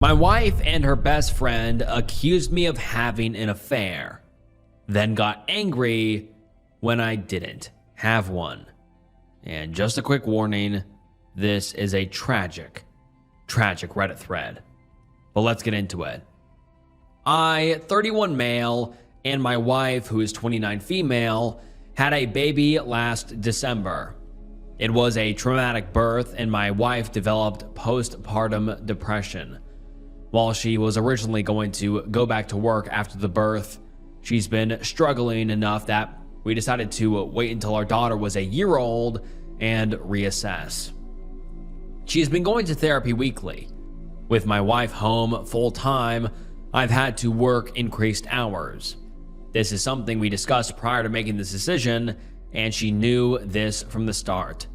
My wife and her best friend accused me of having an affair, then got angry when I didn't have one. And just a quick warning, this is a tragic Reddit thread. But let's get into it. I, 31 male, and my wife, who is 29 female, had a baby last December. It was a traumatic birth, and my wife developed postpartum depression. While she was originally going to go back to work after the birth, she's been struggling enough that we decided to wait until our daughter was a year old and reassess. She's been going to therapy weekly. With my wife home full time, I've had to work increased hours. This is something we discussed prior to making this decision, and she knew this from the start.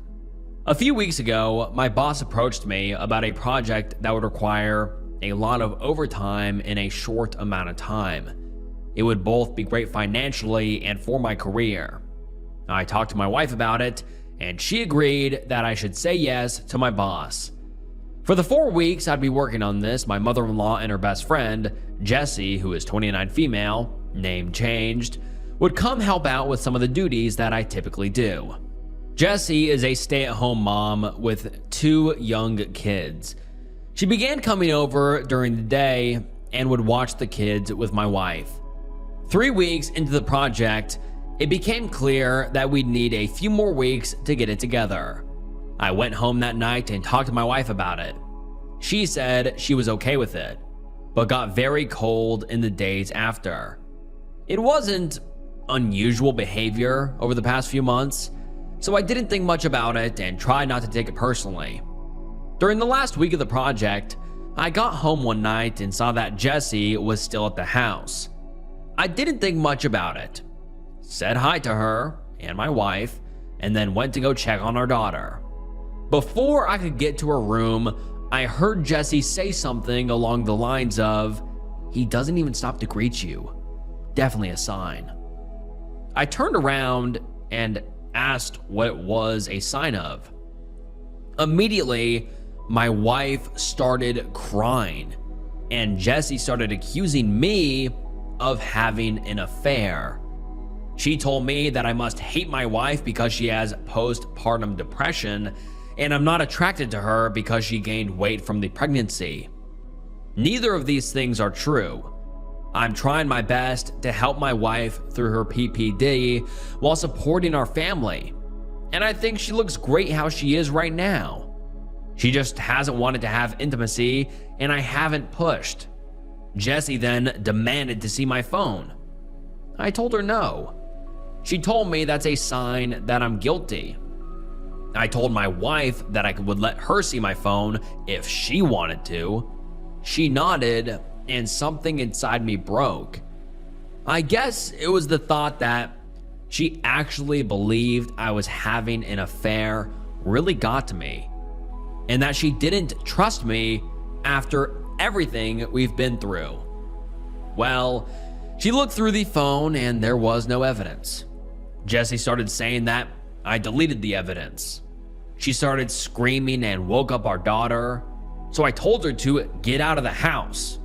A few weeks ago, my boss approached me about a project that would require a lot of overtime in a short amount of time. It would both be great financially and for my career. I talked to my wife about it, and she agreed that I should say yes to my boss. For the 4 weeks I'd be working on this, my mother-in-law and her best friend, Jessie, who is 29 female, name changed, would come help out with some of the duties that I typically do. Jessie is a stay-at-home mom with 2 young kids. She began coming over during the day and would watch the kids with my wife. 3 weeks into the project, it became clear that we'd need a few more weeks to get it together. I went home that night and talked to my wife about it. She said she was okay with it, but got very cold in the days after. It wasn't unusual behavior over the past few months, so I didn't think much about it and tried not to take it personally. During the last week of the project, I got home one night and saw that Jessie was still at the house. I didn't think much about it, said hi to her and my wife, and then went to go check on our daughter. Before I could get to her room, I heard Jessie say something along the lines of, "He doesn't even stop to greet you. Definitely a sign." I turned around and asked what it was a sign of. Immediately, my wife started crying, and Jessie started accusing me of having an affair. She told me that I must hate my wife because she has postpartum depression, and I'm not attracted to her because she gained weight from the pregnancy. Neither of these things are true. I'm trying my best to help my wife through her PPD while supporting our family, and I think she looks great how she is right now. She just hasn't wanted to have intimacy, and I haven't pushed. Jessie then demanded to see my phone. I told her no. She told me that's a sign that I'm guilty. I told my wife that I would let her see my phone if she wanted to. She nodded, and something inside me broke. I guess it was the thought that she actually believed I was having an affair really got to me, and that she didn't trust me after everything we've been through. Well, she looked through the phone and there was no evidence. Jessie started saying that I deleted the evidence. She started screaming and woke up our daughter, so I told her to get out of the house.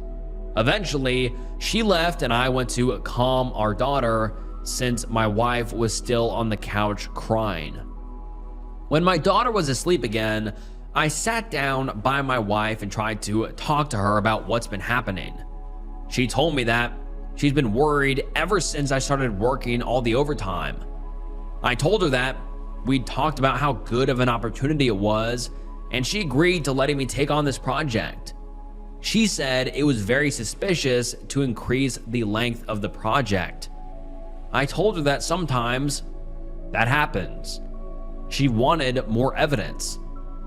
Eventually, she left and I went to calm our daughter since my wife was still on the couch crying. When my daughter was asleep again, I sat down by my wife and tried to talk to her about what's been happening. She told me that she's been worried ever since I started working all the overtime. I told her that we'd talked about how good of an opportunity it was, and she agreed to letting me take on this project. She said it was very suspicious to increase the length of the project. I told her that sometimes that happens. She wanted more evidence,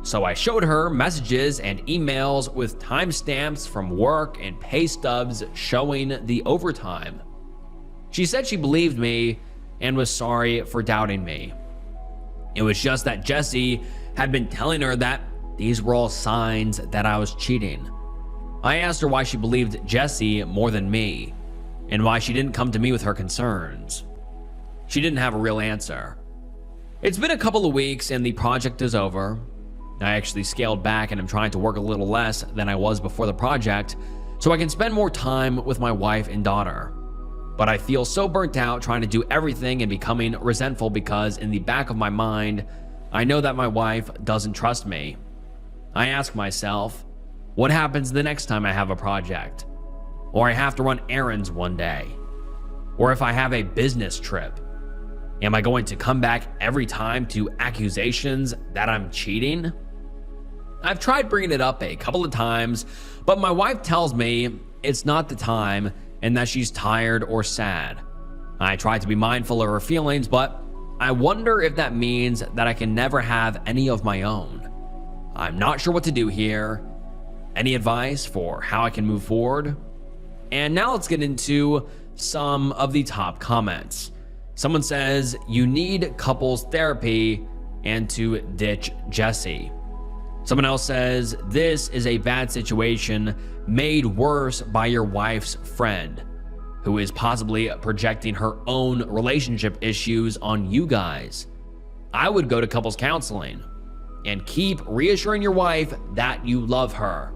so I showed her messages and emails with timestamps from work and pay stubs showing the overtime. She said she believed me and was sorry for doubting me. It was just that Jessie had been telling her that these were all signs that I was cheating. I asked her why she believed Jessie more than me, and why she didn't come to me with her concerns. She didn't have a real answer. It's been a couple of weeks and the project is over. I actually scaled back and am trying to work a little less than I was before the project so I can spend more time with my wife and daughter. But I feel so burnt out trying to do everything and becoming resentful because in the back of my mind, I know that my wife doesn't trust me. I ask myself, what happens the next time I have a project? Or I have to run errands one day? Or if I have a business trip? Am I going to come back every time to accusations that I'm cheating? I've tried bringing it up a couple of times, but my wife tells me it's not the time and that she's tired or sad. I try to be mindful of her feelings, but I wonder if that means that I can never have any of my own. I'm not sure what to do here. Any advice for how I can move forward? And now let's get into some of the top comments. Someone says, you need couples therapy and to ditch Jesse. Someone else says, this is a bad situation made worse by your wife's friend, who is possibly projecting her own relationship issues on you guys. I would go to couples counseling and keep reassuring your wife that you love her.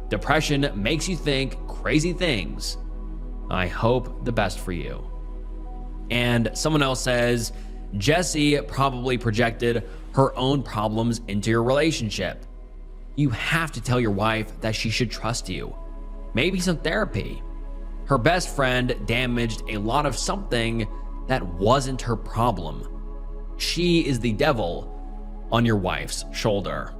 Depression makes you think crazy things. I hope the best for you. And someone else says, Jessie probably projected her own problems into your relationship. You have to tell your wife that she should trust you. Maybe some therapy. Her best friend damaged a lot of something that wasn't her problem. She is the devil on your wife's shoulder.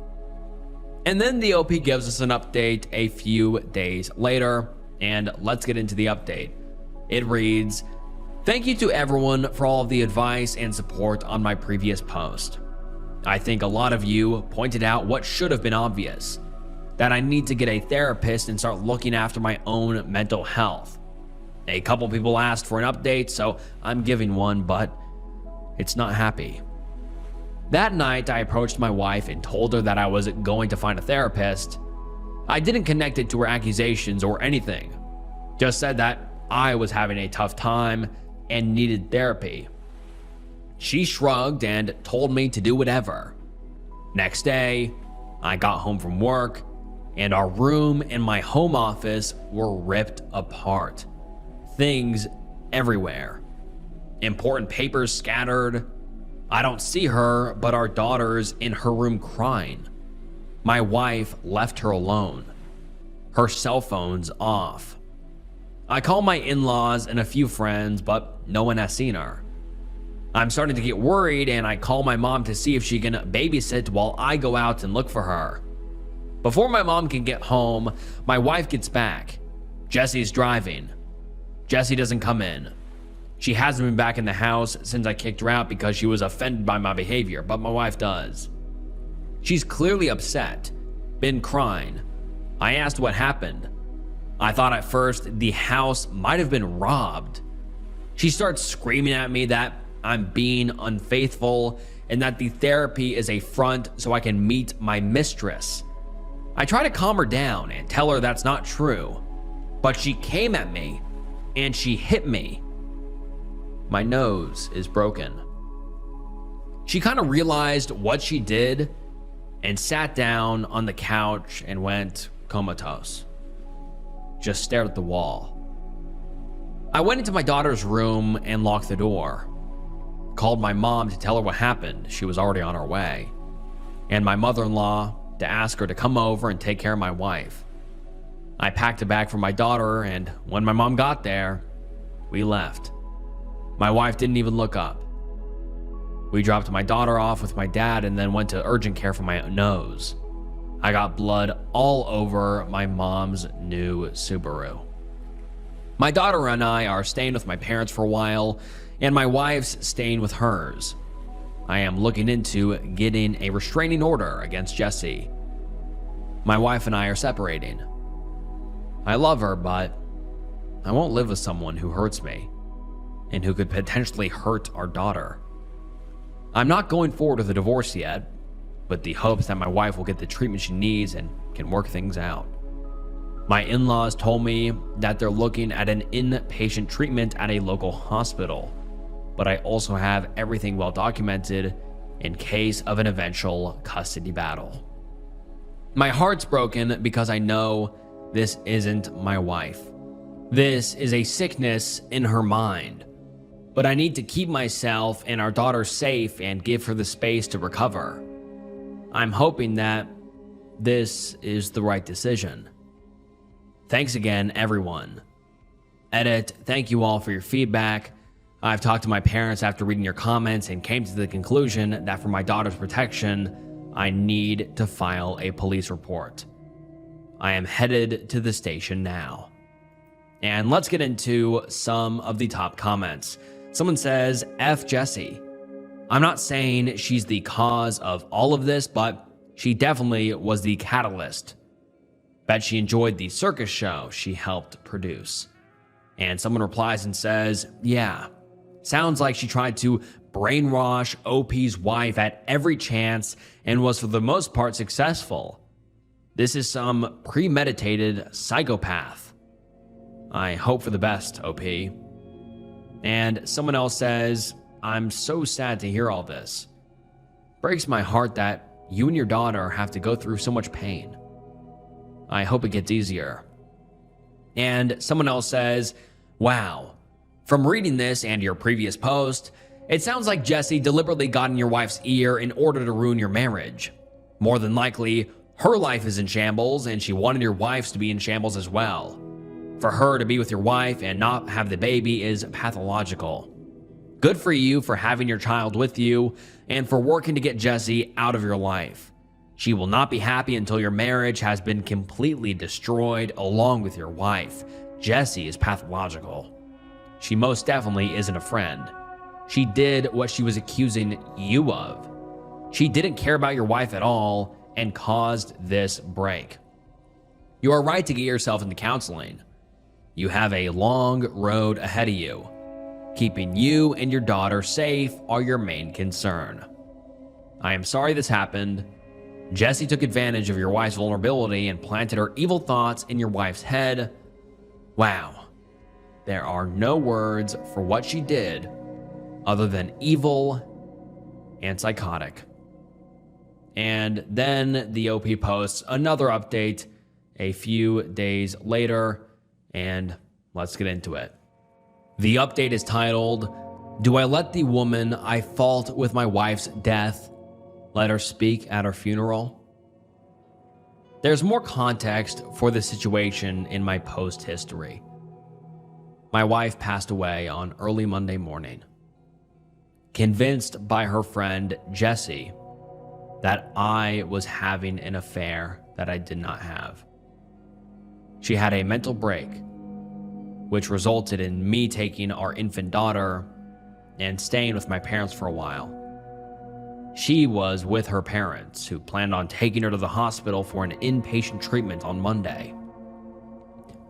And then the OP gives us an update a few days later, and let's get into the update. It reads, thank you to everyone for all of the advice and support on my previous post. I think a lot of you pointed out what should have been obvious, that I need to get a therapist and start looking after my own mental health. A couple people asked for an update, so I'm giving one, but it's not happy. That night, I approached my wife and told her that I was going to find a therapist. I didn't connect it to her accusations or anything, just said that I was having a tough time and needed therapy. She shrugged and told me to do whatever. Next day, I got home from work and our room and my home office were ripped apart. Things everywhere. Important papers scattered. I don't see her, but our daughter's in her room crying. My wife left her alone. Her cell phone's off. I call my in-laws and a few friends, but no one has seen her. I'm starting to get worried and I call my mom to see if she can babysit while I go out and look for her. Before my mom can get home, my wife gets back. Jesse's driving. Jessie doesn't come in. She hasn't been back in the house since I kicked her out because she was offended by my behavior, but my wife does. She's clearly upset, been crying. I asked what happened. I thought at first the house might have been robbed. She starts screaming at me that I'm being unfaithful and that the therapy is a front so I can meet my mistress. I try to calm her down and tell her that's not true, but she came at me and she hit me. My nose is broken. She kind of realized what she did and sat down on the couch and went comatose. Just stared at the wall. I went into my daughter's room and locked the door. Called my mom to tell her what happened. She was already on her way. And my mother-in-law to ask her to come over and take care of my wife. I packed a bag for my daughter, and when my mom got there, we left. My wife didn't even look up. We dropped my daughter off with my dad and then went to urgent care for my nose. I got blood all over my mom's new Subaru. My daughter and I are staying with my parents for a while, and my wife's staying with hers. I am looking into getting a restraining order against Jessie. My wife and I are separating. I love her, but I won't live with someone who hurts me and who could potentially hurt our daughter. I'm not going forward with a divorce yet, with the hopes that my wife will get the treatment she needs and can work things out. My in-laws told me that they're looking at an inpatient treatment at a local hospital, but I also have everything well documented in case of an eventual custody battle. My heart's broken because I know this isn't my wife. This is a sickness in her mind. But I need to keep myself and our daughter safe and give her the space to recover. I'm hoping that this is the right decision. Thanks again, everyone. Edit, thank you all for your feedback. I've talked to my parents after reading your comments and came to the conclusion that for my daughter's protection, I need to file a police report. I am headed to the station now. And let's get into some of the top comments. Someone says, F Jessie. I'm not saying she's the cause of all of this, but she definitely was the catalyst. Bet she enjoyed the circus show she helped produce. And someone replies and says, yeah, sounds like she tried to brainwash OP's wife at every chance and was for the most part successful. This is some premeditated psychopath. I hope for the best, OP. And someone else says, I'm so sad to hear all this. Breaks my heart that you and your daughter have to go through so much pain. I hope it gets easier. And someone else says, wow, from reading this and your previous post, it sounds like Jessie deliberately got in your wife's ear in order to ruin your marriage. More than likely, her life is in shambles and she wanted your wife's to be in shambles as well. For her to be with your wife and not have the baby is pathological. Good for you for having your child with you and for working to get Jessie out of your life. She will not be happy until your marriage has been completely destroyed along with your wife. Jessie is pathological. She most definitely isn't a friend. She did what she was accusing you of. She didn't care about your wife at all and caused this break. You are right to get yourself into counseling. You have a long road ahead of you. Keeping you and your daughter safe are your main concern. I am sorry this happened. Jessie took advantage of your wife's vulnerability and planted her evil thoughts in your wife's head. Wow. There are no words for what she did other than evil and psychotic. And then the OP posts another update a few days later, and let's get into it. The update is titled, Do I let the woman I fault with my wife's death let her speak at her funeral? There's more context for the situation in my post history. My wife passed away on early Monday morning, convinced by her friend Jessie that I was having an affair that I did not have. She had a mental break, which resulted in me taking our infant daughter and staying with my parents for a while. She was with her parents, who planned on taking her to the hospital for an inpatient treatment on Monday.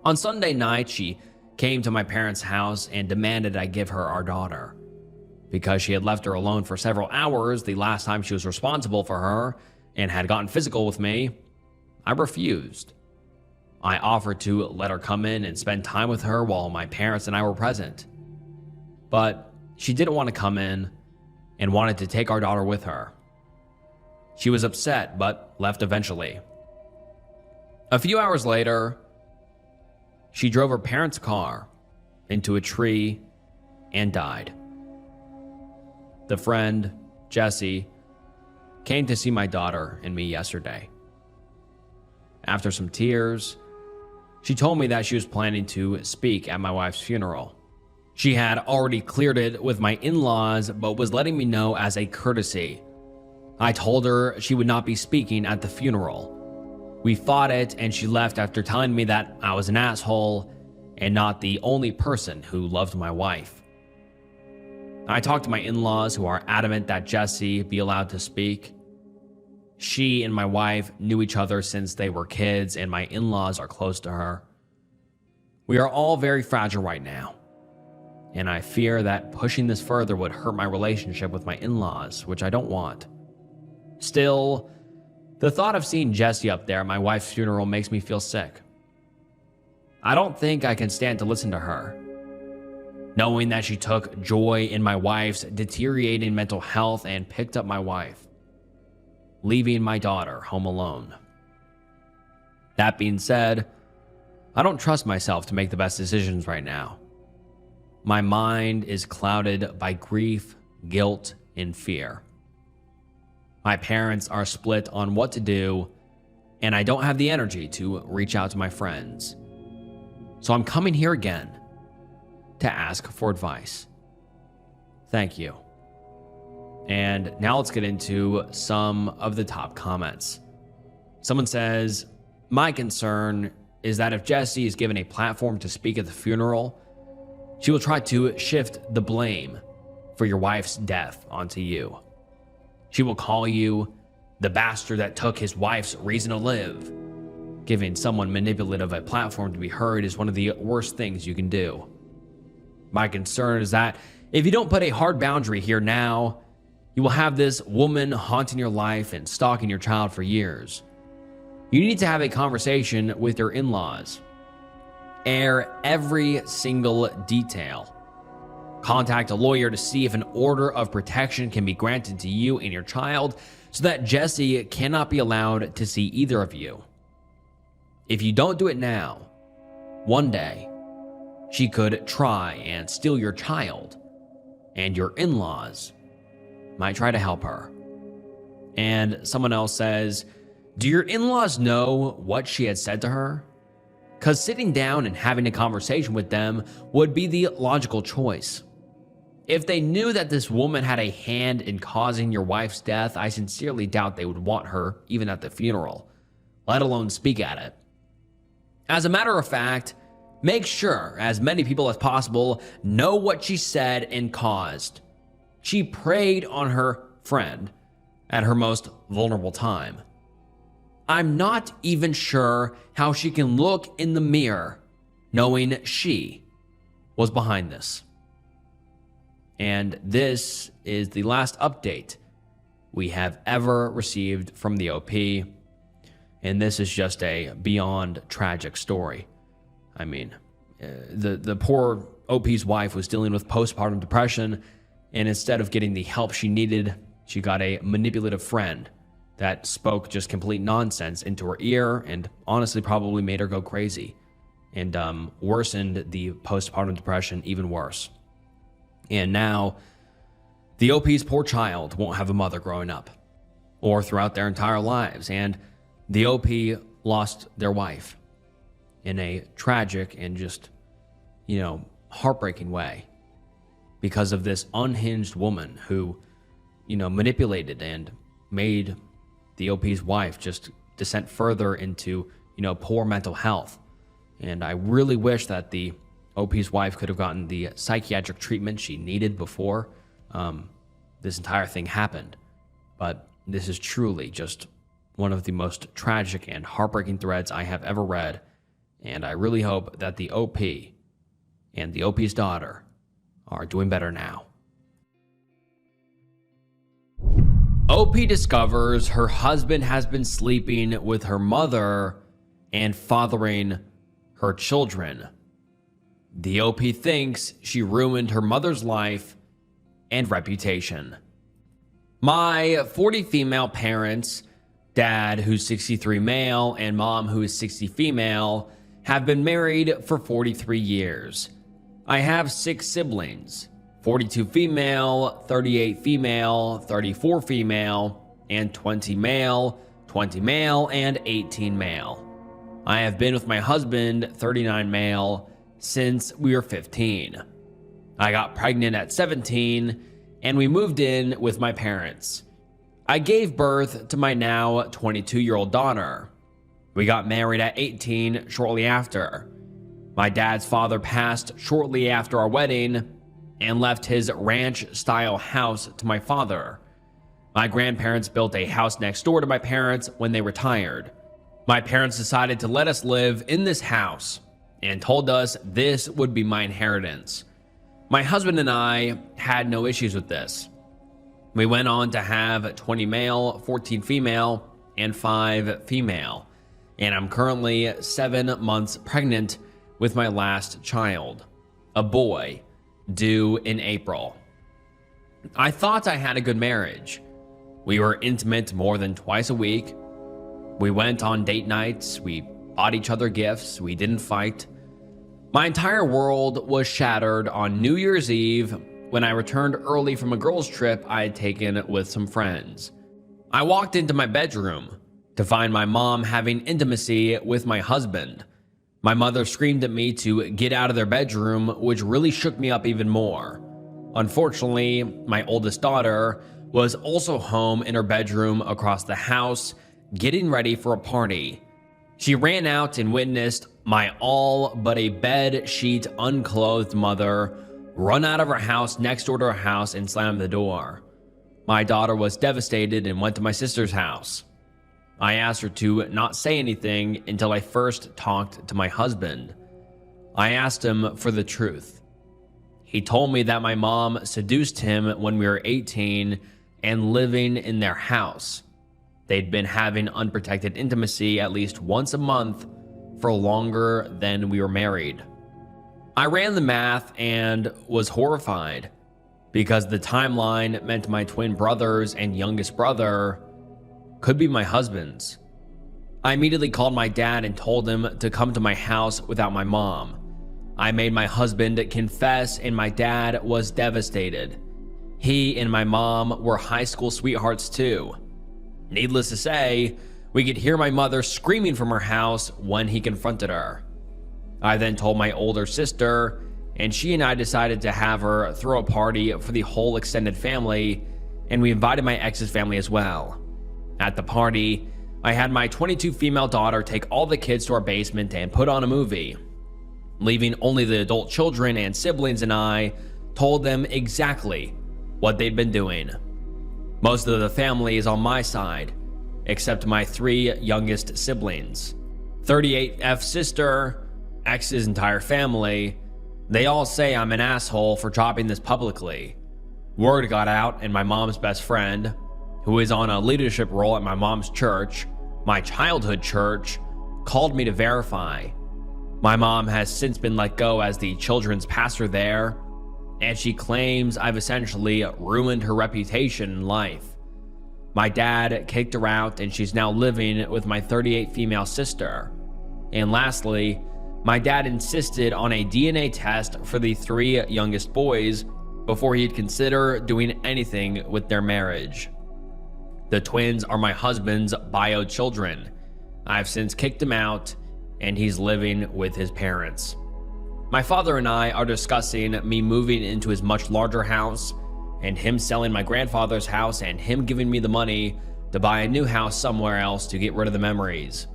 On Sunday night, she came to my parents' house and demanded I give her our daughter. Because she had left her alone for several hours the last time she was responsible for her and had gotten physical with me, I refused. I offered to let her come in and spend time with her while my parents and I were present. But she didn't want to come in and wanted to take our daughter with her. She was upset, but left eventually. A few hours later, she drove her parents' car into a tree and died. The friend, Jessie, came to see my daughter and me yesterday. After some tears, she told me that she was planning to speak at my wife's funeral. She had already cleared it with my in-laws, but was letting me know as a courtesy. I told her she would not be speaking at the funeral. We fought it, and she left after telling me that I was an asshole and not the only person who loved my wife. I talked to my in-laws, who are adamant that Jessie be allowed to speak. She and my wife knew each other since they were kids, and my in-laws are close to her. We are all very fragile right now, and I fear that pushing this further would hurt my relationship with my in-laws, which I don't want. Still, the thought of seeing Jessie up there at my wife's funeral makes me feel sick. I don't think I can stand to listen to her, knowing that she took joy in my wife's deteriorating mental health and picked up my wife, leaving my daughter home alone. That being said, I don't trust myself to make the best decisions right now. My mind is clouded by grief, guilt, and fear. My parents are split on what to do, and I don't have the energy to reach out to my friends. So I'm coming here again to ask for advice. Thank you. And now let's get into some of the top comments. Someone says, my concern is that if Jessie is given a platform to speak at the funeral, she will try to shift the blame for your wife's death onto you. She will call you the bastard that took his wife's reason to live. Giving someone manipulative a platform to be heard is one of the worst things you can do. My concern is that if you don't put a hard boundary here now, you will have this woman haunting your life and stalking your child for years. You need to have a conversation with your in-laws. Air every single detail. Contact a lawyer to see if an order of protection can be granted to you and your child so that Jessie cannot be allowed to see either of you. If you don't do it now, one day, she could try and steal your child, and your in-laws might try to help her. And someone else says, do your in-laws know what she had said to her? Because sitting down and having a conversation with them would be the logical choice. If they knew that this woman had a hand in causing your wife's death, I sincerely doubt they would want her even at the funeral, let alone speak at it. As a matter of fact, make sure as many people as possible know what she said and caused. She preyed on her friend at her most vulnerable time. I'm not even sure how she can look in the mirror knowing she was behind this. And this is the last update we have ever received from the OP. And this is just a beyond tragic story. I mean, the poor OP's wife was dealing with postpartum depression, and instead of getting the help she needed, she got a manipulative friend that spoke just complete nonsense into her ear and honestly probably made her go crazy and worsened the postpartum depression even worse. And now the OP's poor child won't have a mother growing up or throughout their entire lives. And the OP lost their wife in a tragic and just, heartbreaking way because of this unhinged woman who, manipulated and made the OP's wife just descend further into, poor mental health. And I really wish that the OP's wife could have gotten the psychiatric treatment she needed before this entire thing happened. But this is truly just one of the most tragic and heartbreaking threads I have ever read. And I really hope that the OP and the OP's daughter are doing better now. OP discovers her husband has been sleeping with her mother and fathering her children. The OP thinks she ruined her mother's life and reputation. My 40 female parents, dad who's 63 male and mom who is 60 female, have been married for 43 years. I have 6 siblings, 42 female, 38 female, 34 female, and 20 male, and 18 male. I have been with my husband, 39 male, since we were 15. I got pregnant at 17, and we moved in with my parents. I gave birth to my now 22-year-old daughter. We got married at 18 shortly after. My dad's father passed shortly after our wedding and left his ranch-style house to my father. My grandparents built a house next door to my parents when they retired. My parents decided to let us live in this house and told us this would be my inheritance. My husband and I had no issues with this. We went on to have 20 male, 14 female, and 5 female. And I'm currently 7 months pregnant with my last child, a boy, due in April. I thought I had a good marriage. We were intimate more than twice a week. We went on date nights. We bought each other gifts, we didn't fight. My entire world was shattered on New Year's Eve when I returned early from a girls' trip I had taken with some friends. I walked into my bedroom to find my mom having intimacy with my husband. My mother screamed at me to get out of their bedroom, which really shook me up even more. Unfortunately, my oldest daughter was also home in her bedroom across the house, getting ready for a party. She ran out and witnessed my all but a bed sheet unclothed mother run out of her house next door to her house and slam the door. My daughter was devastated and went to my sister's house. I asked her to not say anything until I first talked to my husband. I asked him for the truth. He told me that my mom seduced him when we were 18 and living in their house. They'd been having unprotected intimacy at least once a month for longer than we were married. I ran the math and was horrified because the timeline meant my twin brothers and youngest brother could be my husband's. I immediately called my dad and told him to come to my house without my mom. I made my husband confess, and my dad was devastated. He and my mom were high school sweethearts too. Needless to say, we could hear my mother screaming from her house when he confronted her. I then told my older sister, and she and I decided to have her throw a party for the whole extended family, and we invited my ex's family as well. At the party, I had my 22 female daughter take all the kids to our basement and put on a movie. Leaving only the adult children and siblings, and I told them exactly what they'd been doing. Most of the family is on my side, except my 3 youngest siblings. 38F sister, ex's entire family, they all say I'm an asshole for dropping this publicly. Word got out, and my mom's best friend, who is on a leadership role at my mom's church, my childhood church, called me to verify. My mom has since been let go as the children's pastor there, and she claims I've essentially ruined her reputation in life. My dad kicked her out, and she's now living with my 38 female sister. And lastly, my dad insisted on a DNA test for the 3 youngest boys before he'd consider doing anything with their marriage. The twins are my husband's bio children. I've since kicked him out, and he's living with his parents. My father and I are discussing me moving into his much larger house, and him selling my grandfather's house, and him giving me the money to buy a new house somewhere else to get rid of the memories.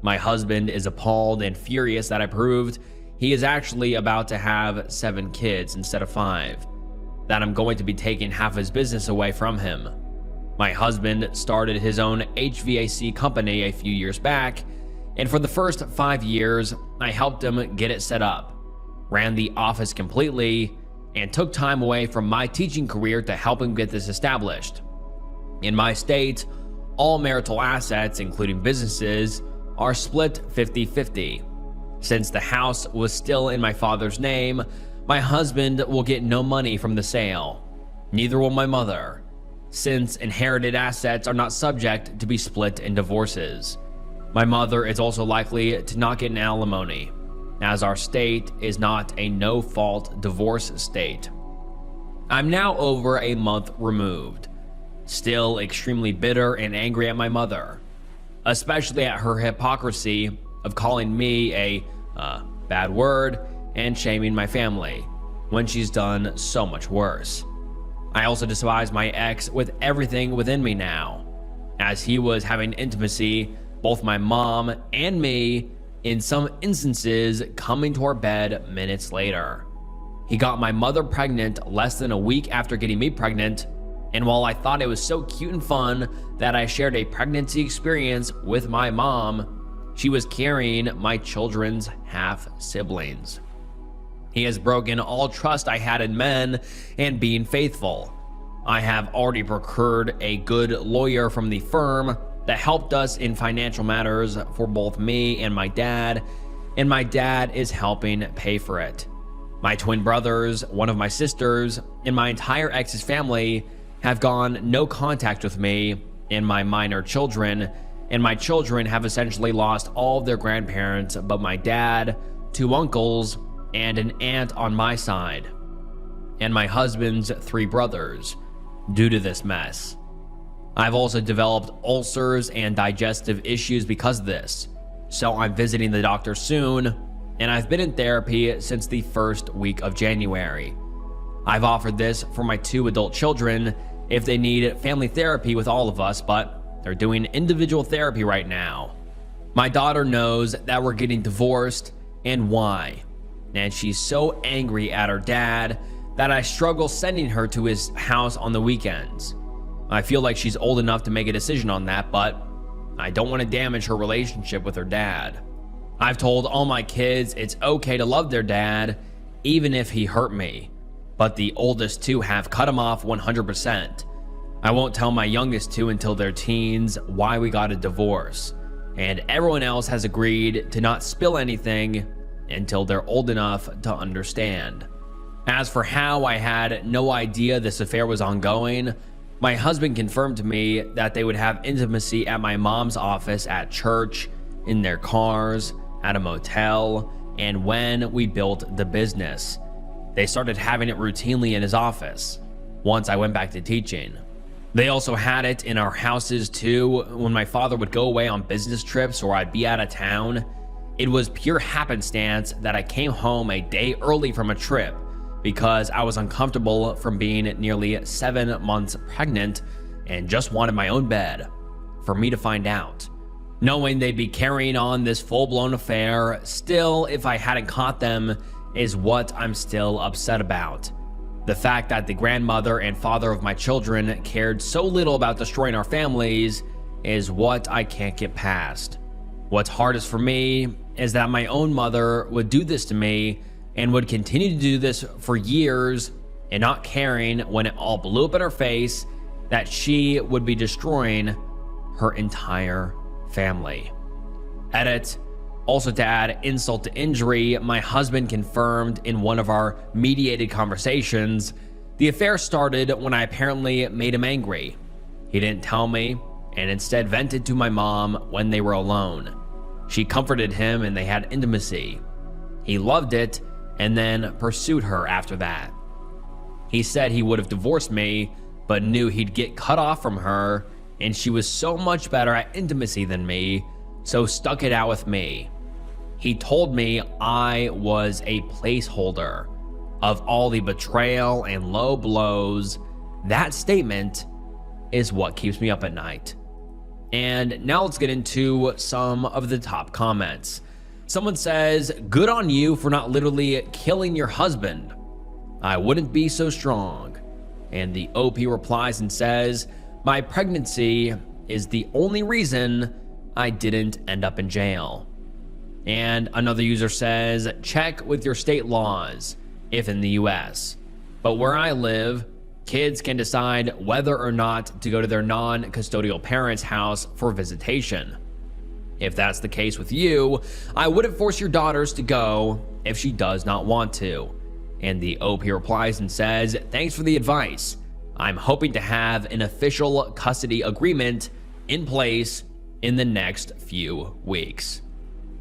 My husband is appalled and furious that I proved he is actually about to have 7 kids instead of 5, that I'm going to be taking half his business away from him. My husband started his own HVAC company a few years back, and for the first 5 years, I helped him get it set up, ran the office completely, and took time away from my teaching career to help him get this established. In my state, all marital assets, including businesses, are split 50-50. Since the house was still in my father's name, my husband will get no money from the sale. Neither will my mother, since inherited assets are not subject to be split in divorces. My mother is also likely to not get an alimony, as our state is not a no-fault divorce state. I'm now over a month removed, still extremely bitter and angry at my mother, especially at her hypocrisy of calling me a bad word and shaming my family when she's done so much worse. I also despise my ex with everything within me now, as he was having intimacy, both my mom and me, in some instances coming to our bed minutes later. He got my mother pregnant less than a week after getting me pregnant, and while I thought it was so cute and fun that I shared a pregnancy experience with my mom, she was carrying my children's half-siblings. He has broken all trust I had in men and being faithful. I have already procured a good lawyer from the firm that helped us in financial matters for both me and my dad is helping pay for it. My twin brothers, one of my sisters, and my entire ex's family have gone no contact with me and my minor children and my children have essentially lost all of their grandparents but my dad, 2 uncles, and an aunt on my side, and my husband's 3 brothers, due to this mess. I've also developed ulcers and digestive issues because of this, so I'm visiting the doctor soon, and I've been in therapy since the first week of January. I've offered this for my 2 adult children if they need family therapy with all of us, but they're doing individual therapy right now. My daughter knows that we're getting divorced and why, and she's so angry at her dad that I struggle sending her to his house on the weekends. I feel like she's old enough to make a decision on that, but I don't want to damage her relationship with her dad. I've told all my kids it's okay to love their dad, even if he hurt me, but the oldest 2 have cut him off 100%. I won't tell my youngest 2 until they're teens why we got a divorce, and everyone else has agreed to not spill anything until they're old enough to understand. As for how I had no idea this affair was ongoing, my husband confirmed to me that they would have intimacy at my mom's office, at church, in their cars, at a motel, and when we built the business. They started having it routinely in his office once I went back to teaching. They also had it in our houses too. When my father would go away on business trips or I'd be out of town, it was pure happenstance that I came home a day early from a trip because I was uncomfortable from being nearly 7 months pregnant and just wanted my own bed for me to find out. Knowing they'd be carrying on this full-blown affair, still, if I hadn't caught them, is what I'm still upset about. The fact that the grandmother and father of my children cared so little about destroying our families is what I can't get past. What's hardest for me is that my own mother would do this to me and would continue to do this for years and not caring when it all blew up in her face that she would be destroying her entire family. Edit. Also, to add insult to injury, my husband confirmed in one of our mediated conversations, the affair started when I apparently made him angry. He didn't tell me and instead vented to my mom when they were alone. She comforted him and they had intimacy. He loved it and then pursued her after that. He said he would have divorced me, but knew he'd get cut off from her, and she was so much better at intimacy than me, so stuck it out with me. He told me I was a placeholder of all the betrayal and low blows. That statement is what keeps me up at night. And now let's get into some of the top comments. Someone says, good on you for not literally killing your husband. I wouldn't be so strong. And the OP replies and says, my pregnancy is the only reason I didn't end up in jail. And another user says, check with your state laws if in the US. But where I live, kids can decide whether or not to go to their non-custodial parents' house for visitation. If that's the case with you, I wouldn't force your daughters to go if she does not want to. And the OP replies and says, thanks for the advice. I'm hoping to have an official custody agreement in place in the next few weeks.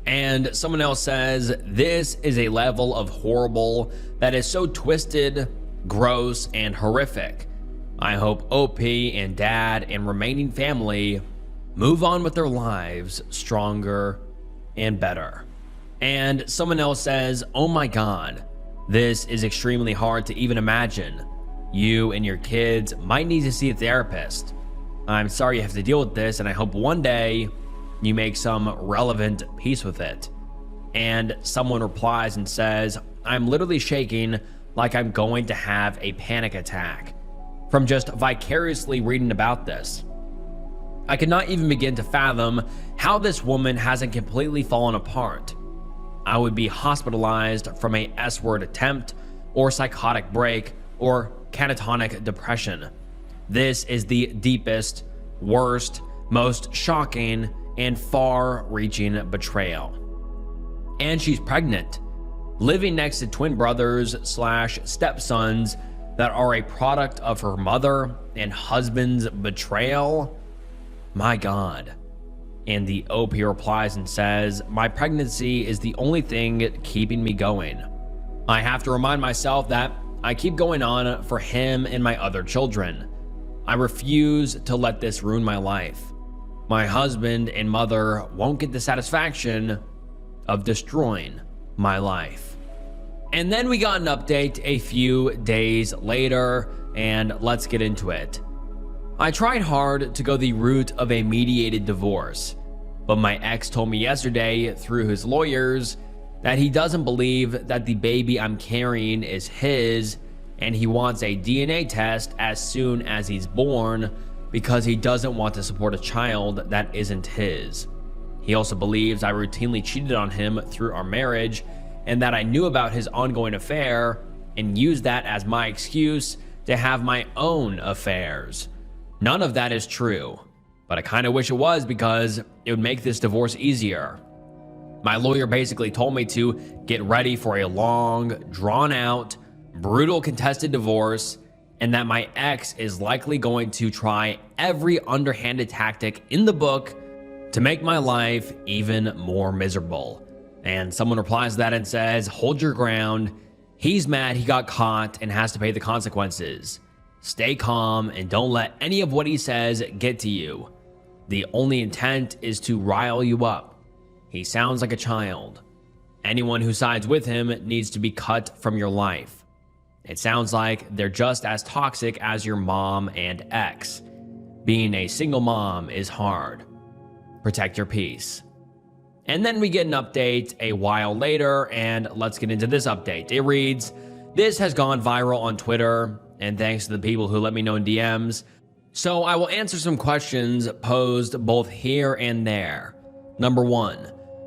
And someone else says, this is a level of horrible that is so twisted, gross, and horrific. I hope OP and dad and remaining family move on with their lives stronger and better. And someone else says, oh my God, this is extremely hard to even imagine. You and your kids might need to see a therapist. I'm sorry you have to deal with this, and I hope one day you make some relevant peace with it. And someone replies and says, I'm literally shaking like I'm going to have a panic attack from just vicariously reading about this. I could not even begin to fathom how this woman hasn't completely fallen apart. I would be hospitalized from a S-word attempt or psychotic break or catatonic depression. This is the deepest, worst, most shocking, and far-reaching betrayal. And she's pregnant, living next to twin brothers / stepsons that are a product of her mother and husband's betrayal. My God. And the OP replies and says, "My pregnancy is the only thing keeping me going. I have to remind myself that I keep going on for him and my other children. I refuse to let this ruin my life. My husband and mother won't get the satisfaction of destroying my life." And then we got an update a few days later, and let's get into it. "I tried hard to go the route of a mediated divorce, but my ex told me yesterday through his lawyers that he doesn't believe that the baby I'm carrying is his, and he wants a DNA test as soon as he's born because he doesn't want to support a child that isn't his. He also believes I routinely cheated on him through our marriage and that I knew about his ongoing affair and used that as my excuse to have my own affairs. None of that is true, but I kind of wish it was because it would make this divorce easier. My lawyer basically told me to get ready for a long, drawn-out, brutal contested divorce, and that my ex is likely going to try every underhanded tactic in the book to make my life even more miserable." And someone replies to that and says, "Hold your ground. He's mad he got caught and has to pay the consequences. Stay calm and don't let any of what he says get to you. The only intent is to rile you up. He sounds like a child. Anyone who sides with him needs to be cut from your life. It sounds like they're just as toxic as your mom and ex. Being a single mom is hard. Protect your peace." And then we get an update a while later, and let's get into this update. It reads, "This has gone viral on Twitter, and thanks to the people who let me know in DMs. So I will answer some questions posed both here and there. Number 1,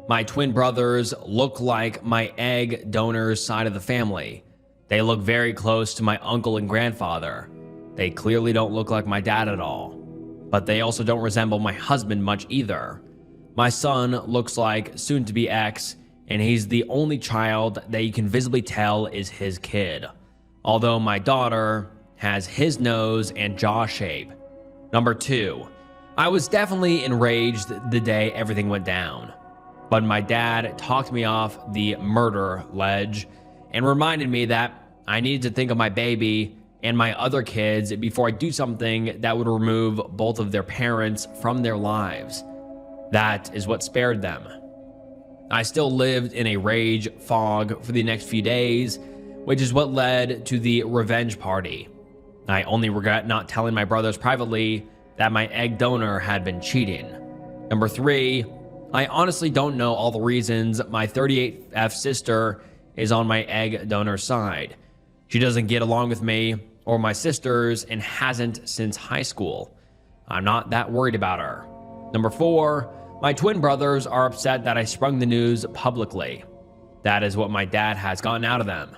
my twin brothers look like my egg donor's side of the family. They look very close to my uncle and grandfather. They clearly don't look like my dad at all. But they also don't resemble my husband much either. My son looks like soon-to-be ex, and he's the only child that you can visibly tell is his kid. Although my daughter has his nose and jaw shape. Number 2, I was definitely enraged the day everything went down. But my dad talked me off the murder ledge and reminded me that I needed to think of my baby and my other kids before I do something that would remove both of their parents from their lives. That is what spared them. I still lived in a rage fog for the next few days, which is what led to the revenge party. I only regret not telling my brothers privately that my egg donor had been cheating. Number 3, I honestly don't know all the reasons my 38F sister is on my egg donor side. She doesn't get along with me or my sisters and hasn't since high school. I'm not that worried about her. Number 4, my twin brothers are upset that I sprung the news publicly. That is what my dad has gotten out of them.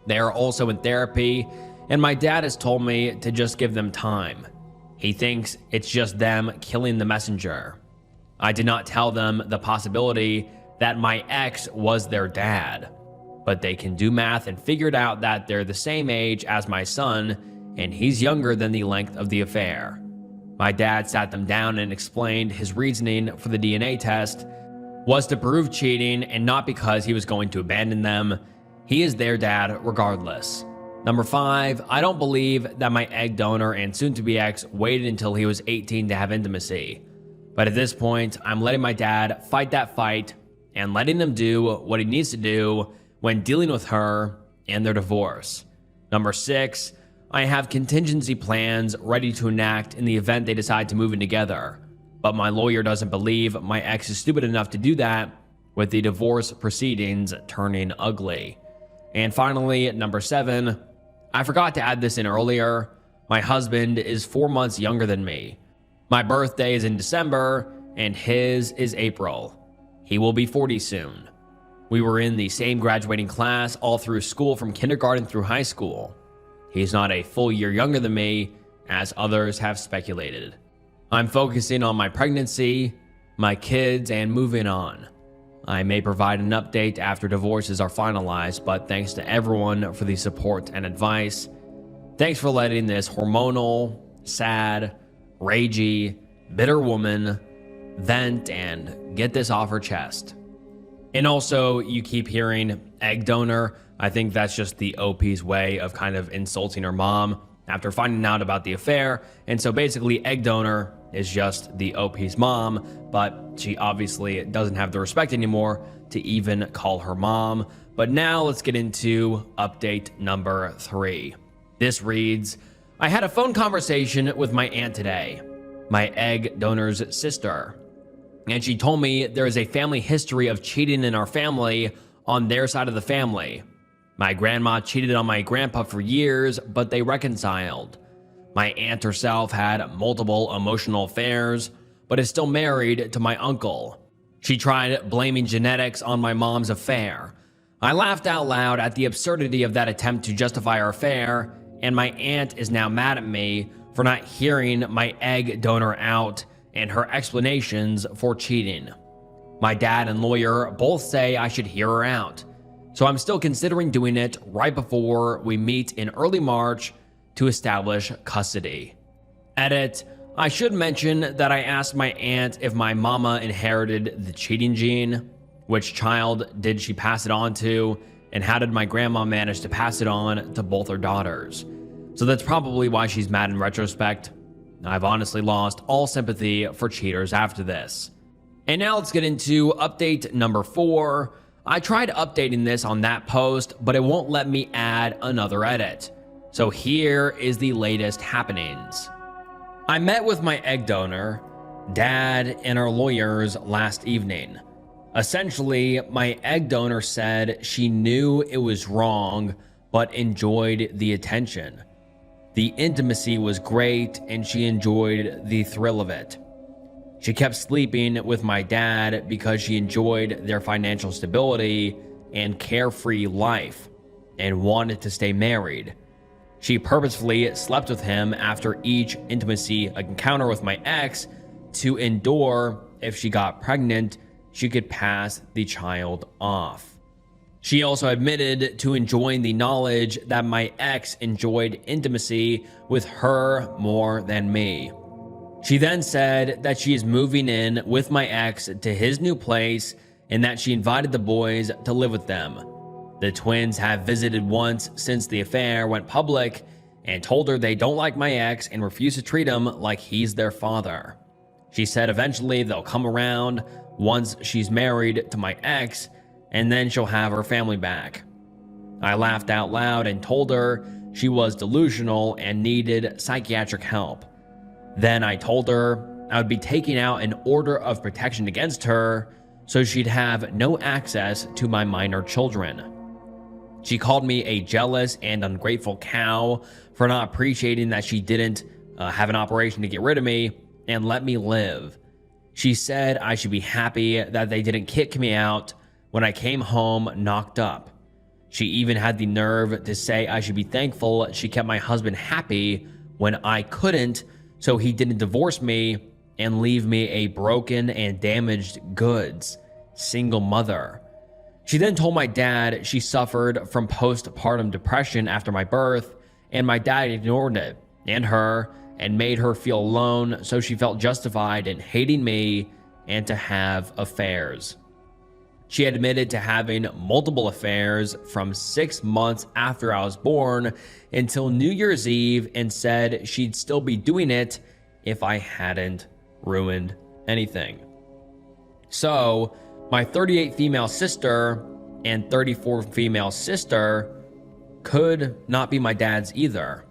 They are also in therapy, and my dad has told me to just give them time. He thinks it's just them killing the messenger. I did not tell them the possibility that my ex was their dad, but they can do math and figured out that they're the same age as my son, and he's younger than the length of the affair. My dad sat them down and explained his reasoning for the DNA test was to prove cheating and not because he was going to abandon them. He is their dad regardless. Number 5, I don't believe that my egg donor and soon-to-be ex waited until he was 18 to have intimacy. But at this point, I'm letting my dad fight that fight and letting him do what he needs to do when dealing with her and their divorce. Number 6, I have contingency plans ready to enact in the event they decide to move in together. But my lawyer doesn't believe my ex is stupid enough to do that, with the divorce proceedings turning ugly. And finally, number 7, I forgot to add this in earlier. My husband is 4 months younger than me. My birthday is in December, and his is April. He will be 40 soon. We were in the same graduating class all through school from kindergarten through high school. He's not a full year younger than me, as others have speculated. I'm focusing on my pregnancy, my kids, and moving on. I may provide an update after divorces are finalized, but thanks to everyone for the support and advice. Thanks for letting this hormonal, sad, ragey, bitter woman vent, and get this off her chest. And also, you keep hearing egg donor. I think that's just the OP's way of kind of insulting her mom after finding out about the affair. And so basically, egg donor is just the OP's mom, but she obviously doesn't have the respect anymore to even call her mom. But now let's get into update number 3. This reads, I had a phone conversation with my aunt today, my egg donor's sister, and she told me there is a family history of cheating in our family on their side of the family. My grandma cheated on my grandpa for years, but they reconciled. My aunt herself had multiple emotional affairs, but is still married to my uncle. She tried blaming genetics on my mom's affair. I laughed out loud at the absurdity of that attempt to justify our affair, and my aunt is now mad at me for not hearing my egg donor out and her explanations for cheating. My dad and lawyer both say I should hear her out, so I'm still considering doing it right before we meet in early March to establish custody. Edit, I should mention that I asked my aunt if my mama inherited the cheating gene, which child did she pass it on to, and how did my grandma manage to pass it on to both her daughters. So that's probably why she's mad in retrospect. I've honestly lost all sympathy for cheaters after this. And now let's get into update number 4. I tried updating this on that post, but it won't let me add another edit. So here is the latest happenings. I met with my egg donor, dad, and our lawyers last evening. Essentially, my egg donor said she knew it was wrong, but enjoyed the attention. The intimacy was great, and she enjoyed the thrill of it. She kept sleeping with my dad because she enjoyed their financial stability and carefree life, and wanted to stay married. She purposefully slept with him after each intimacy encounter with my ex to endure if she got pregnant, she could pass the child off. She also admitted to enjoying the knowledge that my ex enjoyed intimacy with her more than me. She then said that she is moving in with my ex to his new place and that she invited the boys to live with them. The twins have visited once since the affair went public and told her they don't like my ex and refuse to treat him like he's their father. She said eventually they'll come around once she's married to my ex, and then she'll have her family back. I laughed out loud and told her she was delusional and needed psychiatric help. Then I told her I would be taking out an order of protection against her so she'd have no access to my minor children. She called me a jealous and ungrateful cow for not appreciating that she didn't have an operation to get rid of me and let me live. She said I should be happy that they didn't kick me out when I came home knocked up. She even had the nerve to say I should be thankful she kept my husband happy when I couldn't, so he didn't divorce me and leave me a broken and damaged goods single mother. She then told my dad she suffered from postpartum depression after my birth, and my dad ignored it and her and made her feel alone, so she felt justified in hating me and to have affairs. She admitted to having multiple affairs from 6 months after I was born until New Year's Eve and said she'd still be doing it if I hadn't ruined anything. So, my 38 female sister and 34 female sister could not be my dad's either.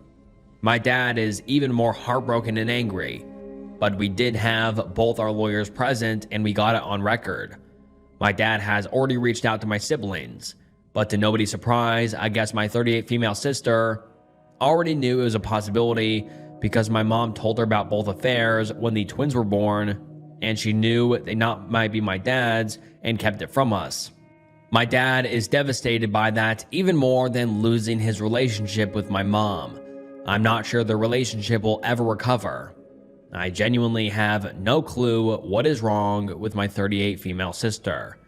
My dad is even more heartbroken and angry, but we did have both our lawyers present and we got it on record. My dad has already reached out to my siblings, but to nobody's surprise, I guess my 38 female sister already knew it was a possibility because my mom told her about both affairs when the twins were born, and she knew they might be my dad's and kept it from us. My dad is devastated by that even more than losing his relationship with my mom. I'm not sure the relationship will ever recover. I genuinely have no clue what is wrong with my 38 female sister.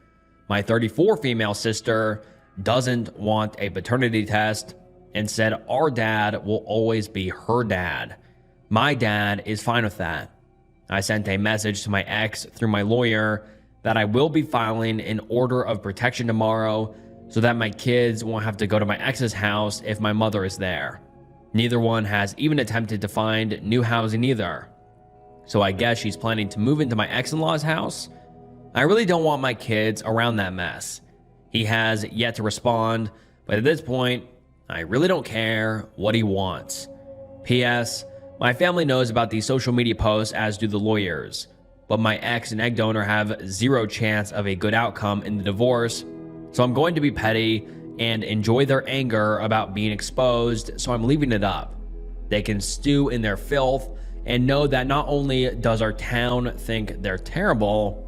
My 34 female sister doesn't want a paternity test and said our dad will always be her dad. My dad is fine with that. I sent a message to my ex through my lawyer that I will be filing an order of protection tomorrow so that my kids won't have to go to my ex's house if my mother is there. Neither one has even attempted to find new housing either. So I guess she's planning to move into my ex-in-law's house. I really don't want my kids around that mess. He has yet to respond, but at this point, I really don't care what he wants. P.S. My family knows about these social media posts, as do the lawyers. But my ex and egg donor have zero chance of a good outcome in the divorce, so I'm going to be petty and enjoy their anger about being exposed, so I'm leaving it up. They can stew in their filth and know that not only does our town think they're terrible,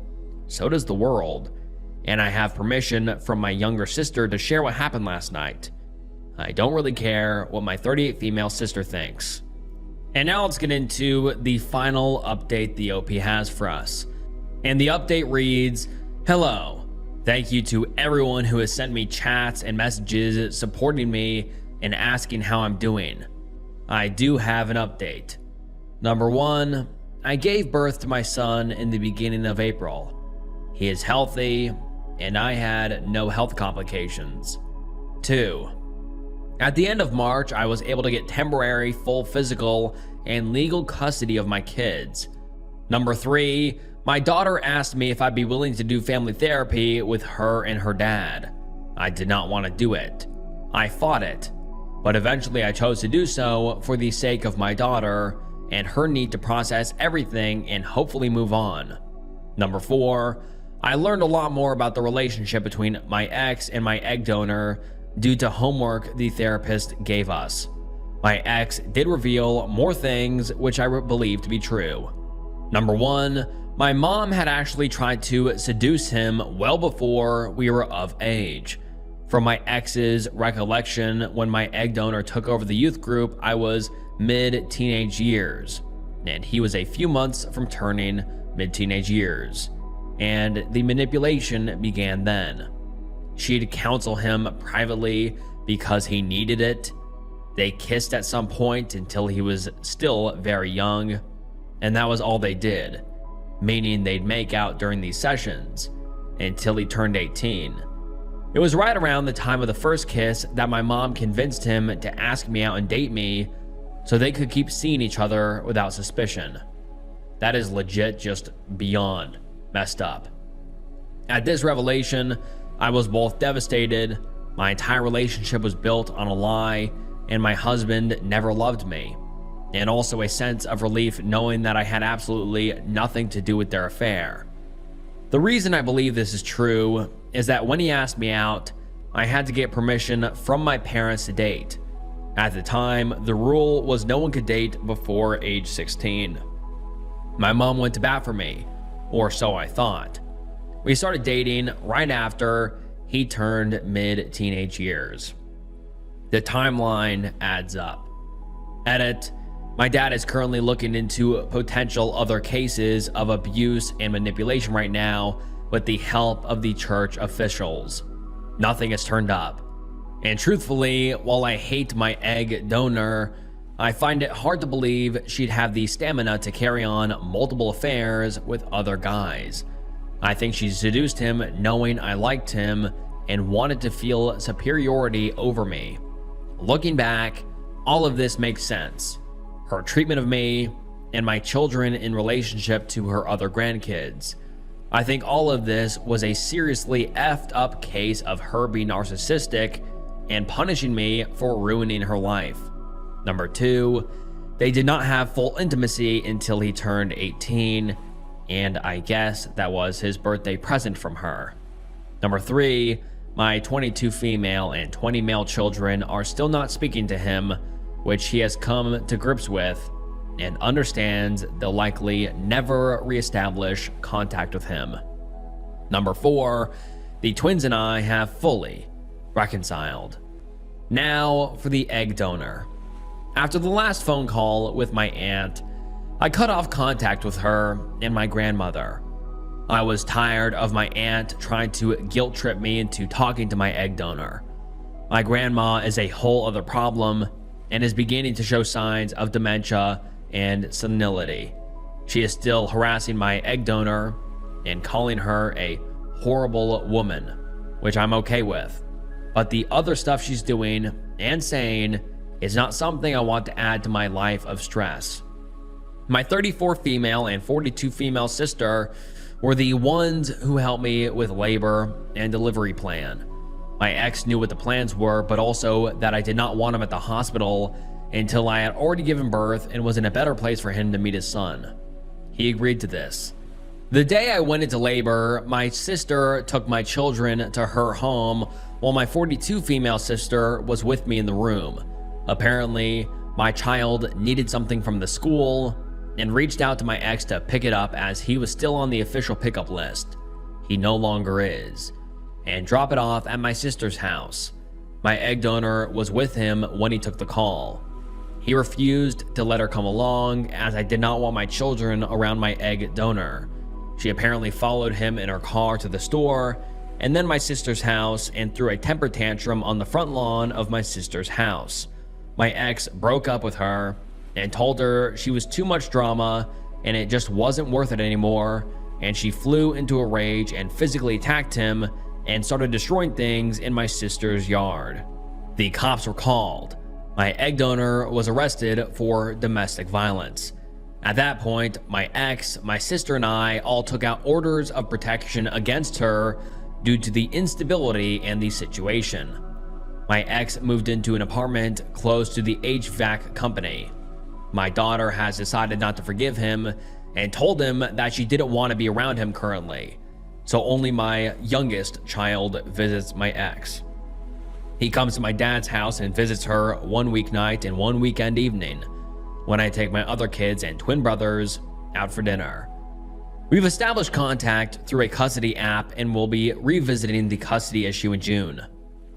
so does the world. And I have permission from my younger sister to share what happened last night. I don't really care what my 38 female sister thinks. And now let's get into the final update the OP has for us. And the update reads, "Hello. Thank you to everyone who has sent me chats and messages supporting me and asking how I'm doing. I do have an update. Number 1, I gave birth to my son in the beginning of April. He is healthy, and I had no health complications. 2, at the end of March, I was able to get temporary full physical and legal custody of my kids. Number 3, my daughter asked me if I'd be willing to do family therapy with her and her dad. I did not want to do it. I fought it, but eventually I chose to do so for the sake of my daughter and her need to process everything and hopefully move on. Number 4, I learned a lot more about the relationship between my ex and my egg donor due to homework the therapist gave us. My ex did reveal more things which I believe to be true. Number 1, my mom had actually tried to seduce him well before we were of age. From my ex's recollection, when my egg donor took over the youth group, I was mid-teenage years, and he was a few months from turning mid-teenage years, and the manipulation began then. She'd counsel him privately because he needed it. They kissed at some point until he was still very young, and that was all they did, meaning they'd make out during these sessions until he turned 18. It was right around the time of the first kiss that my mom convinced him to ask me out and date me so they could keep seeing each other without suspicion. That is legit just beyond messed up. At this revelation, I was both devastated. My entire relationship was built on a lie, and my husband never loved me, and also a sense of relief knowing that I had absolutely nothing to do with their affair. The reason I believe this is true is that when he asked me out, I had to get permission from my parents to date. At the time, the rule was no one could date before age 16. My mom went to bat for me, or so I thought. We started dating right after he turned mid-teenage years. The timeline adds up. Edit. My dad is currently looking into potential other cases of abuse and manipulation right now with the help of the church officials. Nothing has turned up. And truthfully, while I hate my egg donor, I find it hard to believe she'd have the stamina to carry on multiple affairs with other guys. I think she seduced him knowing I liked him and wanted to feel superiority over me. Looking back, all of this makes sense. Her treatment of me and my children in relationship to her other grandkids. I think all of this was a seriously effed up case of her being narcissistic and punishing me for ruining her life. Number 2, they did not have full intimacy until he turned 18, and I guess that was his birthday present from her. Number 3, my 22 female and 20 male children are still not speaking to him, which he has come to grips with and understands they'll likely never reestablish contact with him. Number 4, the twins and I have fully reconciled. Now for the egg donor. After the last phone call with my aunt, I cut off contact with her and my grandmother. I was tired of my aunt trying to guilt trip me into talking to my egg donor. My grandma is a whole other problem and is beginning to show signs of dementia and senility. She is still harassing my egg donor and calling her a horrible woman, which I'm okay with. But the other stuff she's doing and saying is not something I want to add to my life of stress. My 34 female and 42 female sister were the ones who helped me with labor and delivery plan. My ex knew what the plans were, but also that I did not want him at the hospital until I had already given birth and was in a better place for him to meet his son. He agreed to this. The day I went into labor, my sister took my children to her home while my 42 female sister was with me in the room. Apparently, my child needed something from the school and reached out to my ex to pick it up as he was still on the official pickup list. He no longer is. And drop it off at my sister's house. My egg donor was with him when he took the call. He refused to let her come along as I did not want my children around my egg donor. She apparently followed him in her car to the store and then my sister's house and threw a temper tantrum on the front lawn of my sister's house. My ex broke up with her and told her she was too much drama and it just wasn't worth it anymore, and she flew into a rage and physically attacked him and started destroying things in my sister's yard. The cops were called. My egg donor was arrested for domestic violence. At that point, my ex, my sister, and I all took out orders of protection against her due to the instability and the situation. My ex moved into an apartment close to the HVAC company. My daughter has decided not to forgive him and told him that she didn't want to be around him currently, so only my youngest child visits my ex. He comes to my dad's house and visits her one weeknight and one weekend evening, when I take my other kids and twin brothers out for dinner. We've established contact through a custody app and will be revisiting the custody issue in June.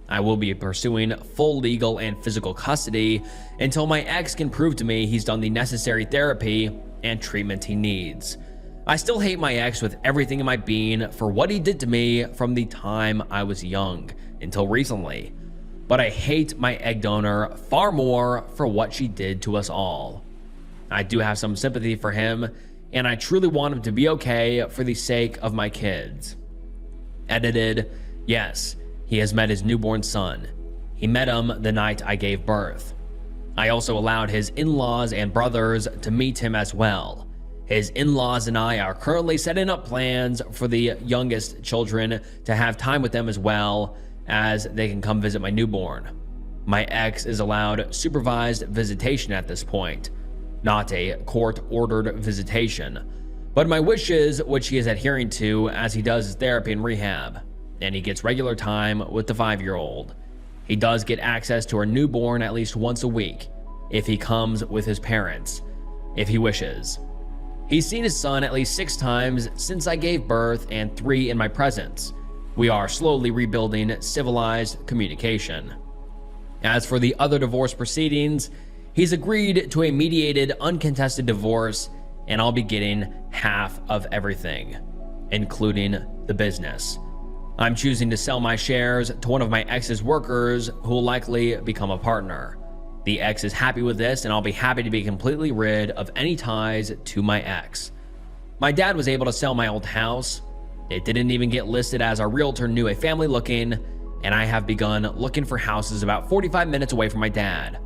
I will be pursuing full legal and physical custody until my ex can prove to me he's done the necessary therapy and treatment he needs. I still hate my ex with everything in my being for what he did to me from the time I was young until recently, but I hate my egg donor far more for what she did to us all. I do have some sympathy for him, and I truly want him to be okay for the sake of my kids. Edited, yes, he has met his newborn son. He met him the night I gave birth. I also allowed his in-laws and brothers to meet him as well. His in-laws and I are currently setting up plans for the youngest children to have time with them as well, as they can come visit my newborn. My ex is allowed supervised visitation at this point, not a court-ordered visitation, but my wishes which he is adhering to as he does his therapy and rehab, and he gets regular time with the 5-year-old. He does get access to our newborn at least once a week, if he comes with his parents, if he wishes. He's seen his son at least 6 times since I gave birth and 3 in my presence. We are slowly rebuilding civilized communication. As for the other divorce proceedings, he's agreed to a mediated, uncontested divorce, and I'll be getting half of everything, including the business. I'm choosing to sell my shares to one of my ex's workers who will likely become a partner. The ex is happy with this, and I'll be happy to be completely rid of any ties to my ex. My dad was able to sell my old house. It didn't even get listed as our realtor knew a family looking, and I have begun looking for houses about 45 minutes away from my dad.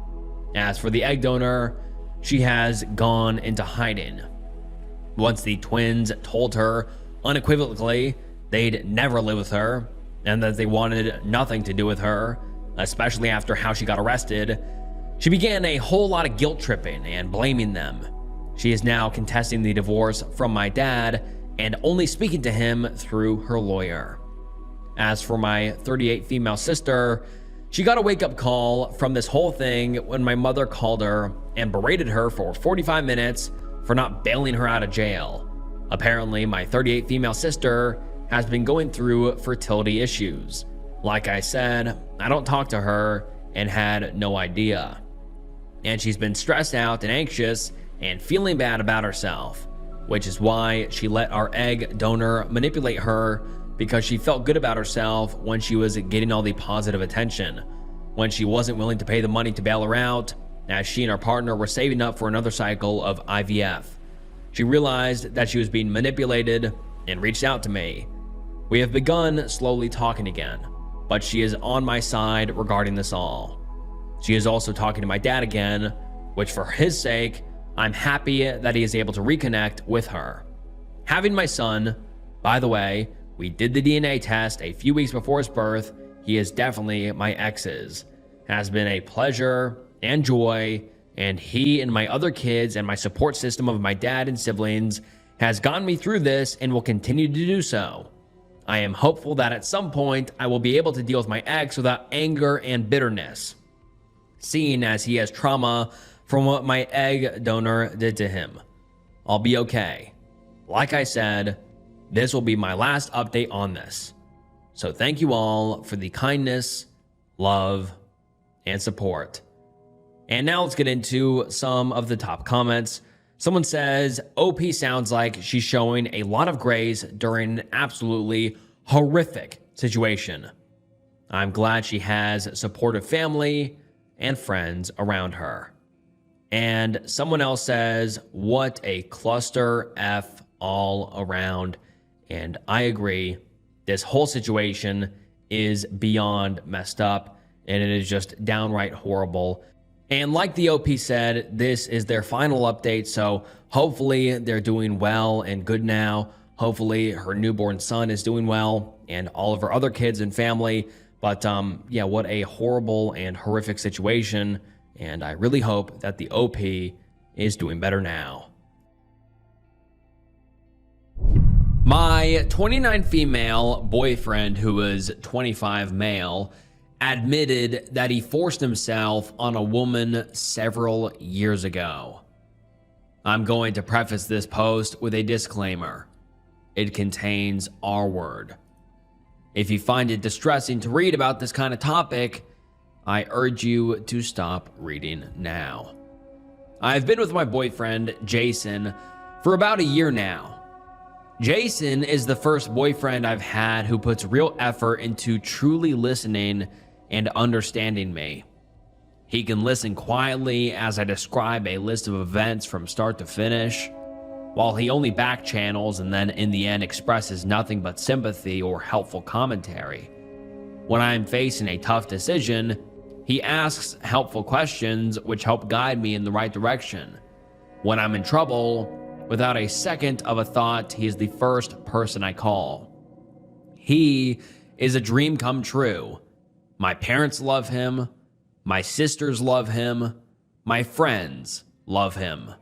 As for the egg donor, she has gone into hiding. Once the twins told her unequivocally they'd never live with her and that they wanted nothing to do with her, especially after how she got arrested, she began a whole lot of guilt tripping and blaming them. She is now contesting the divorce from my dad and only speaking to him through her lawyer. As for my 38 female sister, she got a wake-up call from this whole thing when my mother called her and berated her for 45 minutes for not bailing her out of jail. Apparently, my 38 female sister has been going through fertility issues. Like I said, I don't talk to her and had no idea. And she's been stressed out and anxious and feeling bad about herself, which is why she let our egg donor manipulate her, because she felt good about herself when she was getting all the positive attention, when she wasn't willing to pay the money to bail her out, as she and her partner were saving up for another cycle of IVF. She realized that she was being manipulated and reached out to me. We have begun slowly talking again, but she is on my side regarding this all. She is also talking to my dad again, which for his sake, I'm happy that he is able to reconnect with her. Having my son, by the way, we did the DNA test a few weeks before his birth. He is definitely my ex's. Has been a pleasure and joy, and he and my other kids and my support system of my dad and siblings has gotten me through this and will continue to do so. I am hopeful that at some point I will be able to deal with my ex without anger and bitterness, seeing as he has trauma from what my egg donor did to him. I'll be okay. Like I said, this will be my last update on this. So thank you all for the kindness, love, and support. And now let's get into some of the top comments. Someone says, OP sounds like she's showing a lot of grace during an absolutely horrific situation. I'm glad she has supportive family and friends around her. And someone else says, what a cluster F all around. And I agree, this whole situation is beyond messed up, and it is just downright horrible. And like the OP said, this is their final update, so hopefully they're doing well and good now. Hopefully her newborn son is doing well, and all of her other kids and family. But yeah, what a horrible and horrific situation, and I really hope that the OP is doing better now. My 29 female boyfriend, who was 25 male, admitted that he forced himself on a woman several years ago. I'm going to preface this post with a disclaimer. It contains R-word. If you find it distressing to read about this kind of topic, I urge you to stop reading now. I've been with my boyfriend, Jason, for about a year now. Jason is the first boyfriend I've had who puts real effort into truly listening and understanding me. He can listen quietly as I describe a list of events from start to finish, while he only back channels and then in the end expresses nothing but sympathy or helpful commentary. When I'm facing a tough decision, he asks helpful questions which help guide me in the right direction. When I'm in trouble, without a second of a thought, he is the first person I call. He is a dream come true. My parents love him. My sisters love him. My friends love him.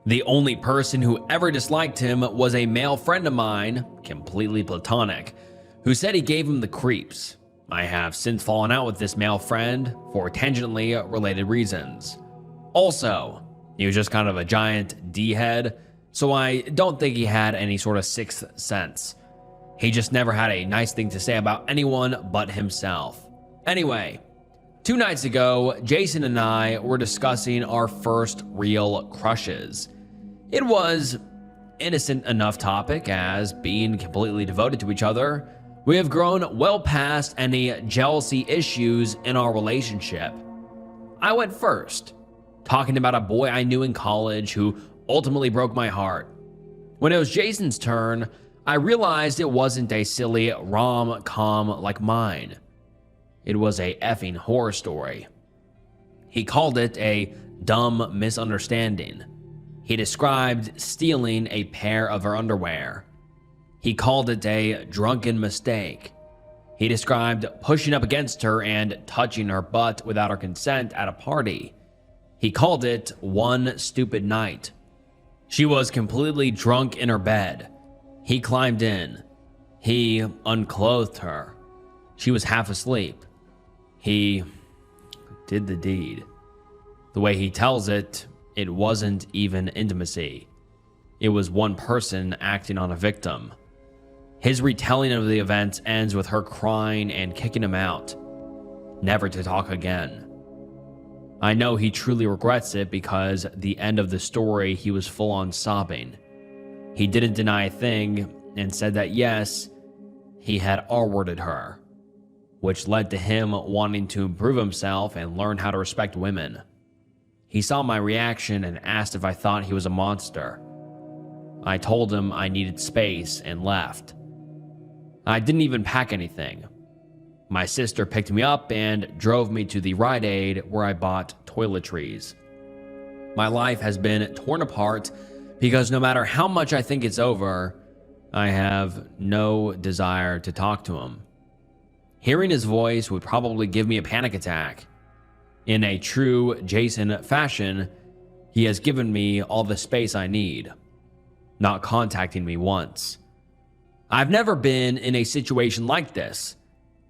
The only person who ever disliked him was a male friend of mine, completely platonic, who said he gave him the creeps. I have since fallen out with this male friend for tangentially related reasons. Also, he was just kind of a giant D-head, so I don't think he had any sort of sixth sense. He just never had a nice thing to say about anyone but himself. Anyway, 2 nights ago, Jason and I were discussing our first real crushes. It was innocent enough topic, as being completely devoted to each other, we have grown well past any jealousy issues in our relationship. I went first, talking about a boy I knew in college who ultimately broke my heart. When it was Jason's turn, I realized it wasn't a silly rom-com like mine. It was a effing horror story. He called it a dumb misunderstanding. He described stealing a pair of her underwear. He called it a drunken mistake. He described pushing up against her and touching her butt without her consent at a party. He called it one stupid night. She was completely drunk in her bed. He climbed in. He unclothed her. She was half asleep. He did the deed. The way he tells it, it wasn't even intimacy. It was one person acting on a victim. His retelling of the events ends with her crying and kicking him out, never to talk again. I know he truly regrets it because at the end of the story, he was full on sobbing. He didn't deny a thing and said that yes, he had R-worded her, which led to him wanting to improve himself and learn how to respect women. He saw my reaction and asked if I thought he was a monster. I told him I needed space and left. I didn't even pack anything. My sister picked me up and drove me to the Rite Aid where I bought toiletries. My life has been torn apart because no matter how much I think it's over, I have no desire to talk to him. Hearing his voice would probably give me a panic attack. In a true Jason fashion, he has given me all the space I need, not contacting me once. I've never been in a situation like this.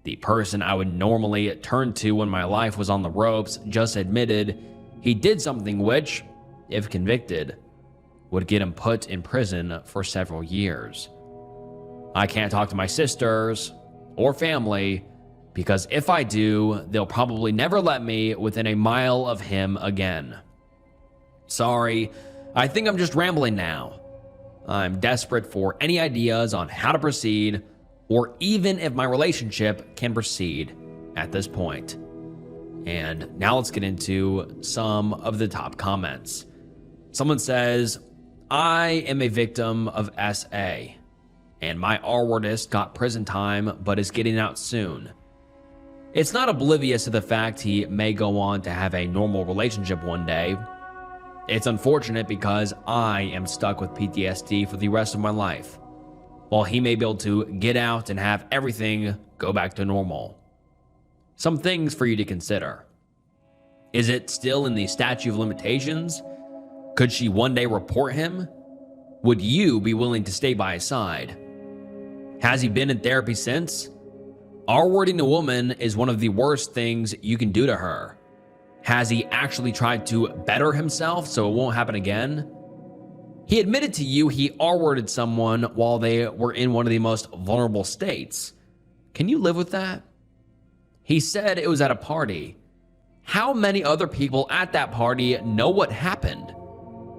The person I would normally turn to when my life was on the ropes just admitted he did something which, if convicted, would get him put in prison for several years. I can't talk to my sisters or family because if I do, they'll probably never let me within a mile of him again. Sorry, I think I'm just rambling now. I'm desperate for any ideas on how to proceed, or even if my relationship can proceed at this point. And now let's get into some of the top comments. Someone says, I am a victim of SA, and my R-wordist got prison time but is getting out soon. It's not oblivious to the fact he may go on to have a normal relationship one day. It's unfortunate because I am stuck with PTSD for the rest of my life, while he may be able to get out and have everything go back to normal. Some things for you to consider. Is it still in the statute of limitations? Could she one day report him? Would you be willing to stay by his side? Has he been in therapy since? R-wording a woman is one of the worst things you can do to her. Has he actually tried to better himself so it won't happen again? He admitted to you he R-worded someone while they were in one of the most vulnerable states. Can you live with that? He said it was at a party. How many other people at that party know what happened?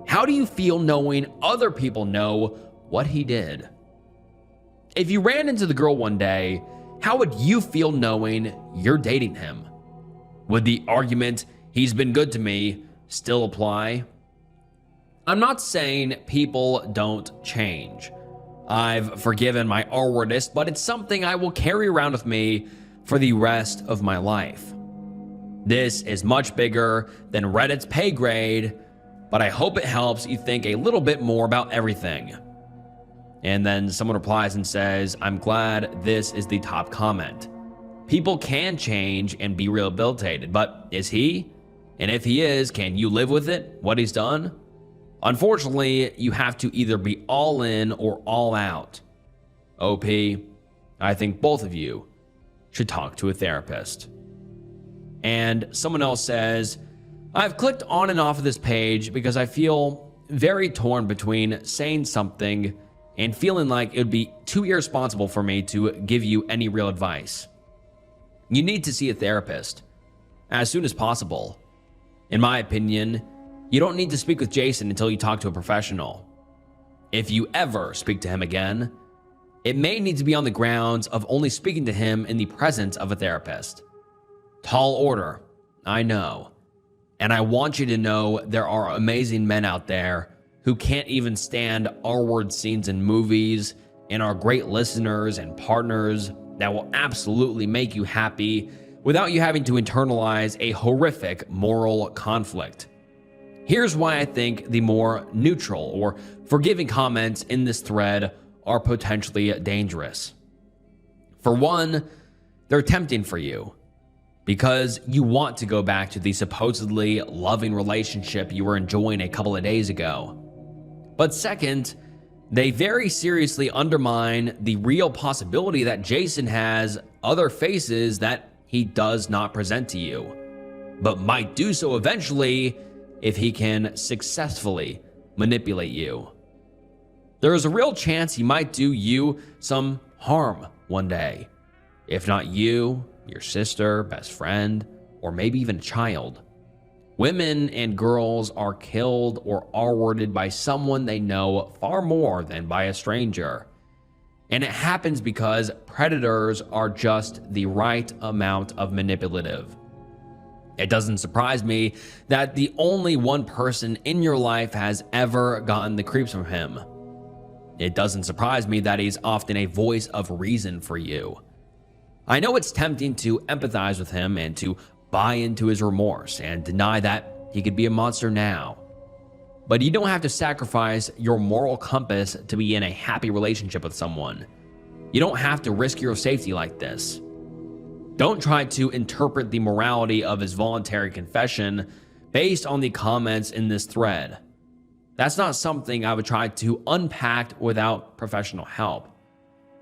How do you feel knowing other people know what he did? If you ran into the girl one day, how would you feel knowing you're dating him? Would the argument, he's been good to me, still apply? I'm not saying people don't change. I've forgiven my R-wordist, but it's something I will carry around with me for the rest of my life. This is much bigger than Reddit's pay grade, but I hope it helps you think a little bit more about everything. And then someone replies and says, I'm glad this is the top comment. People can change and be rehabilitated, but is he? And if he is, can you live with it, what he's done? Unfortunately, you have to either be all in or all out. OP, I think both of you should talk to a therapist. And someone else says, I've clicked on and off of this page because I feel very torn between saying something and feeling like it would be too irresponsible for me to give you any real advice. You need to see a therapist as soon as possible. In my opinion, you don't need to speak with Jason until you talk to a professional. If you ever speak to him again, it may need to be on the grounds of only speaking to him in the presence of a therapist. Tall order, I know. And I want you to know there are amazing men out there who can't even stand R-word scenes in movies and are great listeners and partners that will absolutely make you happy without you having to internalize a horrific moral conflict. Here's why I think the more neutral or forgiving comments in this thread are potentially dangerous. For one, they're tempting for you because you want to go back to the supposedly loving relationship you were enjoying a couple of days ago. But second, they very seriously undermine the real possibility that Jason has other faces that he does not present to you, but might do so eventually if he can successfully manipulate you. There is a real chance he might do you some harm one day. If not you, your sister, best friend, or maybe even a child. Women and girls are killed or R-worded by someone they know far more than by a stranger. And it happens because predators are just the right amount of manipulative. It doesn't surprise me that the only one person in your life has ever gotten the creeps from him. It doesn't surprise me that he's often a voice of reason for you. I know it's tempting to empathize with him and to buy into his remorse and deny that he could be a monster now. But you don't have to sacrifice your moral compass to be in a happy relationship with someone. You don't have to risk your safety like this. Don't try to interpret the morality of his voluntary confession based on the comments in this thread. That's not something I would try to unpack without professional help,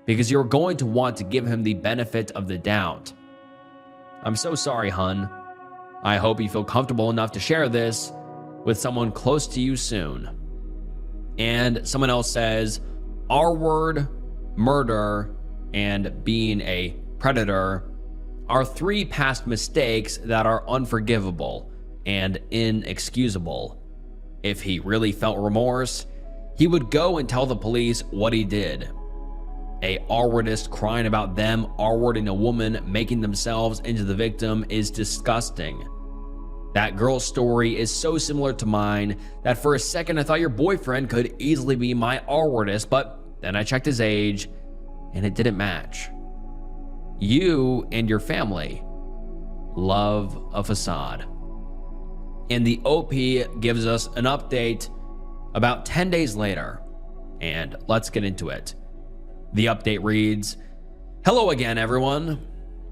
because you're going to want to give him the benefit of the doubt. I'm so sorry, hun. I hope you feel comfortable enough to share this with someone close to you soon. And someone else says, R word, murder, and being a predator are 3 past mistakes that are unforgivable and inexcusable. If he really felt remorse, he would go and tell the police what he did. A R-wordist crying about them R-wording a woman making themselves into the victim is disgusting. That girl's story is so similar to mine that for a second I thought your boyfriend could easily be my R-wordist, but then I checked his age and it didn't match. You and your family love a facade. And the OP gives us an update about 10 days later, and let's get into it. The update reads, "Hello again, everyone.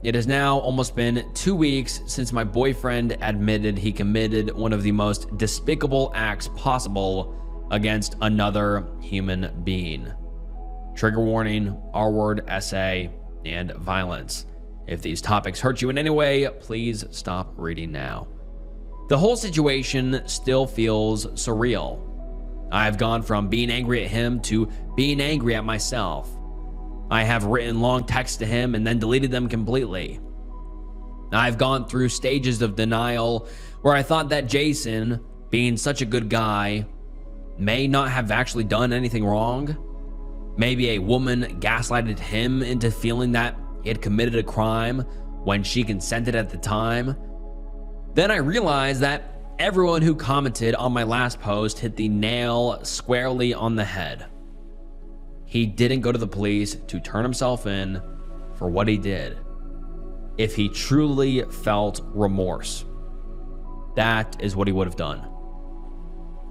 It has now almost been 2 weeks since my boyfriend admitted he committed one of the most despicable acts possible against another human being. Trigger warning, R-word, essay, and violence. If these topics hurt you in any way, please stop reading now. The whole situation still feels surreal. I've gone from being angry at him to being angry at myself. I have written long texts to him and then deleted them completely. I've gone through stages of denial where I thought that Jason, being such a good guy, may not have actually done anything wrong. Maybe a woman gaslighted him into feeling that he had committed a crime when she consented at the time. Then I realized that everyone who commented on my last post hit the nail squarely on the head. He didn't go to the police to turn himself in for what he did. If he truly felt remorse, that is what he would have done.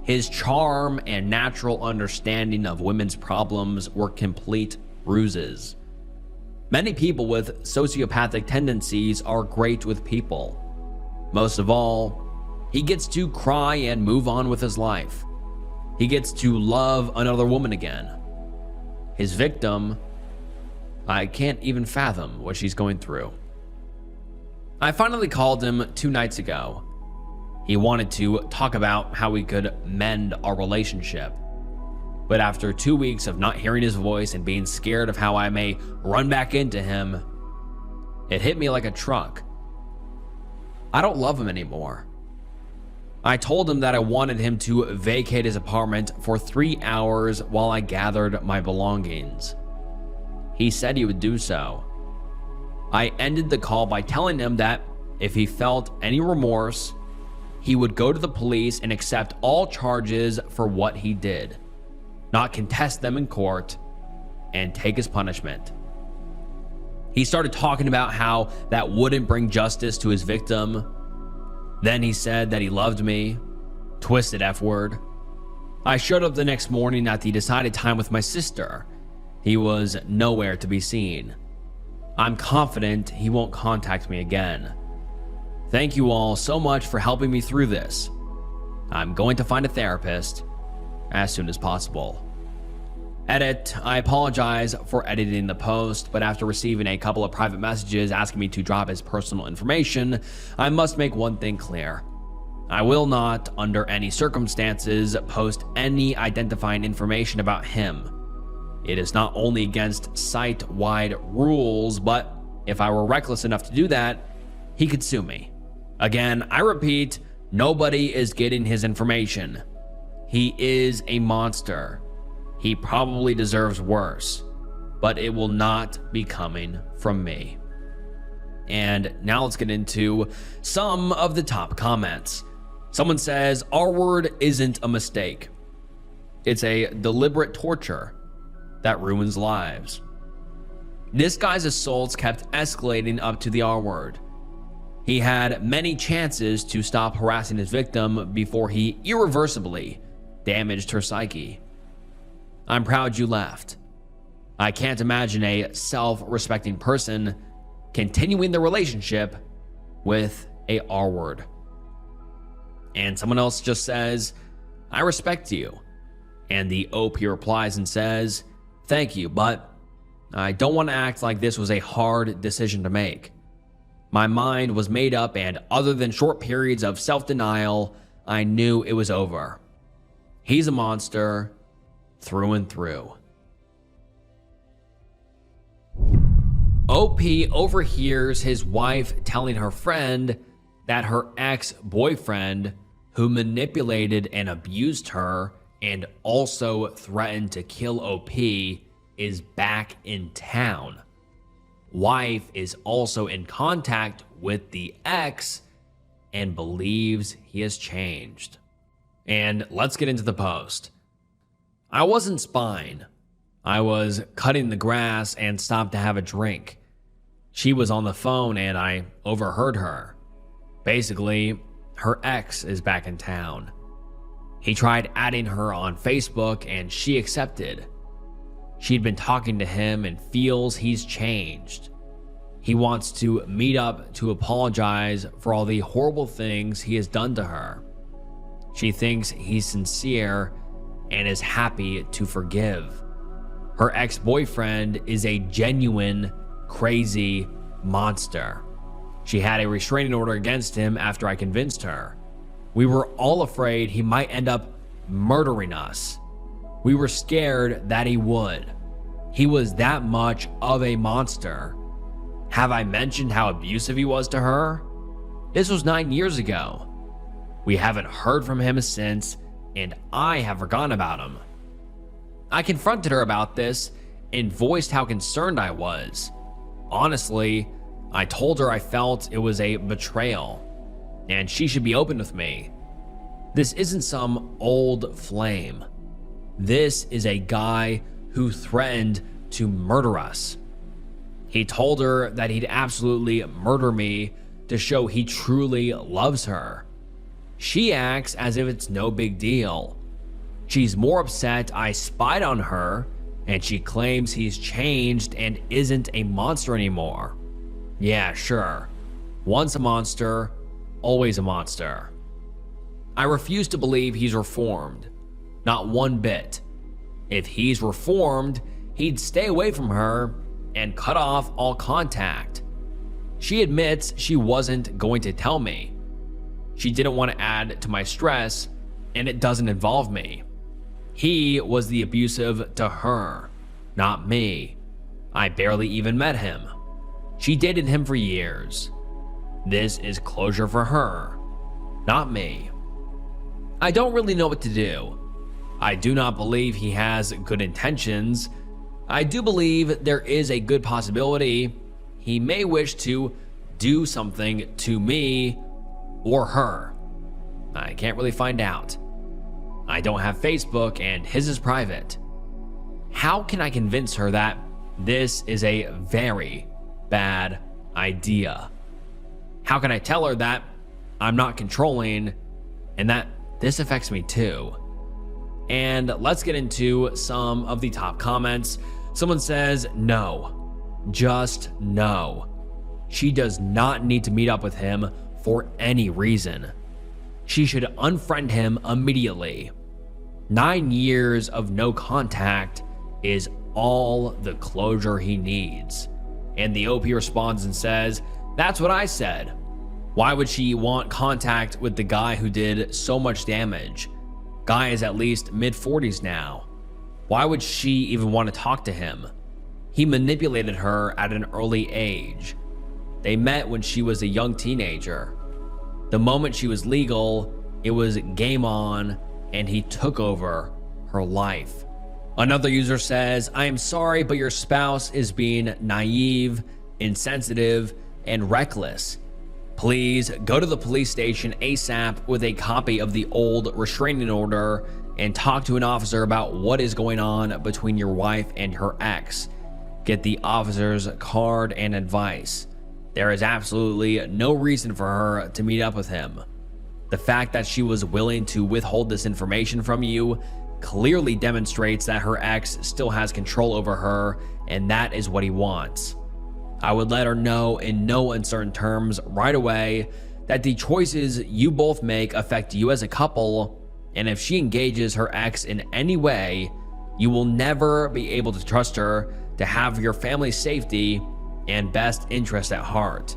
His charm and natural understanding of women's problems were complete ruses. Many people with sociopathic tendencies are great with people. Most of all, he gets to cry and move on with his life. He gets to love another woman again. His victim, I can't even fathom what she's going through. I finally called him 2 nights ago. He wanted to talk about how we could mend our relationship. But after 2 weeks of not hearing his voice and being scared of how I may run back into him, it hit me like a truck. I don't love him anymore. I told him that I wanted him to vacate his apartment for 3 hours while I gathered my belongings. He said he would do so. I ended the call by telling him that if he felt any remorse, he would go to the police and accept all charges for what he did, not contest them in court, and take his punishment. He started talking about how that wouldn't bring justice to his victim. Then he said that he loved me. Twisted F word. I showed up the next morning at the decided time with my sister. He was nowhere to be seen. I'm confident he won't contact me again. Thank you all so much for helping me through this. I'm going to find a therapist as soon as possible. Edit, I apologize for editing the post, but after receiving a couple of private messages asking me to drop his personal information, I must make one thing clear. I will not, under any circumstances, post any identifying information about him. It is not only against site-wide rules, but if I were reckless enough to do that, he could sue me. Again, I repeat, nobody is getting his information. He is a monster. He probably deserves worse, but it will not be coming from me. And now let's get into some of the top comments. Someone says, R word isn't a mistake. It's a deliberate torture. that ruins lives. This guy's assaults kept escalating up to the R word. He had many chances to stop harassing his victim before he irreversibly damaged her psyche. I'm proud you left. I can't imagine a self-respecting person continuing the relationship with a R word. And someone else just says, I respect you. And the OP replies and says, thank you, but I don't want to act like this was a hard decision to make. My mind was made up, and other than short periods of self-denial, I knew it was over. He's a monster through and through. OP overhears his wife telling her friend that her ex-boyfriend, who manipulated and abused her and also threatened to kill OP, is back in town. Wife is also in contact with the ex and believes he has changed. And let's get into the post. I wasn't spying. I was cutting the grass and stopped to have a drink. She was on the phone and I overheard her. Basically, her ex is back in town. He tried adding her on Facebook and she accepted. She'd been talking to him and feels he's changed. He wants to meet up to apologize for all the horrible things he has done to her. She thinks he's sincere and is happy to forgive. Her ex-boyfriend is a genuine, crazy monster. She had a restraining order against him after I convinced her. We were all afraid he might end up murdering us. We were scared that he would. He was that much of a monster. Have I mentioned how abusive he was to her? This was 9 years ago. We haven't heard from him since, and I have forgotten about him. I confronted her about this and voiced how concerned I was. Honestly, I told her I felt it was a betrayal, and she should be open with me. This isn't some old flame. This is a guy who threatened to murder us. He told her that he'd absolutely murder me to show he truly loves her. She acts as if it's no big deal. She's more upset I spied on her, and she claims he's changed and isn't a monster anymore. Yeah, sure. Once a monster, always a monster. I refuse to believe he's reformed. Not one bit. If he's reformed, he'd stay away from her and cut off all contact. She admits she wasn't going to tell me. She didn't want to add to my stress, and it doesn't involve me. He was the abusive to her, not me. I barely even met him. She dated him for years. This is closure for her, not me. I don't really know what to do. I do not believe he has good intentions. I do believe there is a good possibility he may wish to do something to me or her. I can't really find out. I don't have Facebook and his is private. How can I convince her that this is a very bad idea? How can I tell her that I'm not controlling and that this affects me too? And let's get into some of the top comments. Someone says, no, just no. She does not need to meet up with him for any reason. She should unfriend him immediately. 9 years of no contact is all the closure he needs. And the OP responds and says, that's what I said. Why would she want contact with the guy who did so much damage? Guy is at least mid-40s now. Why would she even want to talk to him? He manipulated her at an early age. They met when she was a young teenager. The moment she was legal, it was game on, and he took over her life. Another user says, I am sorry, but your spouse is being naive, insensitive, and reckless. Please go to the police station ASAP with a copy of the old restraining order and talk to an officer about what is going on between your wife and her ex. Get the officer's card and advice. There is absolutely no reason for her to meet up with him. The fact that she was willing to withhold this information from you clearly demonstrates that her ex still has control over her, and that is what he wants. I would let her know in no uncertain terms right away that the choices you both make affect you as a couple, and if she engages her ex in any way, you will never be able to trust her to have your family's safety and best interest at heart.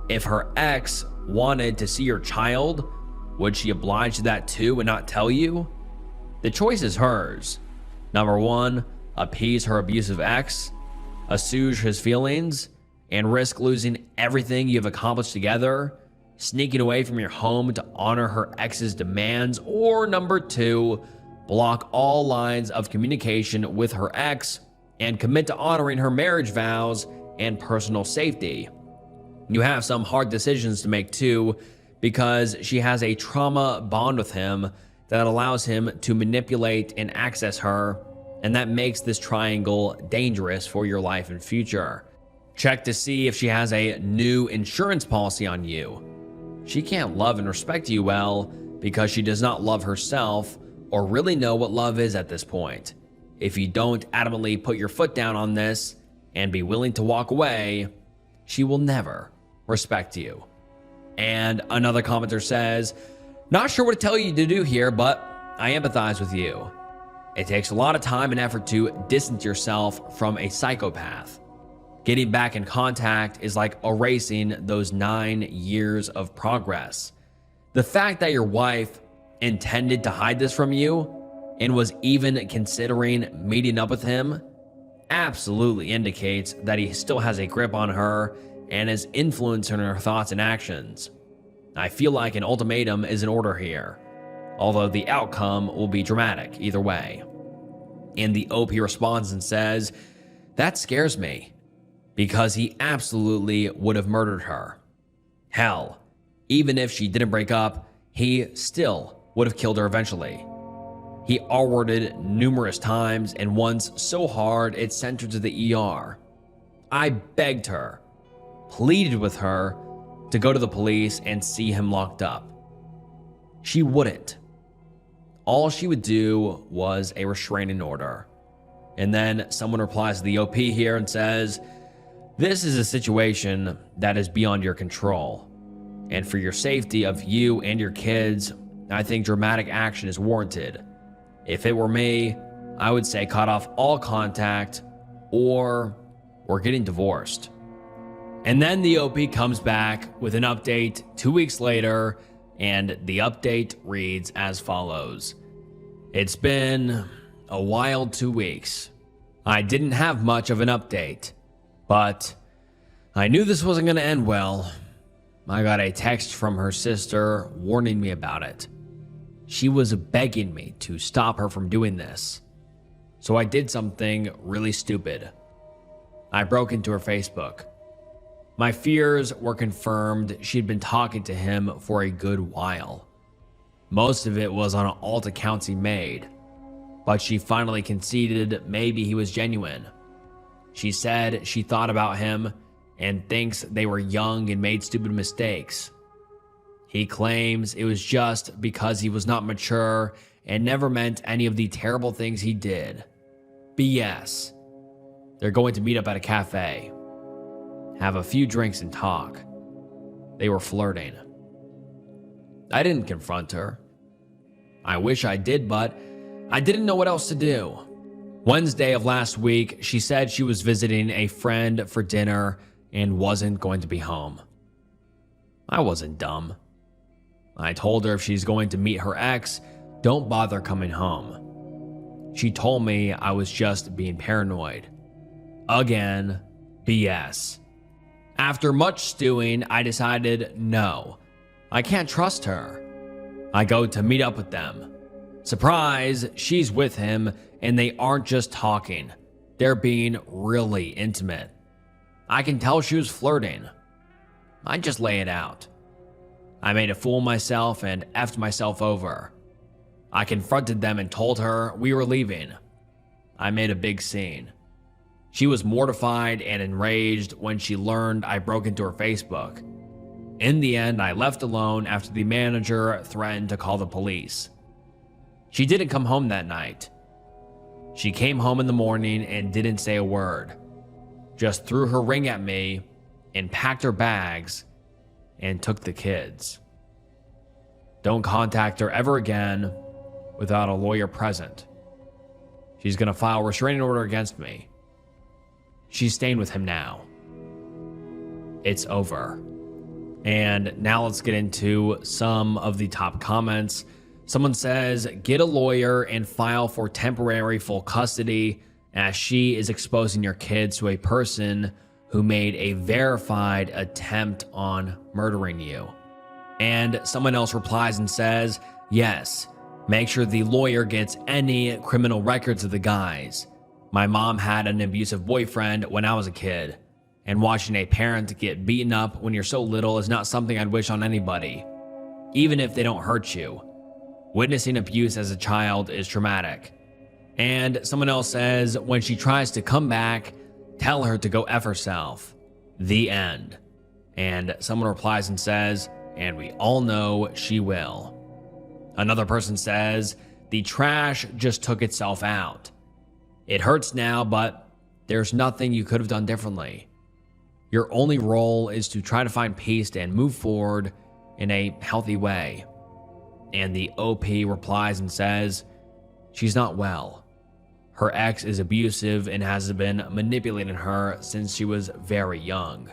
If her ex wanted to see your child, would she oblige to that too and not tell you? The choice is hers. Number one, appease her abusive ex, assuage his feelings, and risk losing everything you've accomplished together, sneaking away from your home to honor her ex's demands, or number two, block all lines of communication with her ex and commit to honoring her marriage vows and personal safety. You have some hard decisions to make too, because she has a trauma bond with him that allows him to manipulate and access her, and that makes this triangle dangerous for your life and future. Check to see if she has a new insurance policy on you. She can't love and respect you well because she does not love herself or really know what love is at this point. If you don't adamantly put your foot down on this and be willing to walk away, she will never respect you. And another commenter says, not sure what to tell you to do here, but I empathize with you. It takes a lot of time and effort to distance yourself from a psychopath. Getting back in contact is like erasing those 9 years of progress. The fact that your wife intended to hide this from you and was even considering meeting up with him absolutely indicates that he still has a grip on her and is influencing her thoughts and actions. I feel like an ultimatum is in order here, although the outcome will be dramatic either way. And the OP responds and says, that scares me, because he absolutely would have murdered her. Hell, even if she didn't break up, he still would have killed her eventually. He R-worded numerous times, and once so hard it sent her to the ER. I begged her, pleaded with her to go to the police and see him locked up. She wouldn't. All she would do was a restraining order. And then someone replies to the OP here and says, this is a situation that is beyond your control. And for your safety of you and your kids, I think dramatic action is warranted. If it were me, I would say cut off all contact or we're getting divorced. And then the OP comes back with an update 2 weeks later, and the update reads as follows. It's been a wild 2 weeks. I didn't have much of an update, but I knew this wasn't going to end well. I got a text from her sister warning me about it. She was begging me to stop her from doing this. So I did something really stupid. I broke into her Facebook. My fears were confirmed. She'd been talking to him for a good while. Most of it was on alt accounts he made, but she finally conceded maybe he was genuine. She said she thought about him and thinks they were young and made stupid mistakes. He claims it was just because he was not mature and never meant any of the terrible things he did. BS. They're going to meet up at a cafe, have a few drinks and talk. They were flirting. I didn't confront her. I wish I did, but I didn't know what else to do. Wednesday of last week, she said she was visiting a friend for dinner and wasn't going to be home. I wasn't dumb. I told her if she's going to meet her ex, don't bother coming home. She told me I was just being paranoid. Again, BS. After much stewing, I decided no, I can't trust her. I go to meet up with them. Surprise, she's with him, and they aren't just talking. They're being really intimate. I can tell she was flirting. I just lay it out. I made a fool of myself and effed myself over. I confronted them and told her we were leaving. I made a big scene. She was mortified and enraged when she learned I broke into her Facebook. In the end, I left alone after the manager threatened to call the police. She didn't come home that night. She came home in the morning and didn't say a word. Just threw her ring at me and packed her bags and took the kids. Don't contact her ever again without a lawyer present. She's gonna file a restraining order against me. She's staying with him now. It's over. And now let's get into some of the top comments. Someone says, get a lawyer and file for temporary full custody, as she is exposing your kids to a person who made a verified attempt on murdering you. And someone else replies and says, yes, make sure the lawyer gets any criminal records of the guys. My mom had an abusive boyfriend when I was a kid, and watching a parent get beaten up when you're so little is not something I'd wish on anybody, even if they don't hurt you. Witnessing abuse as a child is traumatic. And someone else says, when she tries to come back, tell her to go F herself. The end. And someone replies and says, and we all know she will. Another person says, the trash just took itself out. It hurts now, but there's nothing you could have done differently. Your only role is to try to find peace and move forward in a healthy way. And the OP replies and says, she's not well. Her ex is abusive and has been manipulating her since she was very young.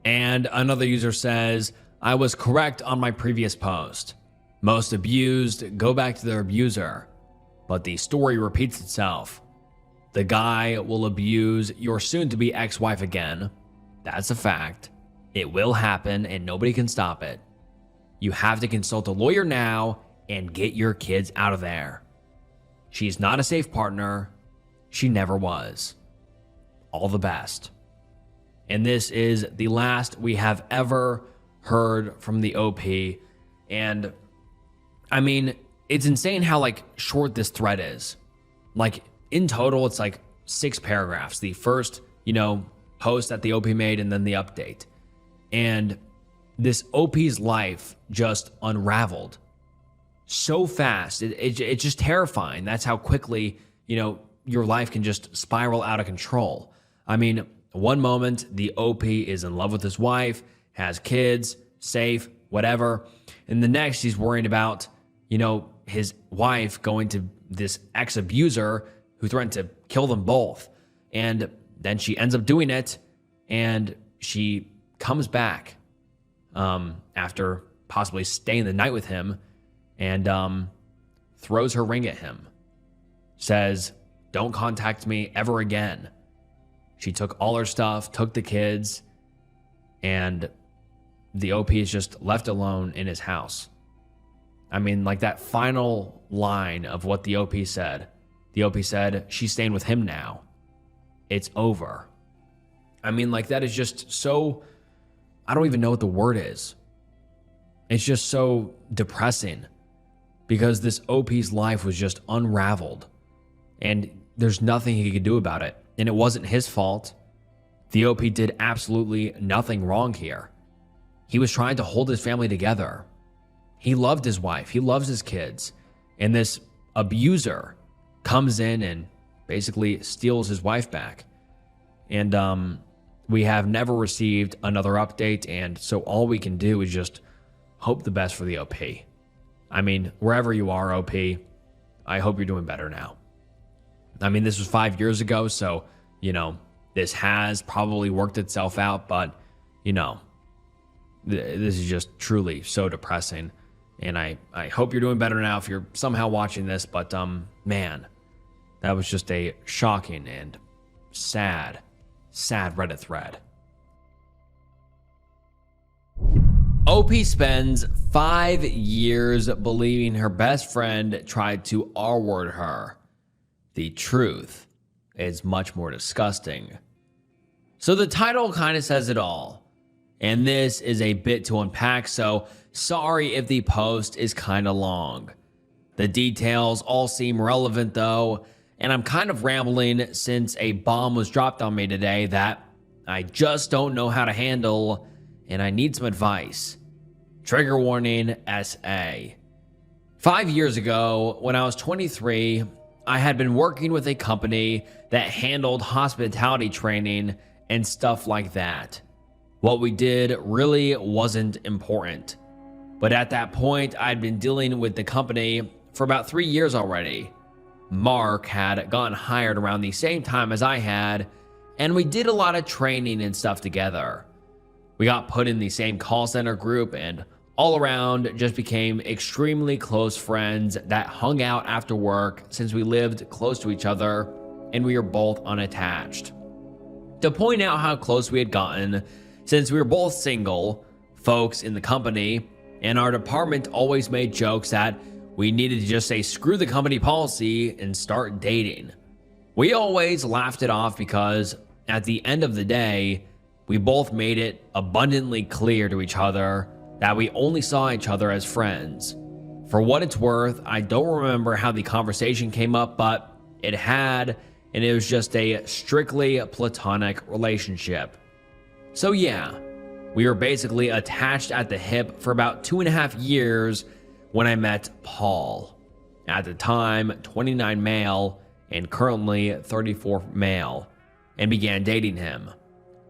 And another user says, I was correct on my previous post. Most abused go back to their abuser, but the story repeats itself. The guy will abuse your soon-to-be ex-wife again. That's a fact. It will happen and nobody can stop it. You have to consult a lawyer now and get your kids out of there. She's not a safe partner. She never was. All the best. And this is the last we have ever heard from the OP. And I mean, it's insane how short this thread is. In total, it's 6 paragraphs. The first, post that the OP made and then the update. And this OP's life just unraveled so fast. It's just terrifying. That's how quickly, your life can just spiral out of control. I mean, one moment the OP is in love with his wife, has kids, safe, whatever. And the next he's worried about, his wife going to this ex-abuser who threatened to kill them both. And then she ends up doing it, and she comes back after possibly staying the night with him and throws her ring at him. Says, don't contact me ever again. She took all her stuff, took the kids, and the OP is just left alone in his house. I mean, that final line of what the OP said. The OP said, she's staying with him now. It's over. I mean, that is just so, I don't even know what the word is. It's just so depressing because this OP's life was just unraveled and there's nothing he could do about it. And it wasn't his fault. The OP did absolutely nothing wrong here. He was trying to hold his family together. He loved his wife. He loves his kids. And this abuser comes in and basically steals his wife back. And we have never received another update. And so all we can do is just hope the best for the OP. I mean, wherever you are, OP, I hope you're doing better now. I mean, this was 5 years ago. So, this has probably worked itself out. But, this is just truly so depressing. And I hope you're doing better now if you're somehow watching this. But, man, that was just a shocking and sad Reddit thread. OP spends 5 years believing her best friend tried to R-word her. The truth is much more disgusting. So the title kind of says it all. And this is a bit to unpack, so sorry if the post is kind of long. The details all seem relevant though, and I'm kind of rambling since a bomb was dropped on me today that I just don't know how to handle, and I need some advice. Trigger warning SA. 5 years ago, when I was 23, I had been working with a company that handled hospitality training and stuff like that. What we did really wasn't important. But at that point, I'd been dealing with the company for about 3 years already. Mark had gotten hired around the same time as I had, and we did a lot of training and stuff together. We got put in the same call center group and all around just became extremely close friends that hung out after work since we lived close to each other and we were both unattached. To point out how close we had gotten, since we were both single, folks in the company and our department always made jokes that we needed to just say screw the company policy and start dating. We always laughed it off because at the end of the day, we both made it abundantly clear to each other that we only saw each other as friends. For what it's worth, I don't remember how the conversation came up, but it had, and it was just a strictly platonic relationship. So yeah, we were basically attached at the hip for about 2.5 years when I met Paul. At the time, 29 male and currently 34 male, and began dating him.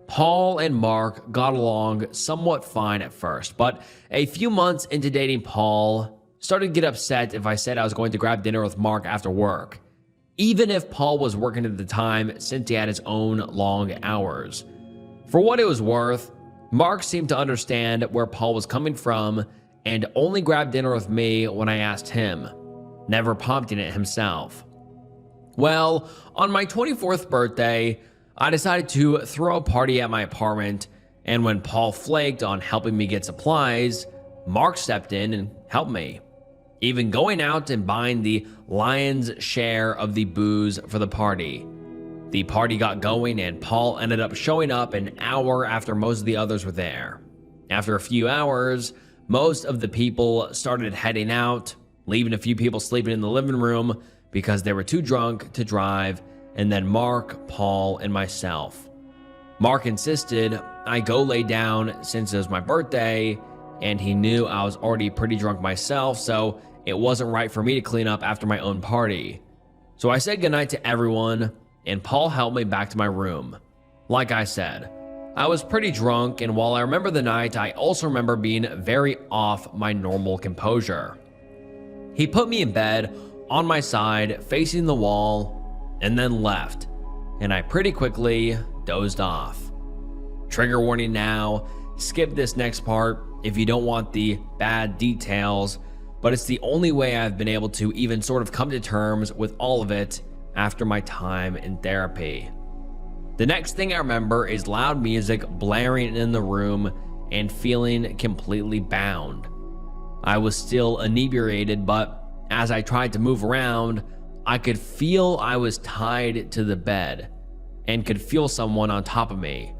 Paul and Mark got along somewhat fine at first, but a few months into dating Paul, started to get upset if I said I was going to grab dinner with Mark after work, even if Paul was working at the time since he had his own long hours. For what it was worth, Mark seemed to understand where Paul was coming from and only grabbed dinner with me when I asked him, never prompting it himself. Well, on my 24th birthday, I decided to throw a party at my apartment, and when Paul flaked on helping me get supplies, Mark stepped in and helped me, even going out and buying the lion's share of the booze for the party. The party got going and Paul ended up showing up an hour after most of the others were there. After a few hours, most of the people started heading out, leaving a few people sleeping in the living room because they were too drunk to drive, and then Mark, Paul, and myself. Mark insisted I go lay down since it was my birthday, and he knew I was already pretty drunk myself, so it wasn't right for me to clean up after my own party. So I said goodnight to everyone, and Paul helped me back to my room. Like I said, I was pretty drunk, and while I remember the night, I also remember being very off my normal composure. He put me in bed on my side, facing the wall, and then left, and I pretty quickly dozed off. Trigger warning now, skip this next part if you don't want the bad details, but it's the only way I've been able to even sort of come to terms with all of it after my time in therapy. The next thing I remember is loud music blaring in the room and feeling completely bound. I was still inebriated, but as I tried to move around, I could feel I was tied to the bed and could feel someone on top of me.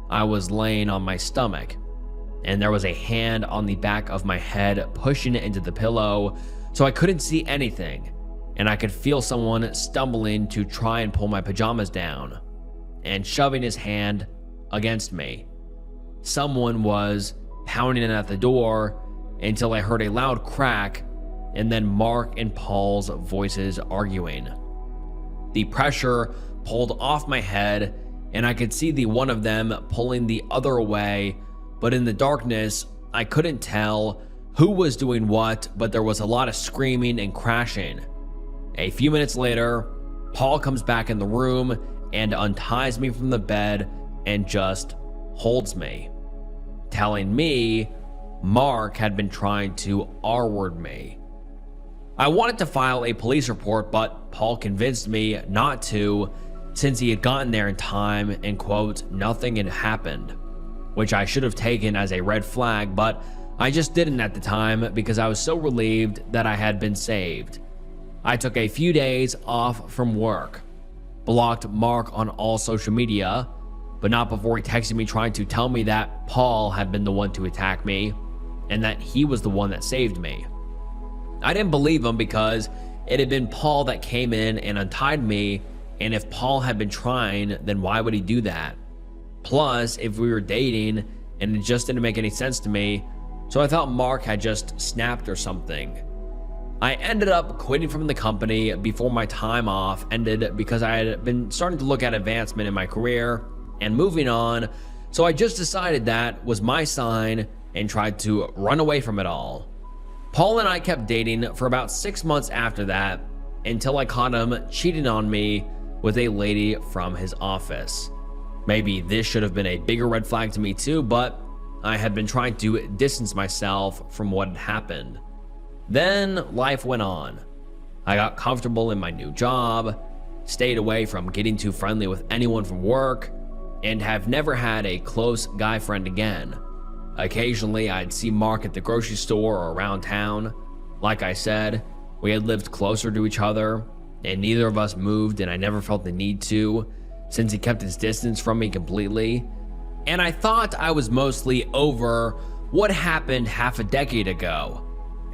I was laying on my stomach, and there was a hand on the back of my head pushing it into the pillow, so I couldn't see anything, and I could feel someone stumbling to try and pull my pajamas down and shoving his hand against me. Someone was pounding at the door until I heard a loud crack and then Mark and Paul's voices arguing. The pressure pulled off my head, and I could see the one of them pulling the other away, but in the darkness, I couldn't tell who was doing what, but there was a lot of screaming and crashing. A few minutes later, Paul comes back in the room and unties me from the bed and just holds me, telling me Mark had been trying to R-word me. I wanted to file a police report, but Paul convinced me not to since he had gotten there in time and, quote, nothing had happened, which I should have taken as a red flag, but I just didn't at the time because I was so relieved that I had been saved. I took a few days off from work, blocked Mark on all social media, but not before he texted me trying to tell me that Paul had been the one to attack me and that he was the one that saved me. I didn't believe him because it had been Paul that came in and untied me, and if Paul had been trying, then why would he do that? Plus, if we were dating, and it just didn't make any sense to me, so I thought Mark had just snapped or something. I ended up quitting from the company before my time off ended because I had been starting to look at advancement in my career and moving on, so I just decided that was my sign and tried to run away from it all. Paul and I kept dating for about 6 months after that until I caught him cheating on me with a lady from his office. Maybe this should have been a bigger red flag to me too, but I had been trying to distance myself from what had happened. Then life went on. I got comfortable in my new job, stayed away from getting too friendly with anyone from work, and have never had a close guy friend again. Occasionally, I'd see Mark at the grocery store or around town. Like I said, we had lived closer to each other, and neither of us moved, and I never felt the need to, since he kept his distance from me completely. And I thought I was mostly over what happened half a decade ago,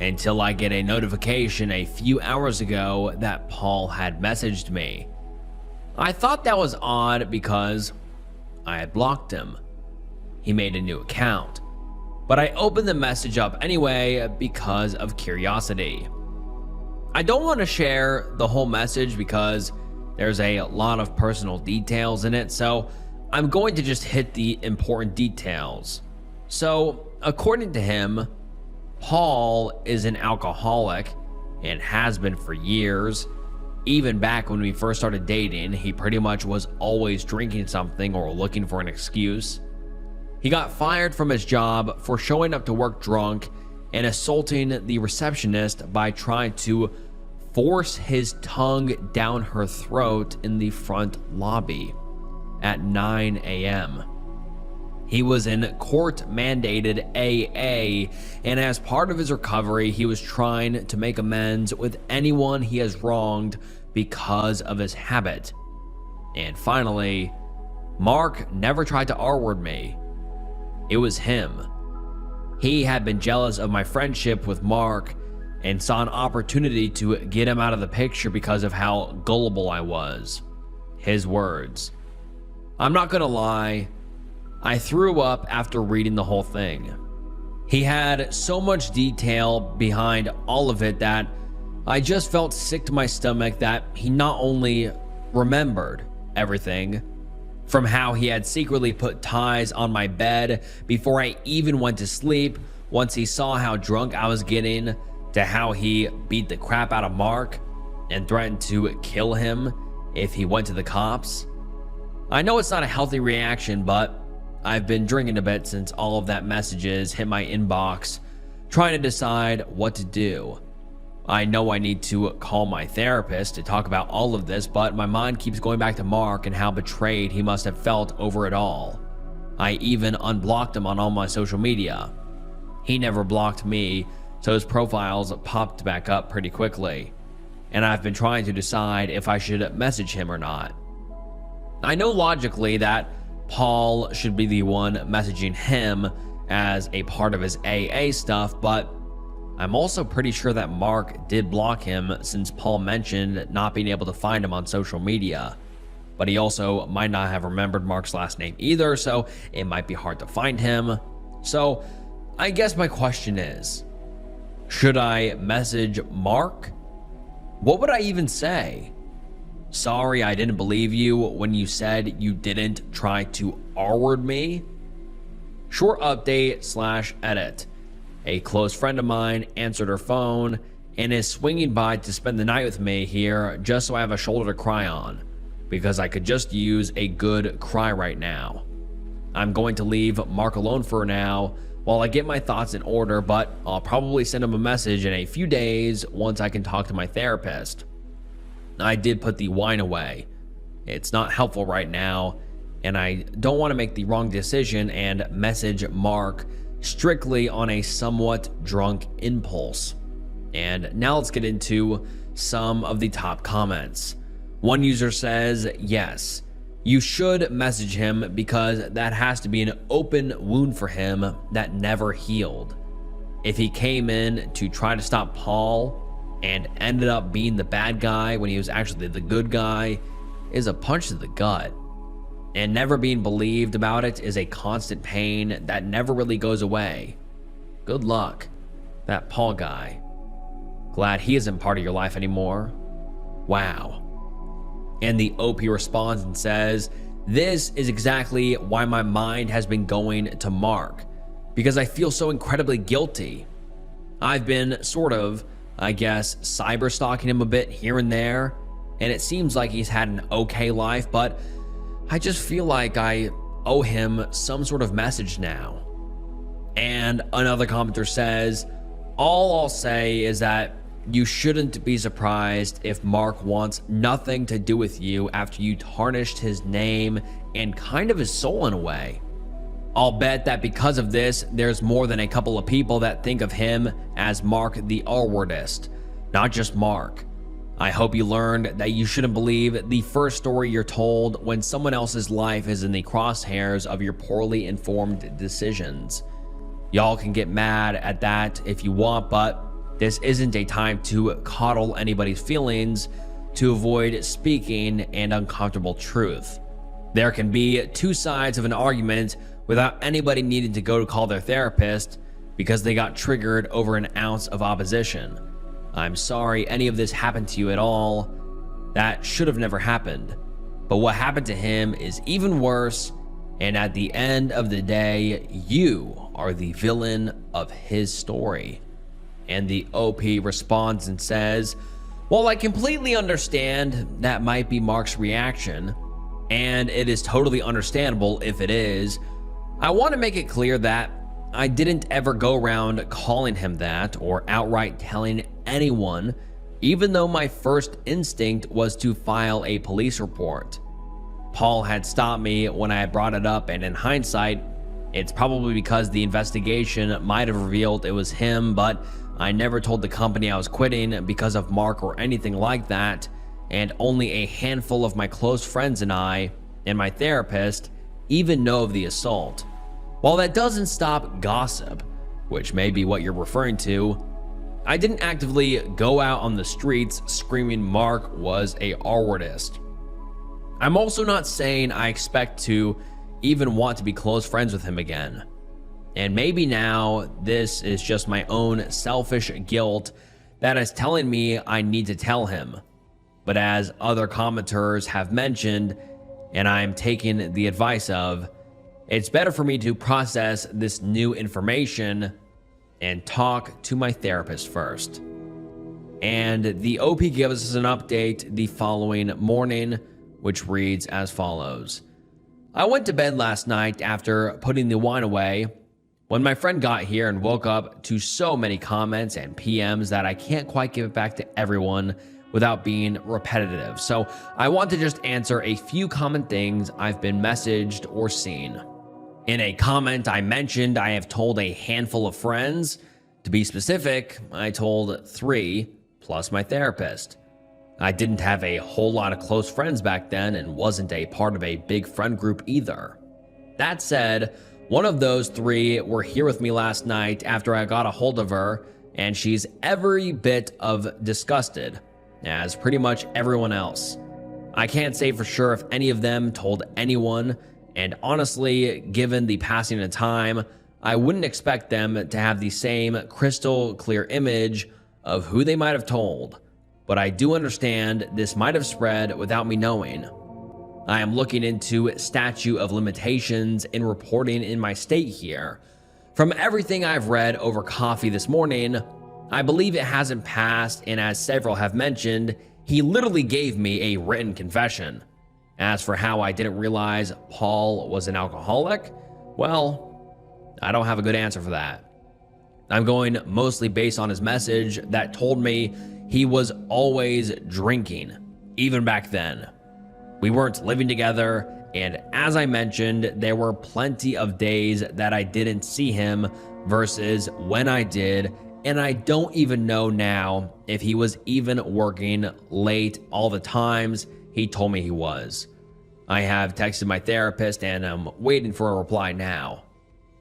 until I get a notification a few hours ago that Paul had messaged me. I thought that was odd because I had blocked him. He made a new account, but I opened the message up anyway because of curiosity. I don't want to share the whole message because there's a lot of personal details in it, so I'm going to just hit the important details. So, according to him, Paul is an alcoholic and has been for years. Even back when we first started dating, he pretty much was always drinking something or looking for an excuse. He got fired from his job for showing up to work drunk and assaulting the receptionist by trying to force his tongue down her throat in the front lobby at 9 a.m. He was in court-mandated AA, and as part of his recovery, he was trying to make amends with anyone he has wronged because of his habit. And finally, Mark never tried to R-word me. It was him. He had been jealous of my friendship with Mark and saw an opportunity to get him out of the picture because of how gullible I was. His words. I'm not gonna lie, I threw up after reading the whole thing. He had so much detail behind all of it that I just felt sick to my stomach that he not only remembered everything, from how he had secretly put ties on my bed before I even went to sleep once he saw how drunk I was getting, to how he beat the crap out of Mark and threatened to kill him if he went to the cops. I know it's not a healthy reaction, but I've been drinking a bit since all of that messages hit my inbox, trying to decide what to do. I know I need to call my therapist to talk about all of this, but my mind keeps going back to Mark and how betrayed he must have felt over it all. I even unblocked him on all my social media. He never blocked me, so his profiles popped back up pretty quickly, and I've been trying to decide if I should message him or not. I know logically that Paul should be the one messaging him as a part of his AA stuff, but I'm also pretty sure that Mark did block him since Paul mentioned not being able to find him on social media. But he also might not have remembered Mark's last name either, so it might be hard to find him. So I guess my question is, should I message Mark? What would I even say? Sorry, I didn't believe you when you said you didn't try to R-word me. Short update / edit. A close friend of mine answered her phone and is swinging by to spend the night with me here just so I have a shoulder to cry on, because I could just use a good cry right now. I'm going to leave Mark alone for now while I get my thoughts in order, but I'll probably send him a message in a few days once I can talk to my therapist. I did put the wine away. It's not helpful right now, and I don't want to make the wrong decision and message Mark strictly on a somewhat drunk impulse. And now let's get into some of the top comments. One user says, yes, you should message him because that has to be an open wound for him that never healed. if he came in to try to stop Paul and ended up being the bad guy when he was actually the good guy is a punch to the gut. And never being believed about it is a constant pain that never really goes away. Good luck, that Paul guy. Glad he isn't part of your life anymore. Wow. And the OP responds and says, this is exactly why my mind has been going to Mark, because I feel so incredibly guilty. I've been sort of, I guess, cyber stalking him a bit here and there, and it seems like he's had an okay life, but I just feel like I owe him some sort of message now. And another commenter says, all I'll say is that you shouldn't be surprised if Mark wants nothing to do with you after you tarnished his name and kind of his soul in a way. I'll bet that because of this, there's more than a couple of people that think of him as Mark the R-wordist, not just Mark. I hope you learned that you shouldn't believe the first story you're told when someone else's life is in the crosshairs of your poorly informed decisions. Y'all can get mad at that if you want, but this isn't a time to coddle anybody's feelings to avoid speaking an uncomfortable truth. There can be two sides of an argument without anybody needing to go to call their therapist because they got triggered over an ounce of opposition. I'm sorry any of this happened to you at all. That should have never happened. But what happened to him is even worse, and at the end of the day, you are the villain of his story. And the OP responds and says, while I completely understand that might be Mark's reaction, and it is totally understandable if it is, I want to make it clear that I didn't ever go around calling him that or outright telling anyone, even though my first instinct was to file a police report. Paul had stopped me when I had brought it up, and in hindsight, it's probably because the investigation might have revealed it was him, but I never told the company I was quitting because of Mark or anything like that, and only a handful of my close friends and I, and my therapist, even know of the assault. While that doesn't stop gossip, which may be what you're referring to, I didn't actively go out on the streets screaming Mark was a R-wordist. I'm also not saying I expect to even want to be close friends with him again. And maybe now this is just my own selfish guilt that is telling me I need to tell him. But as other commenters have mentioned, and I'm taking the advice of, it's better for me to process this new information and talk to my therapist first. And the OP gives us an update the following morning, which reads as follows. I went to bed last night after putting the wine away when my friend got here and woke up to so many comments and PMs that I can't quite give it back to everyone without being repetitive. So I want to just answer a few common things I've been messaged or seen. In a comment I mentioned I have told a handful of friends. To be specific, I told 3 plus my therapist. I didn't have a whole lot of close friends back then and wasn't a part of a big friend group either. That said, one of those 3 were here with me last night after I got a hold of her, and she's every bit of disgusted, as pretty much everyone else. I can't say for sure if any of them told anyone, and honestly, given the passing of time, I wouldn't expect them to have the same crystal clear image of who they might have told. But I do understand this might have spread without me knowing. I am looking into statute of limitations in reporting in my state here. From everything I've read over coffee this morning, I believe it hasn't passed, and as several have mentioned, he literally gave me a written confession. As for how I didn't realize Paul was an alcoholic, well, I don't have a good answer for that. I'm going mostly based on his message that told me he was always drinking, even back then. We weren't living together, and as I mentioned, there were plenty of days that I didn't see him versus when I did, and I don't even know now if he was even working late all the times he told me he was. I have texted my therapist and I'm waiting for a reply now.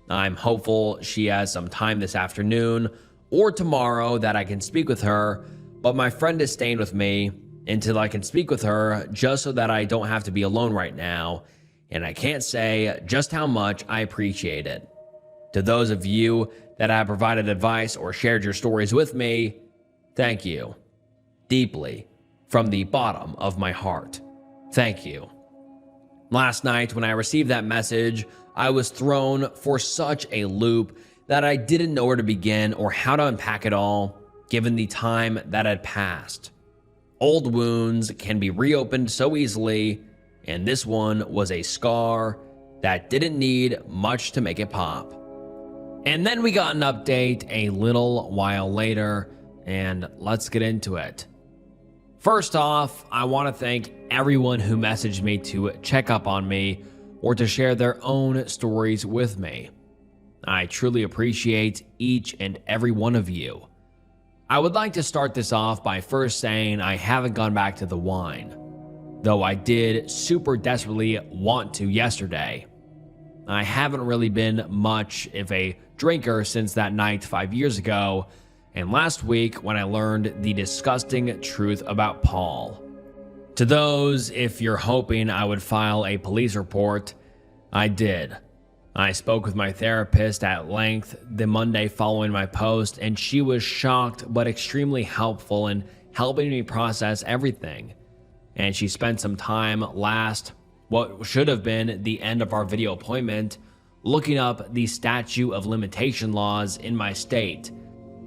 I'm hopeful she has some time this afternoon or tomorrow that I can speak with her, but my friend is staying with me until I can speak with her just so that I don't have to be alone right now, and I can't say just how much I appreciate it. To those of you that have provided advice or shared your stories with me, thank you. Deeply, from the bottom of my heart. Thank you. Last night, when I received that message, I was thrown for such a loop that I didn't know where to begin or how to unpack it all, given the time that had passed. Old wounds can be reopened so easily, and this one was a scar that didn't need much to make it pop. And then we got an update a little while later, and let's get into it. First off, I want to thank everyone who messaged me to check up on me or to share their own stories with me. I truly appreciate each and every one of you. I would like to start this off by first saying I haven't gone back to the wine, though I did super desperately want to yesterday. I haven't really been much of a drinker since that night 5 years ago, and last week when I learned the disgusting truth about Paul. To those, if you're hoping I would file a police report, I did. I spoke with my therapist at length the Monday following my post, and she was shocked but extremely helpful in helping me process everything. And she spent some time what should have been the end of our video appointment, looking up the statute of limitation laws in my state.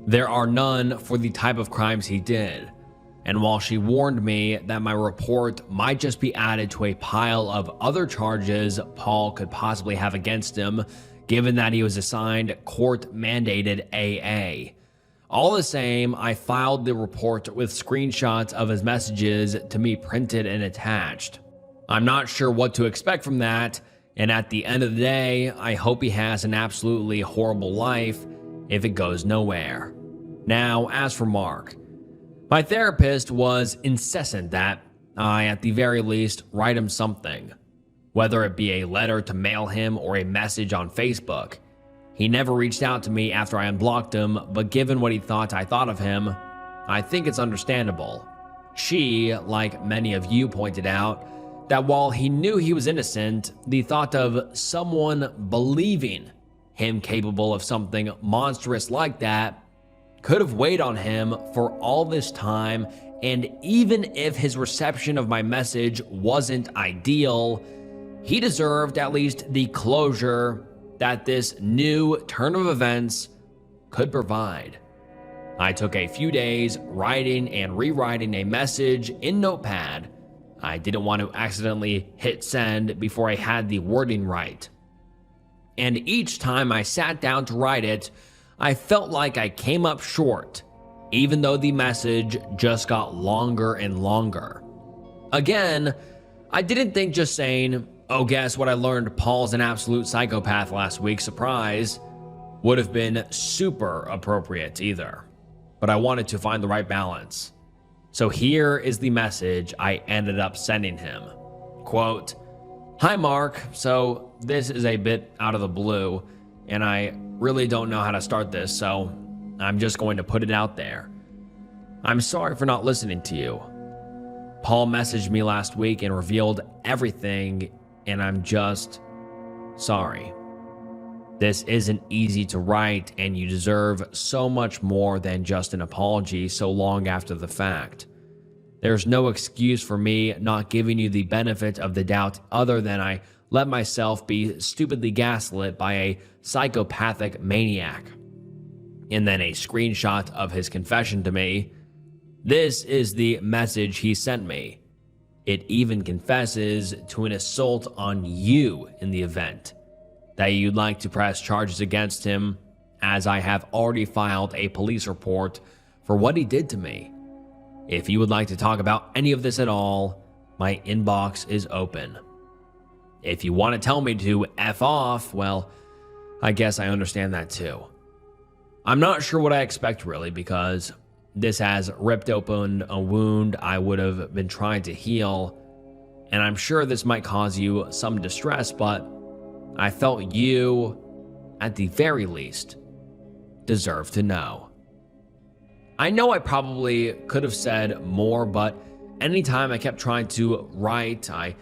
There are none for the type of crimes he did. And while she warned me that my report might just be added to a pile of other charges Paul could possibly have against him, given that he was assigned court-mandated AA. All the same, I filed the report with screenshots of his messages to me printed and attached. I'm not sure what to expect from that, and at the end of the day, I hope he has an absolutely horrible life if it goes nowhere. Now, as for Mark, my therapist was incessant that I, at the very least, write him something, whether it be a letter to mail him or a message on Facebook. He never reached out to me after I unblocked him, but given what he thought I thought of him, I think it's understandable. She, like many of you, pointed out that while he knew he was innocent, the thought of someone believing him capable of something monstrous like that could have weighed on him for all this time, and even if his reception of my message wasn't ideal, he deserved at least the closure that this new turn of events could provide. I took a few days writing and rewriting a message in Notepad. I didn't want to accidentally hit send before I had the wording right. And each time I sat down to write it, I felt like I came up short, even though the message just got longer and longer. Again, I didn't think just saying, "Oh, guess what I learned? Paul's an absolute psychopath last week, surprise," would have been super appropriate either. But I wanted to find the right balance. So here is the message I ended up sending him. Quote, "Hi Mark, so this is a bit out of the blue, and I really don't know how to start this, so I'm just going to put it out there. I'm sorry for not listening to you. Paul messaged me last week and revealed everything, and I'm just sorry. This isn't easy to write, and you deserve so much more than just an apology so long after the fact. There's no excuse for me not giving you the benefit of the doubt other than I let myself be stupidly gaslit by a psychopathic maniac." And then a screenshot of his confession to me. This is the message he sent me. It even confesses to an assault on you in the event that you'd like to press charges against him, as I have already filed a police report for what he did to me. If you would like to talk about any of this at all, my inbox is open. If you want to tell me to F off, well, I guess I understand that too. I'm not sure what I expect really, because this has ripped open a wound I would have been trying to heal, and I'm sure this might cause you some distress, but I felt you, at the very least, deserve to know. I know I probably could have said more, but anytime I kept trying to write, I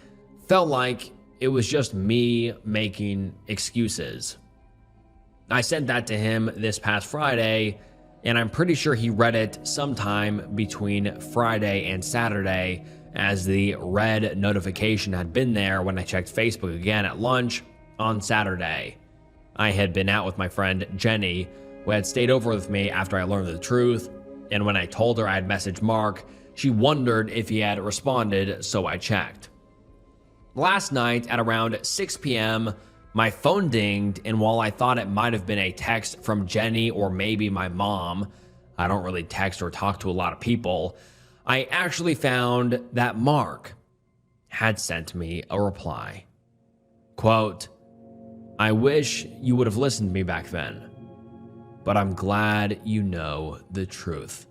felt like it was just me making excuses. I sent that to him this past Friday, and I'm pretty sure he read it sometime between Friday and Saturday, as the red notification had been there when I checked Facebook again at lunch on Saturday. I had been out with my friend Jenny, who had stayed over with me after I learned the truth, and when I told her I had messaged Mark, she wondered if he had responded, so I checked. Last night at around 6 p.m., my phone dinged, and while I thought it might have been a text from Jenny or maybe my mom, I don't really text or talk to a lot of people, I actually found that Mark had sent me a reply. Quote, "I wish you would have listened to me back then, but I'm glad you know the truth."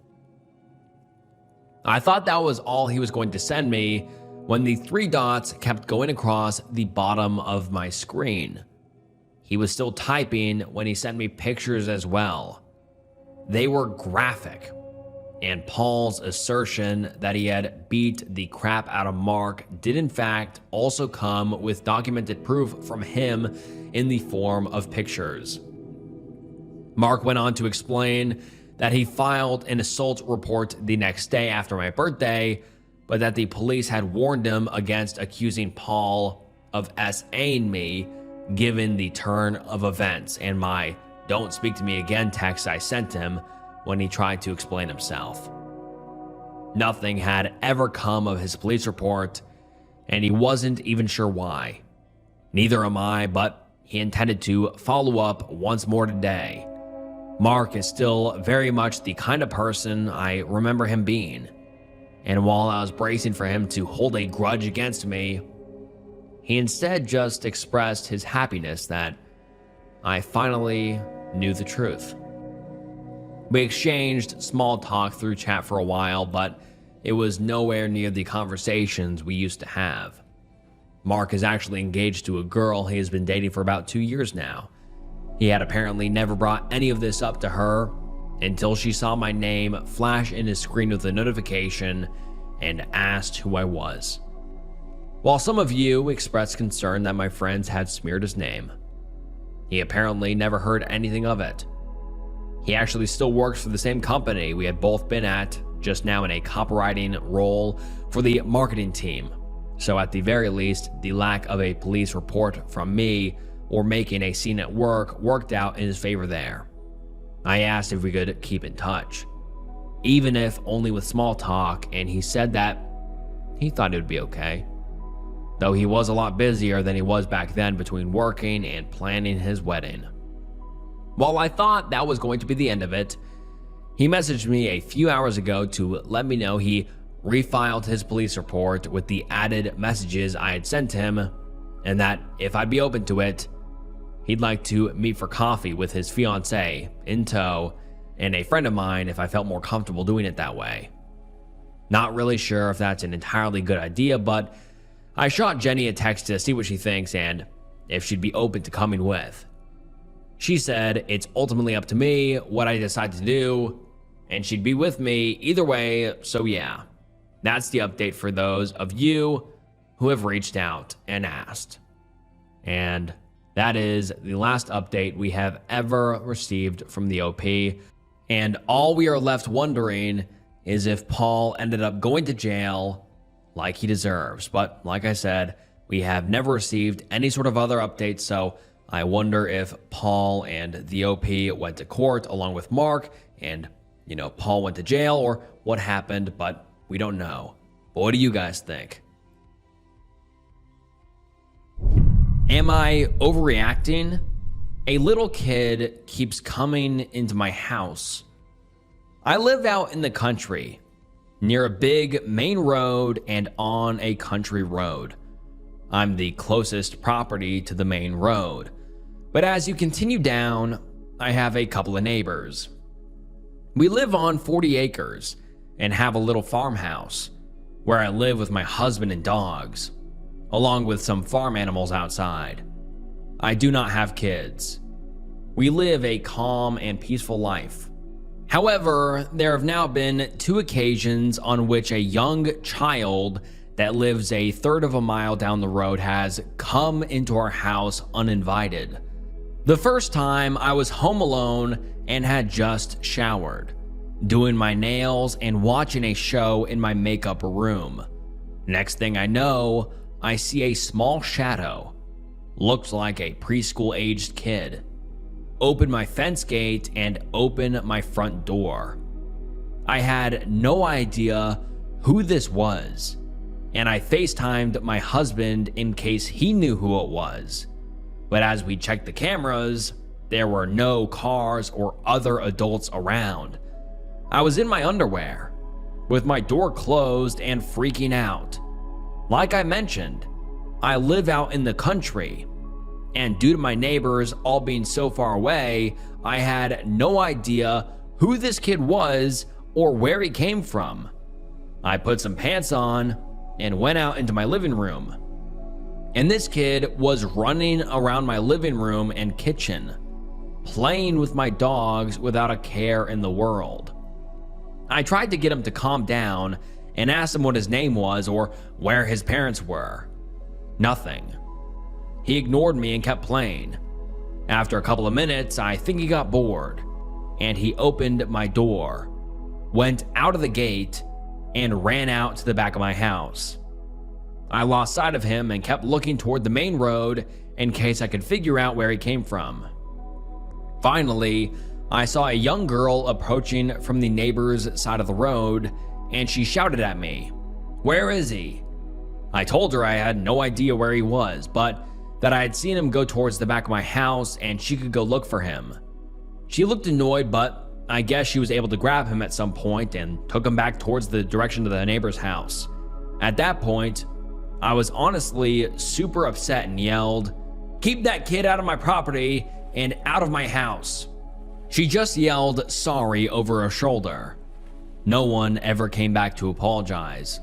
I thought that was all he was going to send me when the three dots kept going across the bottom of my screen. He was still typing when he sent me pictures as well. They were graphic, and Paul's assertion that he had beat the crap out of Mark did in fact also come with documented proof from him in the form of pictures. Mark went on to explain that he filed an assault report the next day after my birthday, but that the police had warned him against accusing Paul of SAing me given the turn of events and my "don't speak to me again" text I sent him when he tried to explain himself. Nothing had ever come of his police report, and he wasn't even sure why. Neither am I, but he intended to follow up once more today. Mark is still very much the kind of person I remember him being, and while I was bracing for him to hold a grudge against me, he instead just expressed his happiness that I finally knew the truth. We exchanged small talk through chat for a while, but it was nowhere near the conversations we used to have. Mark is actually engaged to a girl he has been dating for about 2 years now. He had apparently never brought any of this up to her until she saw my name flash in his screen with a notification and asked who I was. While some of you expressed concern that my friends had smeared his name, he apparently never heard anything of it. He actually still works for the same company we had both been at, just now in a copywriting role for the marketing team. So at the very least, the lack of a police report from me or making a scene at work worked out in his favor there. I asked if we could keep in touch, even if only with small talk, and he said that he thought it would be okay, though he was a lot busier than he was back then between working and planning his wedding. While I thought that was going to be the end of it, he messaged me a few hours ago to let me know he refiled his police report with the added messages I had sent him, and that if I'd be open to it, he'd like to meet for coffee with his fiancée in tow and a friend of mine if I felt more comfortable doing it that way. Not really sure if that's an entirely good idea, but I shot Jenny a text to see what she thinks and if she'd be open to coming with. She said it's ultimately up to me what I decide to do, and she'd be with me either way, so yeah. That's the update for those of you who have reached out and asked. And that is the last update we have ever received from the OP, and all we are left wondering is if Paul ended up going to jail like he deserves. But like I said, we have never received any sort of other updates, so I wonder if Paul and the OP went to court along with Mark and, Paul went to jail or what happened, but we don't know. But what do you guys think? Am I overreacting? A little kid keeps coming into my house. I live out in the country, near a big main road and on a country road. I'm the closest property to the main road. But as you continue down, I have a couple of neighbors. We live on 40 acres and have a little farmhouse where I live with my husband and dogs, along with some farm animals outside. I do not have kids. we live a calm and peaceful life. However, there have now been 2 occasions on which a young child that lives a third of a mile down the road has come into our house uninvited. The first time, I was home alone and had just showered, doing my nails and watching a show in my makeup room. Next thing I know, I see a small shadow, looked like a preschool-aged kid, open my fence gate and open my front door. I had no idea who this was, and I FaceTimed my husband in case he knew who it was. But as we checked the cameras, there were no cars or other adults around. I was in my underwear, with my door closed and freaking out. Like I mentioned, I live out in the country, and due to my neighbors all being so far away, I had no idea who this kid was or where he came from. I put some pants on and went out into my living room. And this kid was running around my living room and kitchen, playing with my dogs without a care in the world. I tried to get him to calm down and asked him what his name was or where his parents were. Nothing. He ignored me and kept playing. After a couple of minutes, I think he got bored, and he opened my door, went out of the gate, and ran out to the back of my house. I lost sight of him and kept looking toward the main road in case I could figure out where he came from. Finally, I saw a young girl approaching from the neighbor's side of the road, and she shouted at me, "Where is he?" I told her I had no idea where he was, but that I had seen him go towards the back of my house and she could go look for him. She looked annoyed, but I guess she was able to grab him at some point and took him back towards the direction of the neighbor's house. At that point, I was honestly super upset and yelled, "Keep that kid out of my property and out of my house." She just yelled sorry over her shoulder. No one ever came back to apologize.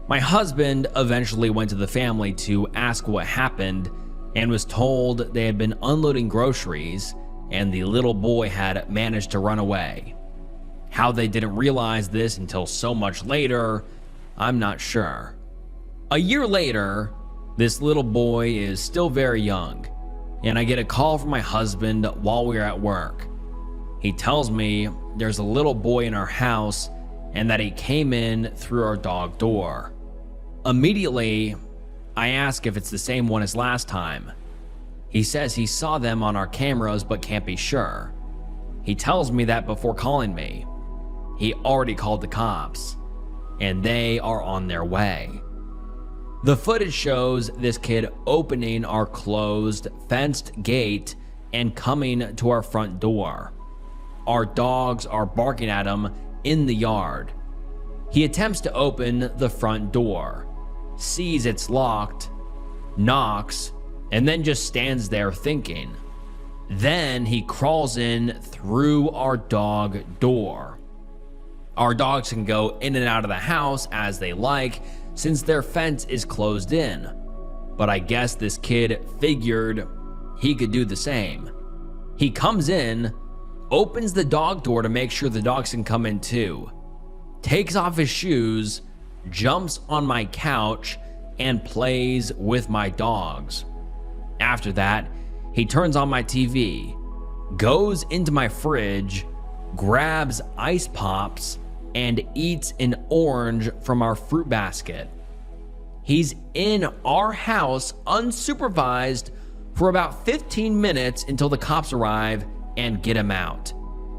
My husband eventually went to the family to ask what happened and was told they had been unloading groceries and the little boy had managed to run away. How they didn't realize this until so much later, I'm not sure. A year later, this little boy is still very young, and I get a call from my husband while we're at work. He tells me there's a little boy in our house and that he came in through our dog door. Immediately, I ask if it's the same one as last time. He says he saw them on our cameras but can't be sure. He tells me that before calling me. He already called the cops, and they are on their way. The footage shows this kid opening our closed, fenced gate and coming to our front door. Our dogs are barking at him in the yard. He attempts to open the front door, sees it's locked, knocks, and then just stands there thinking. Then he crawls in through our dog door. Our dogs can go in and out of the house as they like since their fence is closed in, but I guess this kid figured he could do the same. He comes in, opens the dog door to make sure the dogs can come in too, takes off his shoes, jumps on my couch, and plays with my dogs. After that, he turns on my TV, goes into my fridge, grabs ice pops, and eats an orange from our fruit basket. He's in our house unsupervised for about 15 minutes until the cops arrive and get him out.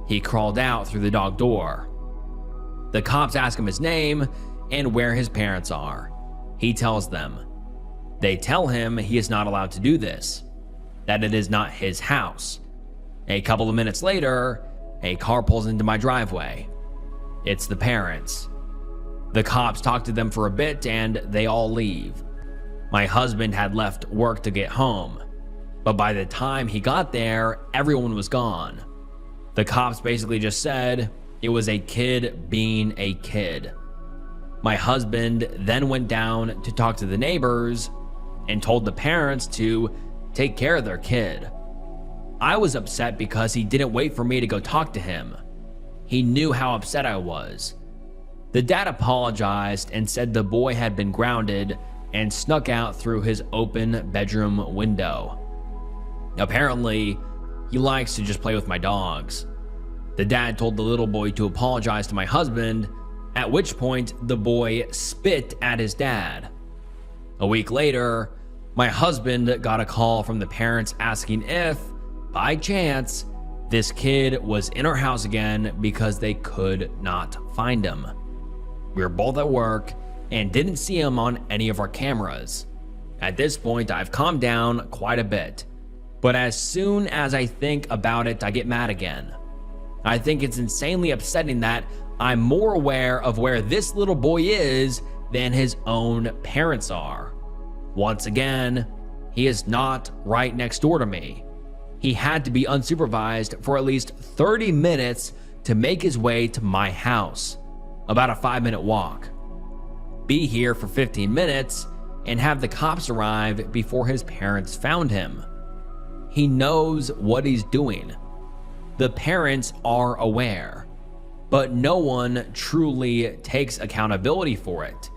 He crawled out through the dog door. The cops ask him his name and where his parents are. He tells them. They tell him he is not allowed to do this, that it is not his house. A couple of minutes later, a car pulls into my driveway. It's the parents. The cops talk to them for a bit and they all leave. My husband had left work to get home, but by the time he got there, everyone was gone. The cops basically just said it was a kid being a kid. My husband then went down to talk to the neighbors and told the parents to take care of their kid. I was upset because he didn't wait for me to go talk to him. He knew how upset I was. The dad apologized and said the boy had been grounded and snuck out through his open bedroom window. Apparently, he likes to just play with my dogs. The dad told the little boy to apologize to my husband, at which point the boy spit at his dad. A week later, my husband got a call from the parents asking if, by chance, this kid was in our house again because they could not find him. We were both at work and didn't see him on any of our cameras. At this point, I've calmed down quite a bit, but as soon as I think about it, I get mad again. I think it's insanely upsetting that I'm more aware of where this little boy is than his own parents are. Once again, he is not right next door to me. He had to be unsupervised for at least 30 minutes to make his way to my house, about a 5-minute walk, be here for 15 minutes, and have the cops arrive before his parents found him. He knows what he's doing. The parents are aware, but no one truly takes accountability for it.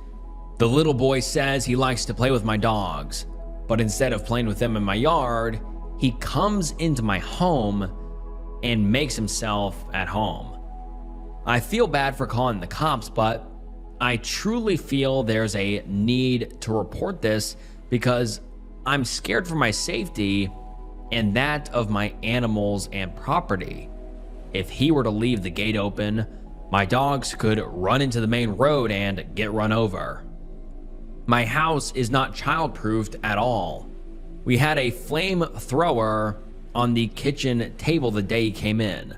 The little boy says he likes to play with my dogs, but instead of playing with them in my yard, he comes into my home and makes himself at home. I feel bad for calling the cops, but I truly feel there's a need to report this because I'm scared for my safety and that of my animals and property. If he were to leave the gate open, my dogs could run into the main road and get run over. My house is not child-proofed at all. We had a flamethrower on the kitchen table the day he came in.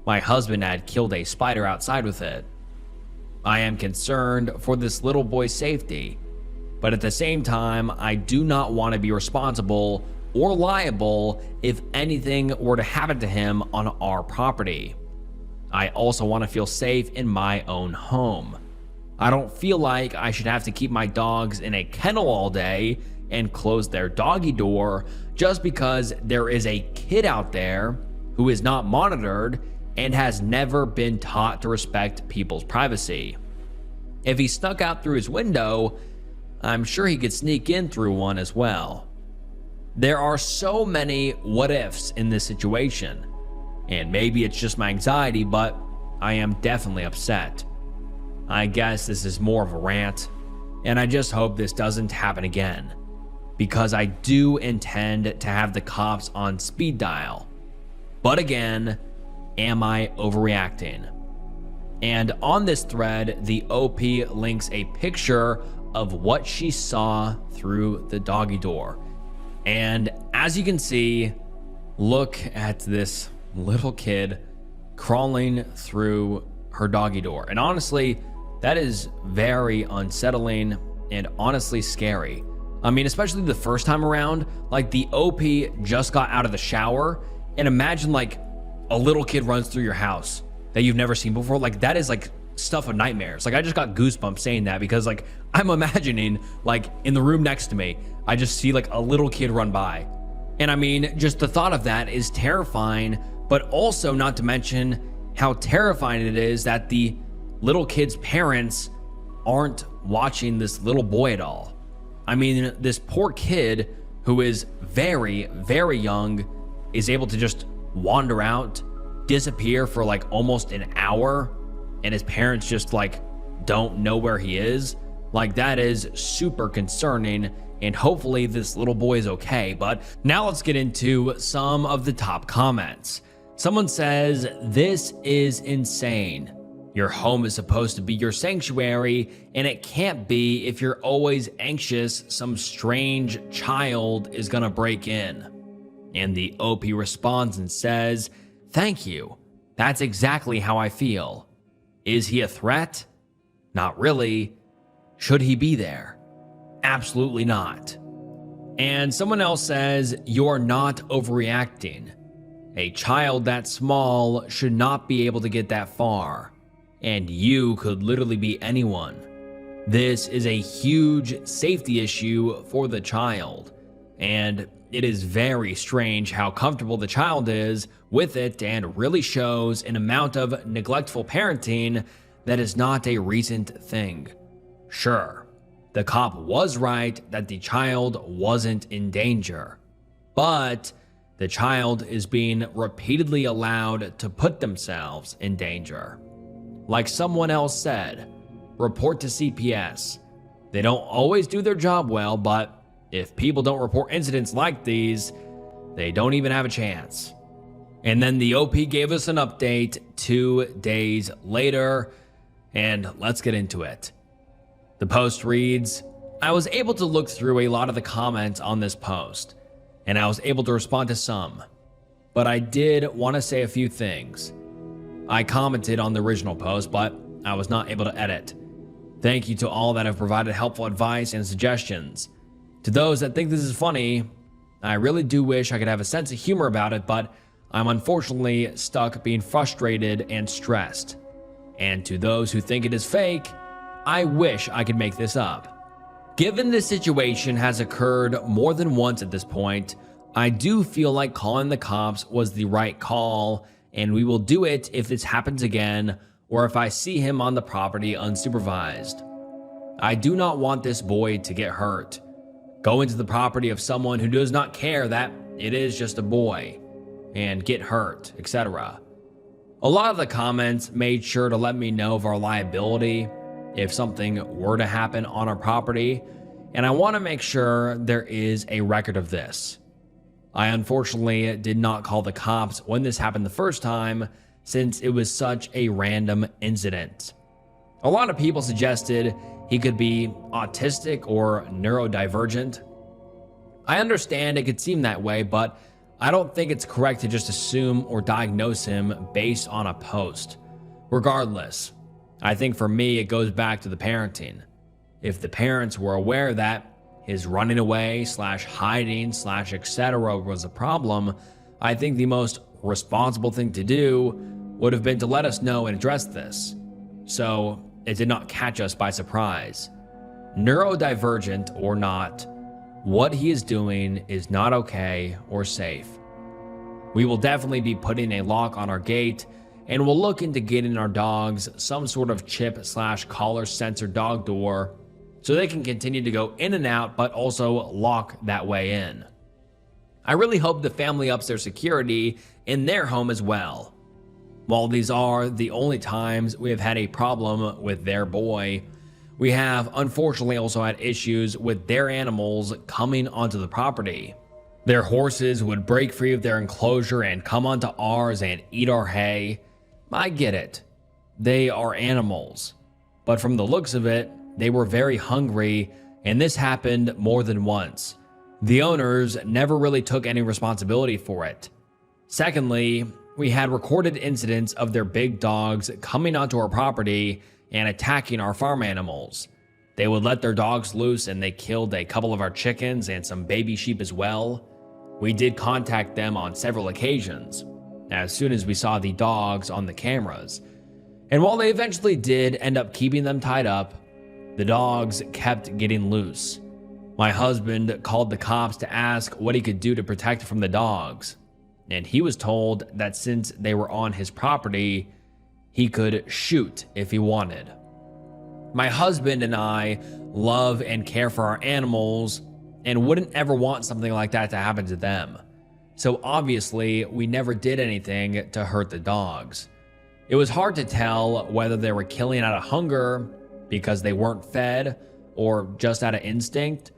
My husband had killed a spider outside with it. I am concerned for this little boy's safety, but at the same time, I do not want to be responsible or liable if anything were to happen to him on our property. I also want to feel safe in my own home. I don't feel like I should have to keep my dogs in a kennel all day and close their doggy door just because there is a kid out there who is not monitored and has never been taught to respect people's privacy. If he snuck out through his window, I'm sure he could sneak in through one as well. There are so many what ifs in this situation, and maybe it's just my anxiety, but I am definitely upset. I guess this is more of a rant, and I just hope this doesn't happen again, because I do intend to have the cops on speed dial. But again, am I overreacting? And on this thread, the OP links a picture of what she saw through the doggy door. And as you can see, look at this little kid crawling through her doggy door. And honestly, that is very unsettling and honestly scary. I mean, especially the first time around, like the OP just got out of the shower, and imagine like a little kid runs through your house that you've never seen before. Like that is like stuff of nightmares. Like I just got goosebumps saying that because like I'm imagining like in the room next to me, I just see like a little kid run by. And I mean, just the thought of that is terrifying, but also not to mention how terrifying it is that the little kid's parents aren't watching this little boy at all. I mean, this poor kid who is very, very young is able to just wander out, disappear for like almost an hour, and his parents just like don't know where he is. Like that is super concerning, and hopefully this little boy is okay. But now let's get into some of the top comments. Someone says, "This is insane. Your home is supposed to be your sanctuary, and it can't be if you're always anxious some strange child is gonna break in." And the OP responds and says, "Thank you. That's exactly how I feel. Is he a threat? Not really. Should he be there? Absolutely not." And someone else says, "You're not overreacting. A child that small should not be able to get that far. And you could literally be anyone. This is a huge safety issue for the child. And it is very strange how comfortable the child is with it and really shows an amount of neglectful parenting that is not a recent thing. Sure, the cop was right that the child wasn't in danger, but the child is being repeatedly allowed to put themselves in danger. Like someone else said, report to CPS. They don't always do their job well, but if people don't report incidents like these, they don't even have a chance. And then the OP gave us an update 2 days later, and let's get into it. The post reads, I was able to look through a lot of the comments on this post, and I was able to respond to some, but I did want to say a few things. I commented on the original post, but I was not able to edit. Thank you to all that have provided helpful advice and suggestions. To those that think this is funny, I really do wish I could have a sense of humor about it, but I'm unfortunately stuck being frustrated and stressed. And to those who think it is fake, I wish I could make this up. Given this situation has occurred more than once at this point, I do feel like calling the cops was the right call, and we will do it if this happens again or if I see him on the property unsupervised. I do not want this boy to get hurt, go into the property of someone who does not care that it is just a boy, and get hurt, etc. A lot of the comments made sure to let me know of our liability if something were to happen on our property, and I want to make sure there is a record of this. I unfortunately did not call the cops when this happened the first time, since it was such a random incident. A lot of people suggested he could be autistic or neurodivergent. I understand it could seem that way, but I don't think it's correct to just assume or diagnose him based on a post. Regardless, I think for me it goes back to the parenting. If the parents were aware that his running away / hiding / etc. was a problem, I think the most responsible thing to do would have been to let us know and address this, so it did not catch us by surprise. Neurodivergent or not, what he is doing is not okay or safe. We will definitely be putting a lock on our gate, and we'll look into getting our dogs some sort of chip / collar sensor dog door so they can continue to go in and out, but also lock that way in. I really hope the family ups their security in their home as well. While these are the only times we have had a problem with their boy, we have unfortunately also had issues with their animals coming onto the property. Their horses would break free of their enclosure and come onto ours and eat our hay. I get it. They are animals. But from the looks of it, they were very hungry, and this happened more than once. The owners never really took any responsibility for it. Secondly, we had recorded incidents of their big dogs coming onto our property and attacking our farm animals. They would let their dogs loose and they killed a couple of our chickens and some baby sheep as well. We did contact them on several occasions as soon as we saw the dogs on the cameras. And while they eventually did end up keeping them tied up, the dogs kept getting loose. My husband called the cops to ask what he could do to protect from the dogs, and he was told that since they were on his property, he could shoot if he wanted. My husband and I love and care for our animals and wouldn't ever want something like that to happen to them. So obviously, we never did anything to hurt the dogs. It was hard to tell whether they were killing out of hunger because they weren't fed or just out of instinct.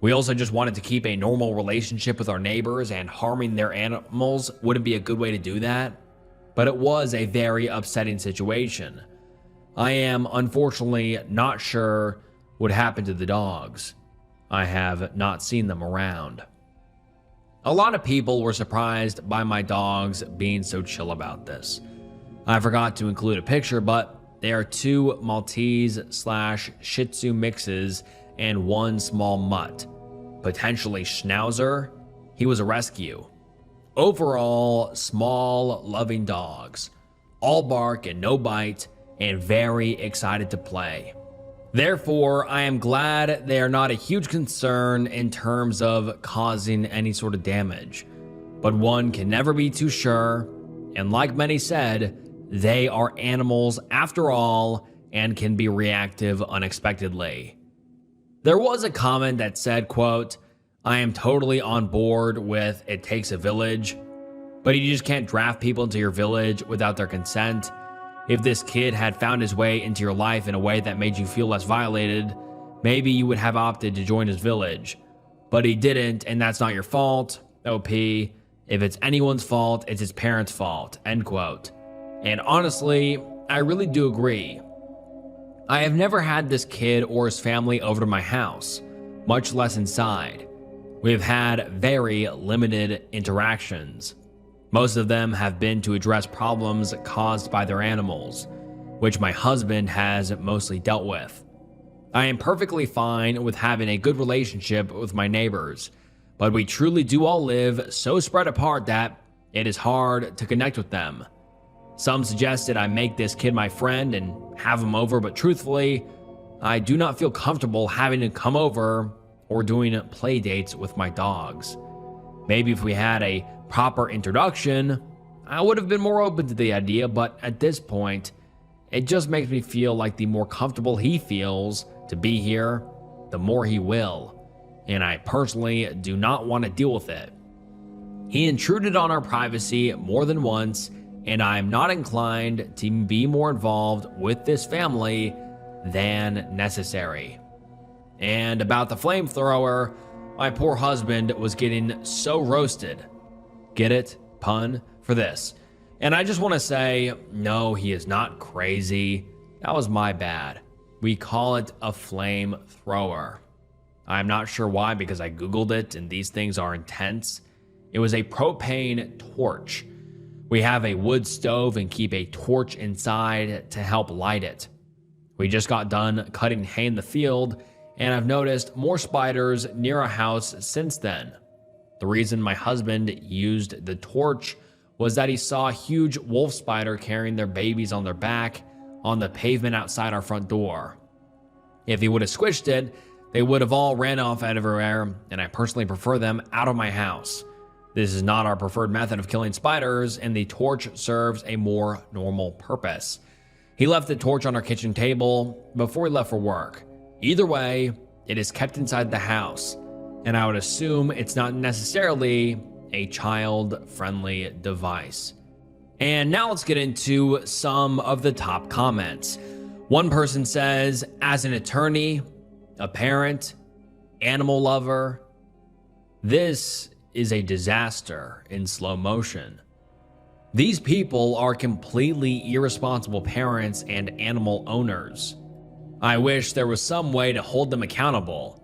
We also just wanted to keep a normal relationship with our neighbors, and harming their animals wouldn't be a good way to do that. But it was a very upsetting situation. I am unfortunately not sure what happened to the dogs. I have not seen them around. A lot of people were surprised by my dogs being so chill about this. I forgot to include a picture, but they are 2 Maltese / Shih Tzu mixes and 1 small mutt, potentially Schnauzer. He was a rescue. Overall, small, loving dogs, all bark and no bite, and very excited to play. Therefore, I am glad they are not a huge concern in terms of causing any sort of damage. But one can never be too sure, and like many said, they are animals after all and can be reactive unexpectedly. There was a comment that said, quote, "I am totally on board with it takes a village, but you just can't draft people into your village without their consent. If this kid had found his way into your life in a way that made you feel less violated, maybe you would have opted to join his village. But he didn't, and that's not your fault. OP, if it's anyone's fault, it's his parents' fault," end quote. And honestly, I really do agree. I have never had this kid or his family over to my house, much less inside. We've had very limited interactions. Most of them have been to address problems caused by their animals, which my husband has mostly dealt with. I am perfectly fine with having a good relationship with my neighbors, but we truly do all live so spread apart that it is hard to connect with them. Some suggested I make this kid my friend and have him over, but truthfully, I do not feel comfortable having him come over or doing play dates with my dogs. Maybe if we had a proper introduction, I would have been more open to the idea, but at this point, it just makes me feel like the more comfortable he feels to be here, the more he will, and I personally do not want to deal with it. He intruded on our privacy more than once, and I am not inclined to be more involved with this family than necessary. And about the flamethrower, my poor husband was getting so roasted. Get it? Pun for this. And I just want to say, no, he is not crazy. That was my bad. We call it a flamethrower. I'm not sure why, because I Googled it and these things are intense. It was a propane torch. We have a wood stove and keep a torch inside to help light it. We just got done cutting hay in the field, and I've noticed more spiders near our house since then. The reason my husband used the torch was that he saw a huge wolf spider carrying their babies on their back on the pavement outside our front door. If he would have squished it, they would have all ran off everywhere, and I personally prefer them out of my house. This is not our preferred method of killing spiders, and the torch serves a more normal purpose. He left the torch on our kitchen table before he left for work. Either way, it is kept inside the house, and I would assume it's not necessarily a child-friendly device. And now let's get into some of the top comments. One person says, as an attorney, a parent, animal lover, this is a disaster in slow motion. These people are completely irresponsible parents and animal owners. I wish there was some way to hold them accountable,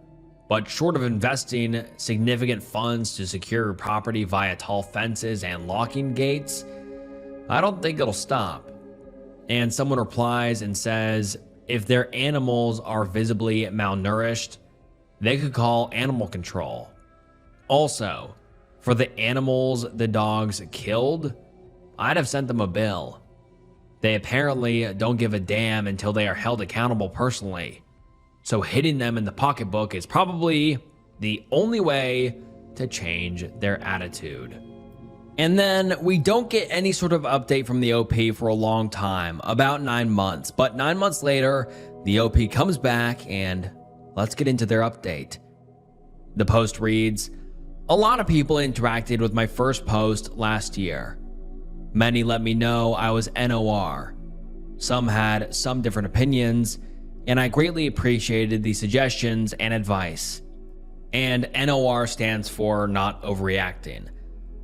but short of investing significant funds to secure property via tall fences and locking gates, I don't think it'll stop. And someone replies and says, if their animals are visibly malnourished, they could call animal control. Also, for the animals the dogs killed, I'd have sent them a bill. They apparently don't give a damn until they are held accountable personally. So hitting them in the pocketbook is probably the only way to change their attitude. And then we don't get any sort of update from the OP for a long time, about 9 months. But 9 months later, the OP comes back, and let's get into their update. The post reads, a lot of people interacted with my first post last year. Many let me know I was NOR. Some had some different opinions, and I greatly appreciated the suggestions and advice. And NOR stands for not overreacting.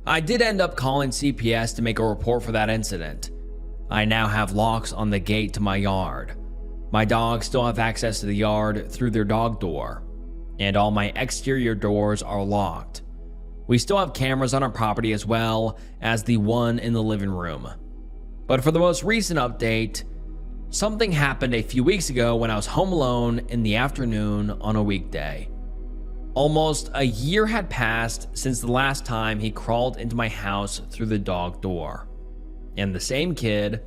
I did end up calling CPS to make a report for that incident. I now have locks on the gate to my yard. My dogs still have access to the yard through their dog door, and all my exterior doors are locked. We still have cameras on our property as well as the one in the living room. But for the most recent update, something happened a few weeks ago when I was home alone in the afternoon on a weekday. Almost a year had passed since the last time he crawled into my house through the dog door. And the same kid,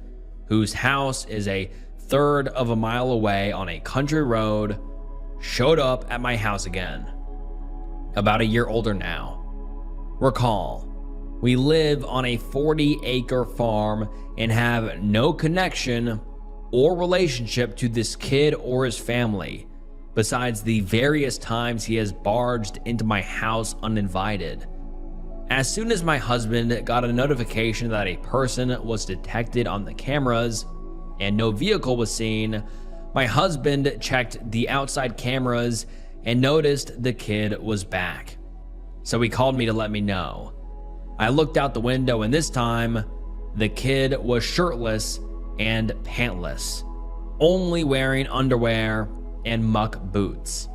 whose house is a third of a mile away on a country road showed up at my house again. About a year older now. Recall, we live on a 40-acre farm and have no connection or relationship to this kid or his family, besides the various times he has barged into my house uninvited. As soon as my husband got a notification that a person was detected on the cameras and no vehicle was seen, my husband checked the outside cameras and noticed the kid was back. So he called me to let me know. I looked out the window and this time, the kid was shirtless and pantless, only wearing underwear and muck boots.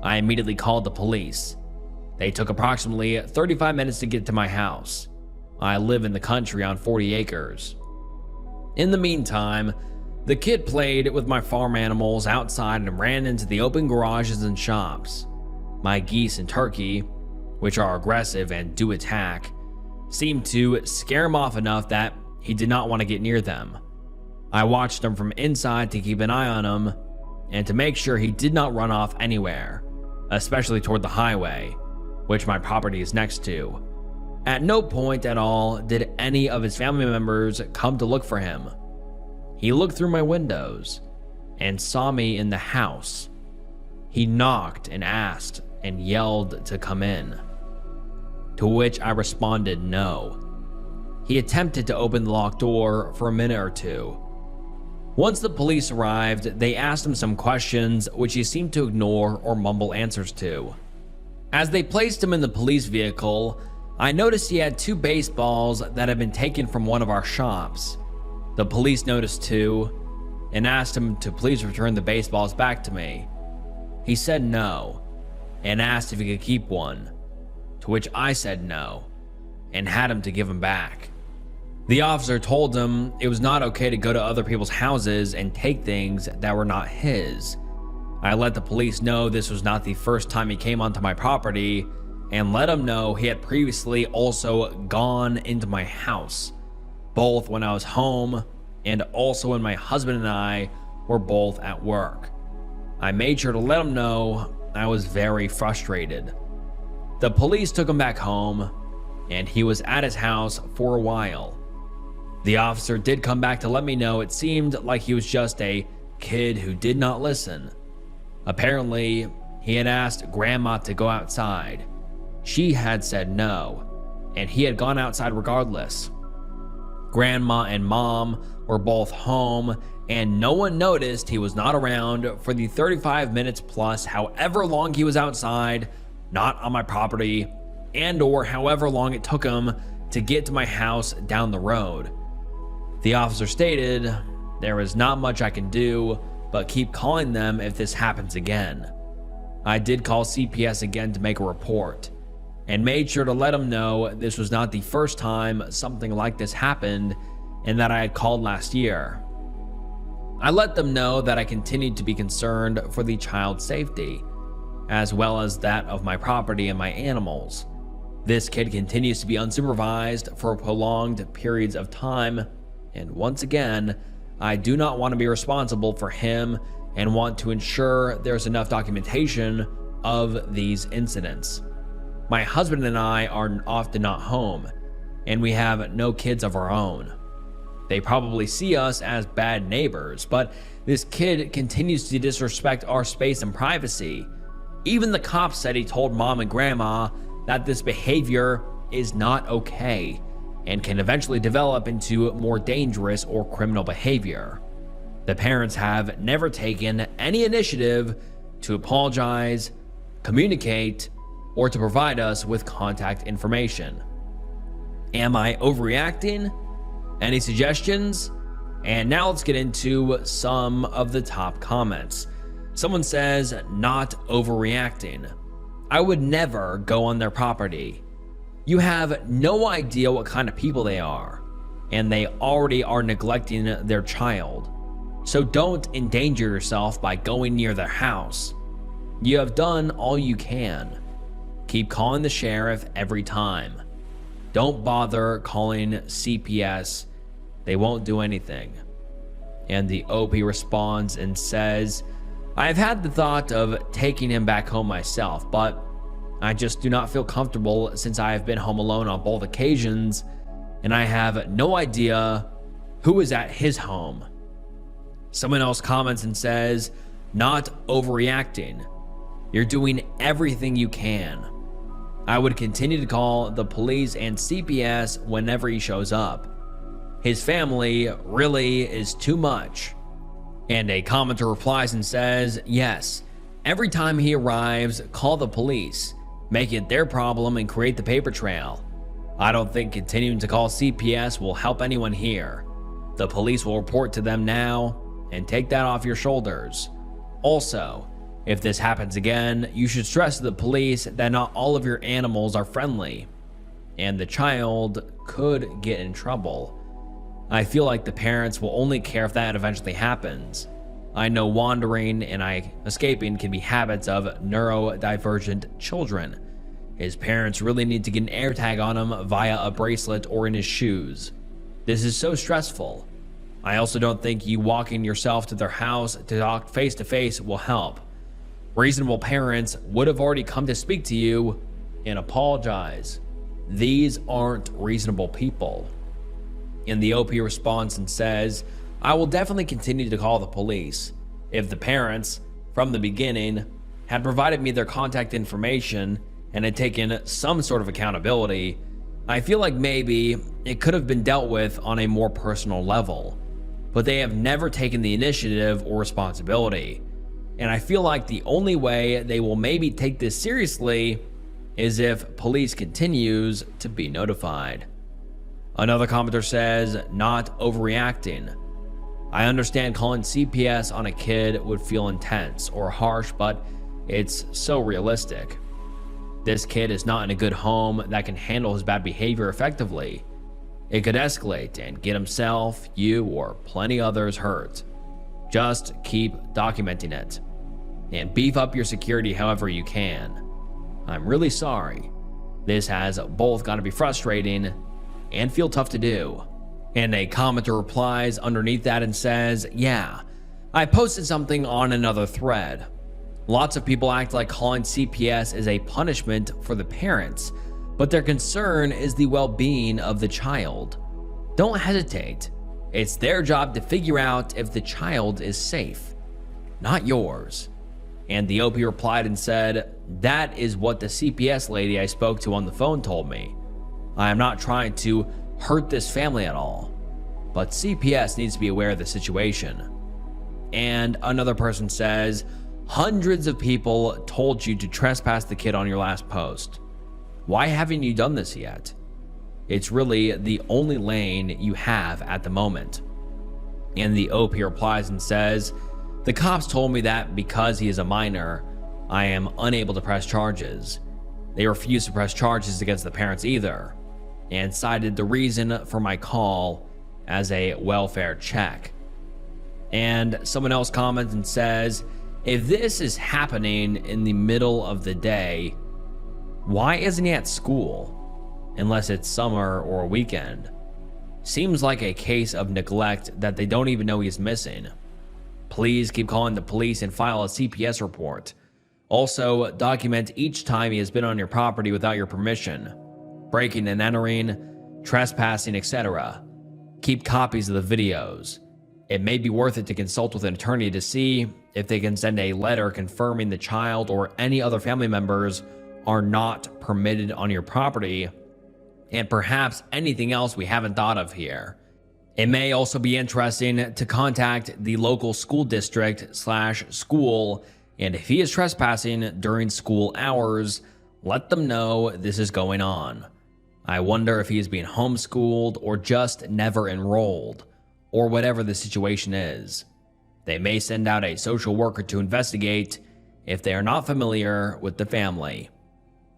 I immediately called the police. They took approximately 35 minutes to get to my house. I live in the country on 40 acres. In the meantime, the kid played with my farm animals outside and ran into the open garages and shops. My geese and turkey, which are aggressive and do attack, seemed to scare him off enough that he did not want to get near them. I watched him from inside to keep an eye on him and to make sure he did not run off anywhere, especially toward the highway, which my property is next to. At no point at all did any of his family members come to look for him. He looked through my windows and saw me in the house. He knocked and asked and yelled to come in, to which I responded no. He attempted to open the locked door for a minute or two. Once the police arrived, they asked him some questions which he seemed to ignore or mumble answers to. As they placed him in the police vehicle, I noticed he had 2 baseballs that had been taken from one of our shops. The police noticed too and asked him to please return the baseballs back to me. He said no and asked if he could keep one, to which I said no and had him to give him back. The officer told him it was not okay to go to other people's houses and take things that were not his. I let the police know this was not the first time he came onto my property and let him know he had previously also gone into my house, both when I was home and also when my husband and I were both at work. I made sure to let him know I was very frustrated. The police took him back home and he was at his house for a while. The officer did come back to let me know it seemed like he was just a kid who did not listen. Apparently, he had asked Grandma to go outside. She had said no, and he had gone outside regardless. Grandma and Mom were both home, and no one noticed he was not around for the 35 minutes plus however long he was outside, not on my property, and or however long it took him to get to my house down the road. The officer stated, "There is not much I can do, but keep calling them if this happens again." I did call CPS again to make a report, and made sure to let them know this was not the first time something like this happened and that I had called last year. I let them know that I continued to be concerned for the child's safety, as well as that of my property and my animals. This kid continues to be unsupervised for prolonged periods of time, and once again, I do not want to be responsible for him and want to ensure there's enough documentation of these incidents. My husband and I are often not home, and we have no kids of our own. They probably see us as bad neighbors, but this kid continues to disrespect our space and privacy. Even the cops said he told Mom and Grandma that this behavior is not okay and can eventually develop into more dangerous or criminal behavior. The parents have never taken any initiative to apologize, communicate, or to provide us with contact information. Am I overreacting? Any suggestions? And now let's get into some of the top comments. Someone says, "Not overreacting. I would never go on their property. You have no idea what kind of people they are, and they already are neglecting their child. So don't endanger yourself by going near their house. You have done all you can. Keep calling the sheriff every time. Don't bother calling CPS. They won't do anything." And the OP responds and says, I've had the thought of taking him back home myself, but I just do not feel comfortable since I have been home alone on both occasions, and I have no idea who is at his home. Someone else comments and says, not overreacting. You're doing everything you can. I would continue to call the police and CPS whenever he shows up. His family really is too much. And a commenter replies and says, yes, every time he arrives, call the police, make it their problem and create the paper trail. I don't think continuing to call CPS will help anyone here. The police will report to them now and take that off your shoulders. Also, if this happens again, you should stress to the police that not all of your animals are friendly, and the child could get in trouble. I feel like the parents will only care if that eventually happens. I know wandering and escaping can be habits of neurodivergent children. His parents really need to get an AirTag on him via a bracelet or in his shoes. This is so stressful. I also don't think you walking yourself to their house to talk face to face will help. Reasonable parents would have already come to speak to you and apologize. These aren't reasonable people. And the OP responds and says, I will definitely continue to call the police. If the parents, from the beginning, had provided me their contact information and had taken some sort of accountability, I feel like maybe it could have been dealt with on a more personal level. But they have never taken the initiative or responsibility. And I feel like the only way they will maybe take this seriously is if police continues to be notified. Another commenter says, not overreacting. I understand calling CPS on a kid would feel intense or harsh, but it's so realistic. This kid is not in a good home that can handle his bad behavior effectively. It could escalate and get himself, you, or plenty others hurt. Just keep documenting it and beef up your security however you can. I'm really sorry. This has both got to be frustrating and feel tough to do. And a commenter replies underneath that and says, yeah, I posted something on another thread. Lots of people act like calling CPS is a punishment for the parents, but their concern is the well-being of the child. Don't hesitate. It's their job to figure out if the child is safe, not yours. And the OP replied and said, that is what the CPS lady I spoke to on the phone told me. I am not trying to hurt this family at all, but CPS needs to be aware of the situation. And another person says, hundreds of people told you to trespass the kid on your last post. Why haven't you done this yet? It's really the only lane you have at the moment. And the OP replies and says, the cops told me that because he is a minor, I am unable to press charges. They refused to press charges against the parents either, and cited the reason for my call as a welfare check. And someone else comments and says, if this is happening in the middle of the day, why isn't he at school? Unless it's summer or a weekend. Seems like a case of neglect that they don't even know he's missing. Please keep calling the police and file a CPS report. Also, document each time he has been on your property without your permission, breaking and entering, trespassing, etc. Keep copies of the videos. It may be worth it to consult with an attorney to see if they can send a letter confirming the child or any other family members are not permitted on your property, and perhaps anything else we haven't thought of here. It may also be interesting to contact the local school district/school, and if he is trespassing during school hours, let them know this is going on. I wonder if he is being homeschooled or just never enrolled, or whatever the situation is. They may send out a social worker to investigate if they are not familiar with the family.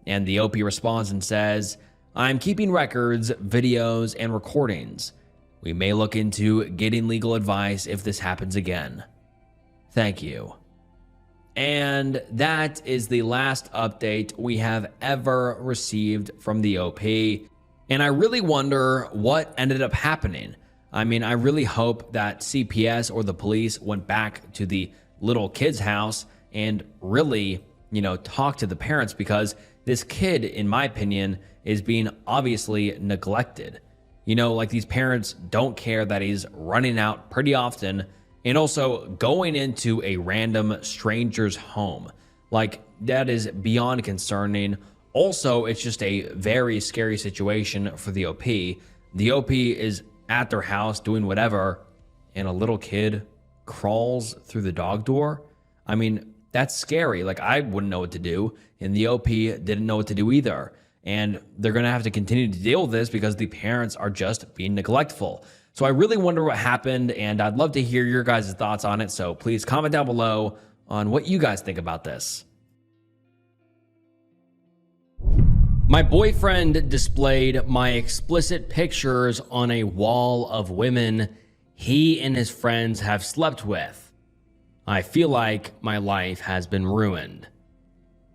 And the OP responds and says, I'm keeping records, videos, and recordings. We may look into getting legal advice if this happens again. Thank you. And that is the last update we have ever received from the OP. And I really wonder what ended up happening. I mean, I really hope that CPS or the police went back to the little kid's house and really, talk to the parents, because this kid, in my opinion, is being obviously neglected. Like, these parents don't care that he's running out pretty often and also going into a random stranger's home. Like, that is beyond concerning. Also, it's just a very scary situation for the OP. The OP is at their house doing whatever, and a little kid crawls through the dog door. I mean, that's scary. Like, I wouldn't know what to do, and the OP didn't know what to do either. And they're going to have to continue to deal with this because the parents are just being neglectful. So I really wonder what happened, and I'd love to hear your guys' thoughts on it. So please comment down below on what you guys think about this. My boyfriend displayed my explicit pictures on a wall of women he and his friends have slept with. I feel like my life has been ruined.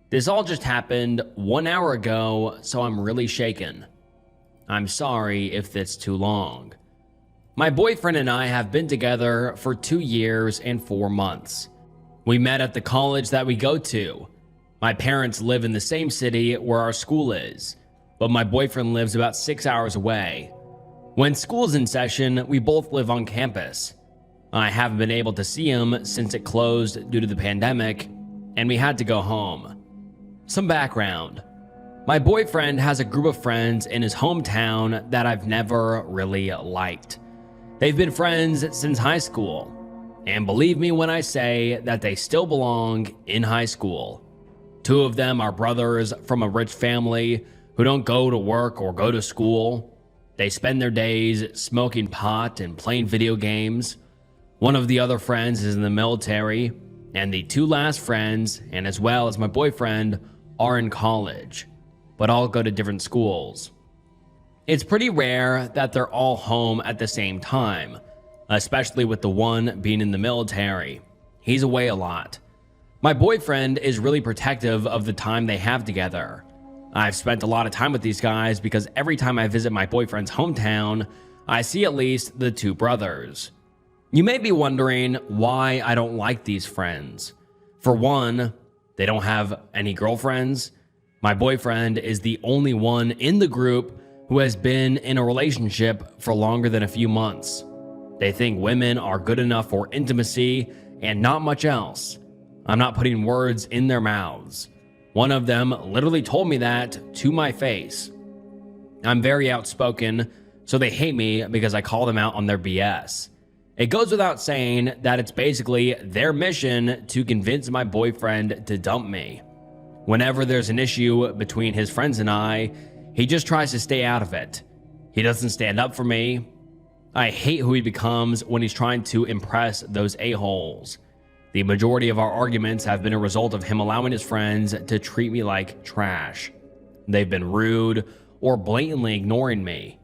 This all just happened 1 hour ago, so I'm really shaken. I'm sorry if it's too long. My boyfriend and I have been together for 2 years and 4 months. We met at the college that we go to. My parents live in the same city where our school is, but my boyfriend lives about 6 hours away. When school's in session, we both live on campus. I haven't been able to see him since it closed due to the pandemic, and we had to go home. Some background. My boyfriend has a group of friends in his hometown that I've never really liked. They've been friends since high school, and believe me when I say that they still belong in high school. 2 of them are brothers from a rich family who don't go to work or go to school. They spend their days smoking pot and playing video games. One of the other friends is in the military, and the 2 last friends, and as well as my boyfriend, are in college, but all go to different schools. It's pretty rare that they're all home at the same time, especially with the one being in the military. He's away a lot. My boyfriend is really protective of the time they have together. I've spent a lot of time with these guys because every time I visit my boyfriend's hometown, I see at least the 2 brothers. You may be wondering why I don't like these friends. For one, they don't have any girlfriends. My boyfriend is the only one in the group who has been in a relationship for longer than a few months. They think women are good enough for intimacy and not much else. I'm not putting words in their mouths. One of them literally told me that to my face. I'm very outspoken, so they hate me because I call them out on their BS. It goes without saying that it's basically their mission to convince my boyfriend to dump me. Whenever there's an issue between his friends and I, he just tries to stay out of it. He doesn't stand up for me. I hate who he becomes when he's trying to impress those a-holes. The majority of our arguments have been a result of him allowing his friends to treat me like trash. They've been rude or blatantly ignoring me.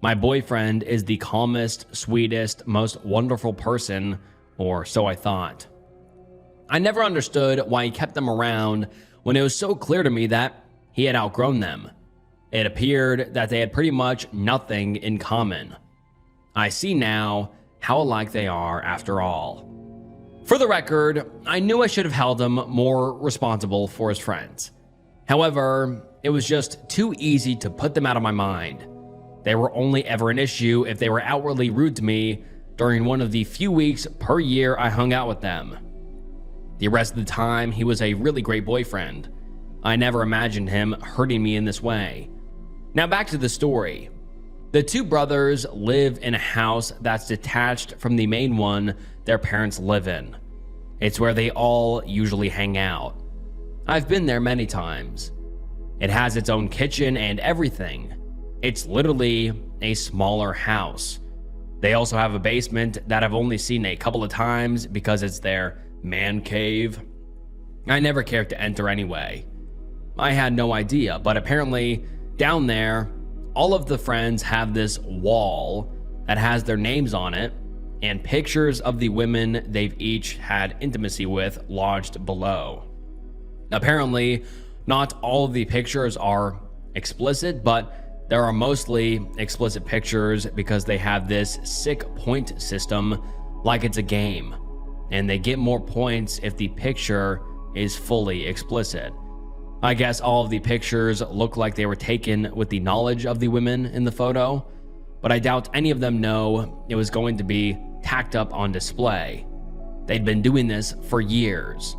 My boyfriend is the calmest, sweetest, most wonderful person, or so I thought. I never understood why he kept them around when it was so clear to me that he had outgrown them. It appeared that they had pretty much nothing in common. I see now how alike they are after all. For the record, I knew I should have held him more responsible for his friends. However, it was just too easy to put them out of my mind. They were only ever an issue if they were outwardly rude to me during one of the few weeks per year I hung out with them. The rest of the time, he was a really great boyfriend. I never imagined him hurting me in this way. Now back to the story. The 2 brothers live in a house that's detached from the main one their parents live in. It's where they all usually hang out. I've been there many times. It has its own kitchen and everything. It's literally a smaller house. They also have a basement that I've only seen a couple of times because it's their man cave. I never cared to enter anyway. I had no idea, but apparently down there, all of the friends have this wall that has their names on it and pictures of the women they've each had intimacy with lodged below. Apparently, not all of the pictures are explicit, but There are mostly explicit pictures because they have this sick point system like it's a game, and they get more points if the picture is fully explicit. I guess all of the pictures look like they were taken with the knowledge of the women in the photo, but I doubt any of them know it was going to be tacked up on display. They'd been doing this for years.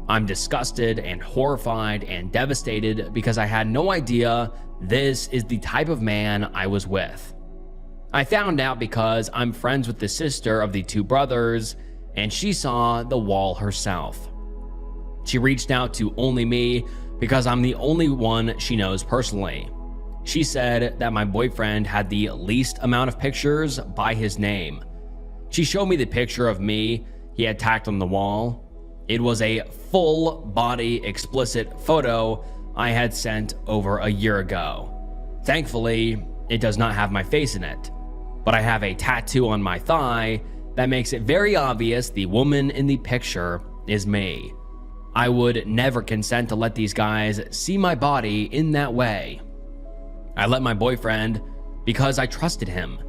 I'm disgusted and horrified and devastated because I had no idea this is the type of man I was with. I found out because I'm friends with the sister of the two brothers, and she saw the wall herself. She reached out to only me because I'm the only one she knows personally. She said that my boyfriend had the least amount of pictures by his name. She showed me the picture of me he had tacked on the wall. It was a full body explicit photo I had sent over a year ago. Thankfully, it does not have my face in it, but I have a tattoo on my thigh that makes it very obvious the woman in the picture is me. I would never consent to let these guys see my body in that way. I let my boyfriend because I trusted him.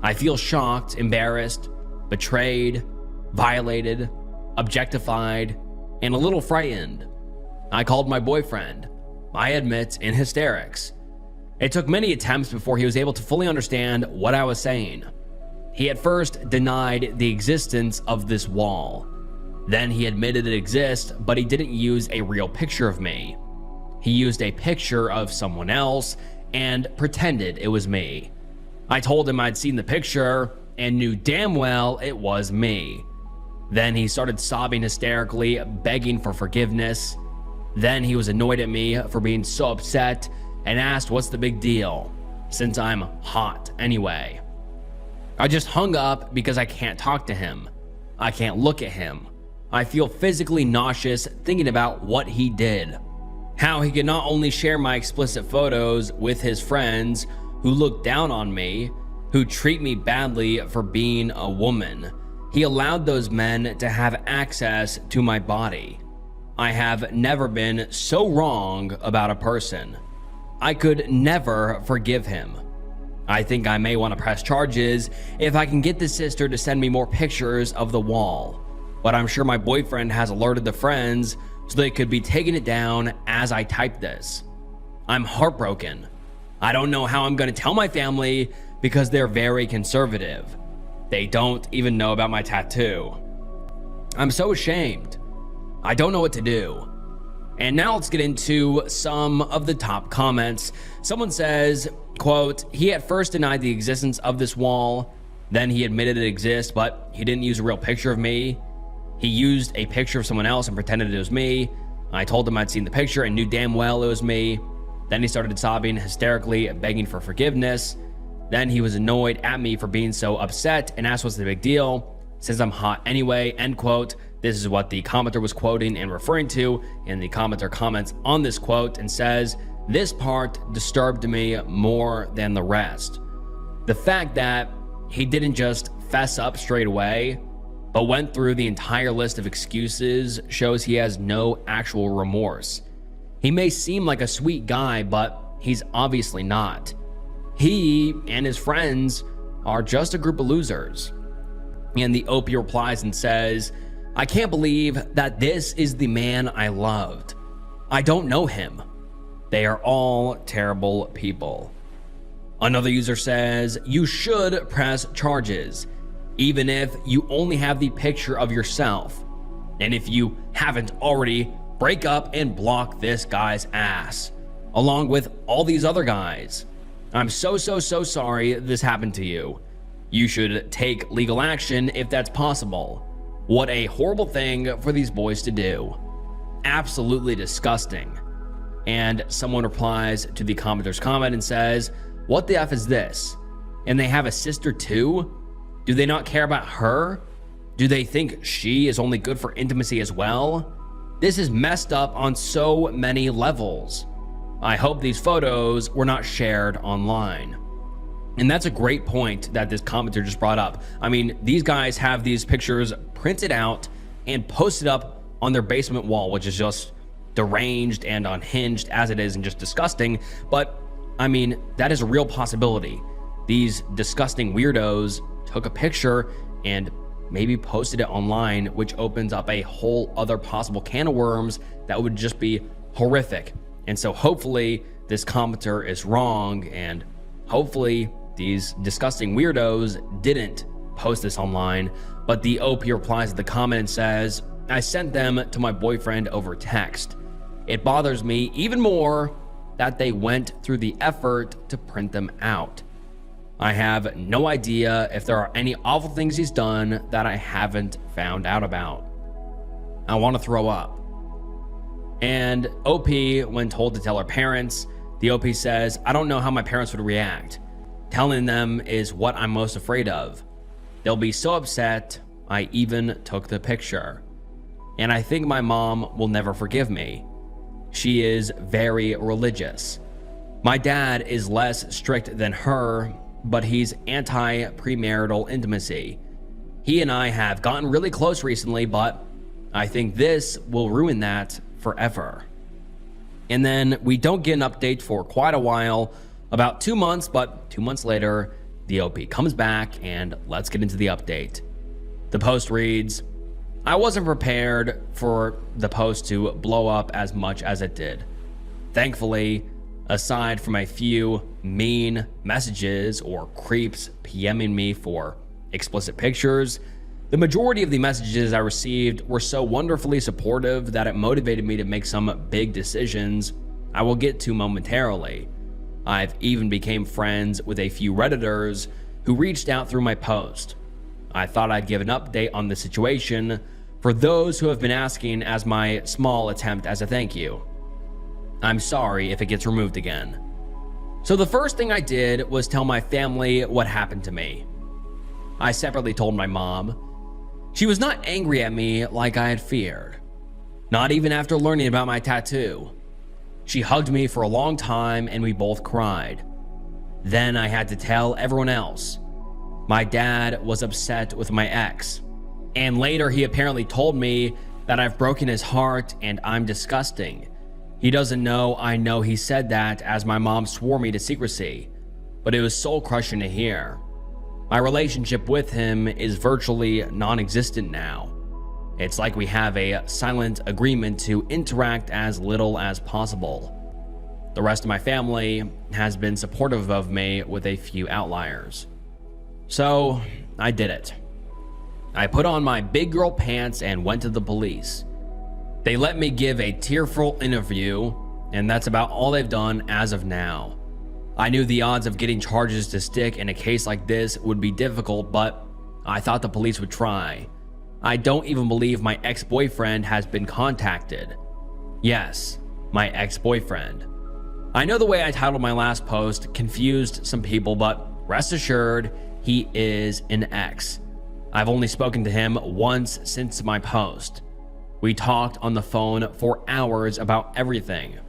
I feel shocked, embarrassed, betrayed, violated, objectified, and a little frightened. I called my boyfriend, I admit, in hysterics. It took many attempts before he was able to fully understand what I was saying. He at first denied the existence of this wall. Then he admitted it exists, but he didn't use a real picture of me. He used a picture of someone else and pretended it was me. I told him I'd seen the picture and knew damn well it was me. Then he started sobbing hysterically, begging for forgiveness. Then he was annoyed at me for being so upset and asked what's the big deal, since I'm hot anyway. I just hung up because I can't talk to him. I can't look at him. I feel physically nauseous thinking about what he did. How he could not only share my explicit photos with his friends who look down on me, who treat me badly for being a woman. He allowed those men to have access to my body. I have never been so wrong about a person. I could never forgive him. I think I may want to press charges if I can get the sister to send me more pictures of the wall. But I'm sure my boyfriend has alerted the friends so they could be taking it down as I type this. I'm heartbroken. I don't know how I'm going to tell my family because they're very conservative. They don't even know about my tattoo. I'm so ashamed. I don't know what to do. And now let's get into some of the top comments. Someone says, quote, he at first denied the existence of this wall. Then he admitted it exists, but he didn't use a real picture of me. He used a picture of someone else and pretended it was me. I told him I'd seen the picture and knew damn well it was me. Then he started sobbing hysterically, begging for forgiveness. Then he was annoyed at me for being so upset and asked what's the big deal, since I'm hot anyway, end quote. This is what the commenter was quoting and referring to, and the commenter comments on this quote and says, this part disturbed me more than the rest. The fact that he didn't just fess up straight away, but went through the entire list of excuses shows he has no actual remorse. He may seem like a sweet guy, but he's obviously not. He and his friends are just a group of losers. And the OP replies and says, I can't believe that this is the man I loved. I don't know him. They are all terrible people. Another user says, you should press charges, even if you only have the picture of yourself. And if you haven't already, break up and block this guy's ass, along with all these other guys. I'm so sorry this happened to you. You should take legal action if that's possible. What a horrible thing for these boys to do. Absolutely disgusting. And someone replies to the commenter's comment and says, what the F is this? And they have a sister too? Do they not care about her? Do they think she is only good for intimacy as well? This is messed up on so many levels. I hope these photos were not shared online. And that's a great point that this commenter just brought up. I mean, these guys have these pictures printed out and posted up on their basement wall, which is just deranged and unhinged as it is and just disgusting. But I mean, that is a real possibility. These disgusting weirdos took a picture and maybe posted it online, which opens up a whole other possible can of worms that would just be horrific. And so hopefully this commenter is wrong, and hopefully these disgusting weirdos didn't post this online. But the OP replies to the comment and says, I sent them to my boyfriend over text. It bothers me even more that they went through the effort to print them out. I have no idea if there are any awful things he's done that I haven't found out about. I want to throw up. And OP, when told to tell her parents, the OP says, I don't know how my parents would react. Telling them is what I'm most afraid of. They'll be so upset I even took the picture. And I think my mom will never forgive me. She is very religious. My dad is less strict than her, but he's anti-premarital intimacy. He and I have gotten really close recently, but I think this will ruin that forever. And then we don't get an update for quite a while, about 2 months, but 2 months later, the OP comes back, and let's get into the update. The post reads, I wasn't prepared for the post to blow up as much as it did. Thankfully, aside from a few mean messages or creeps PMing me for explicit pictures, the majority of the messages I received were so wonderfully supportive that it motivated me to make some big decisions I will get to momentarily. I've even became friends with a few Redditors who reached out through my post. I thought I'd give an update on the situation for those who have been asking as my small attempt as a thank you. I'm sorry if it gets removed again. So the first thing I did was tell my family what happened to me. I separately told my mom. She was not angry at me like I had feared. Not even after learning about my tattoo. She hugged me for a long time and we both cried. Then I had to tell everyone else. My dad was upset with my ex. And later he apparently told me that I've broken his heart and I'm disgusting. He doesn't know I know he said that, as my mom swore me to secrecy, but it was soul crushing to hear. My relationship with him is virtually non-existent now. It's like we have a silent agreement to interact as little as possible. The rest of my family has been supportive of me with a few outliers. So I did it. I put on my big girl pants and went to the police. They let me give a tearful interview, and that's about all they've done as of now. I knew the odds of getting charges to stick in a case like this would be difficult, but I thought the police would try. I don't even believe my ex-boyfriend has been contacted. Yes, my ex-boyfriend. I know the way I titled my last post confused some people, but rest assured, he is an ex. I've only spoken to him once since my post. We talked on the phone for hours about everything.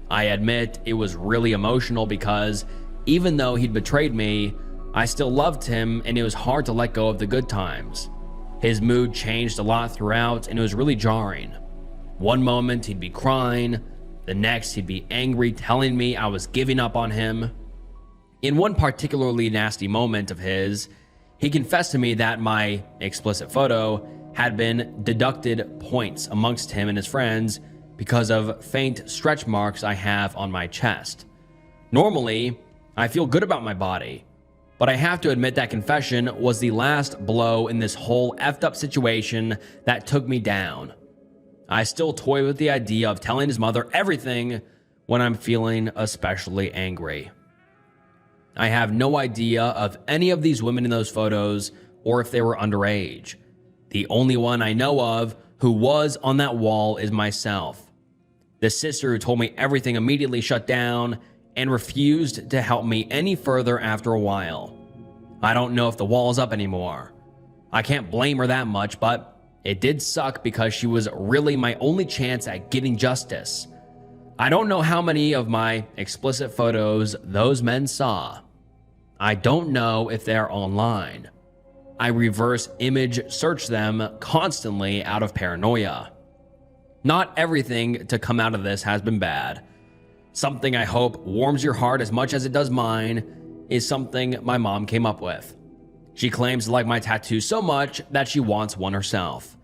I admit it was really emotional because even though he'd betrayed me, I still loved him and it was hard to let go of the good times. His mood changed a lot throughout and it was really jarring. One moment he'd be crying, the next he'd be angry, telling me I was giving up on him. In one particularly nasty moment of his, he confessed to me that my explicit photo had been deducted points amongst him and his friends because of faint stretch marks I have on my chest. Normally, I feel good about my body, but I have to admit that confession was the last blow in this whole effed up situation that took me down. I still toy with the idea of telling his mother everything when I'm feeling especially angry. I have no idea of any of these women in those photos or if they were underage. The only one I know of who was on that wall is myself. The sister who told me everything immediately shut down and refused to help me any further after a while. I don't know if the wall is up anymore. I can't blame her that much, but it did suck because she was really my only chance at getting justice. I don't know how many of my explicit photos those men saw. I don't know if they're online. I reverse image search them constantly out of paranoia. Not everything to come out of this has been bad. Something I hope warms your heart as much as it does mine is something my mom came up with. She claims to like my tattoo so much that she wants one herself.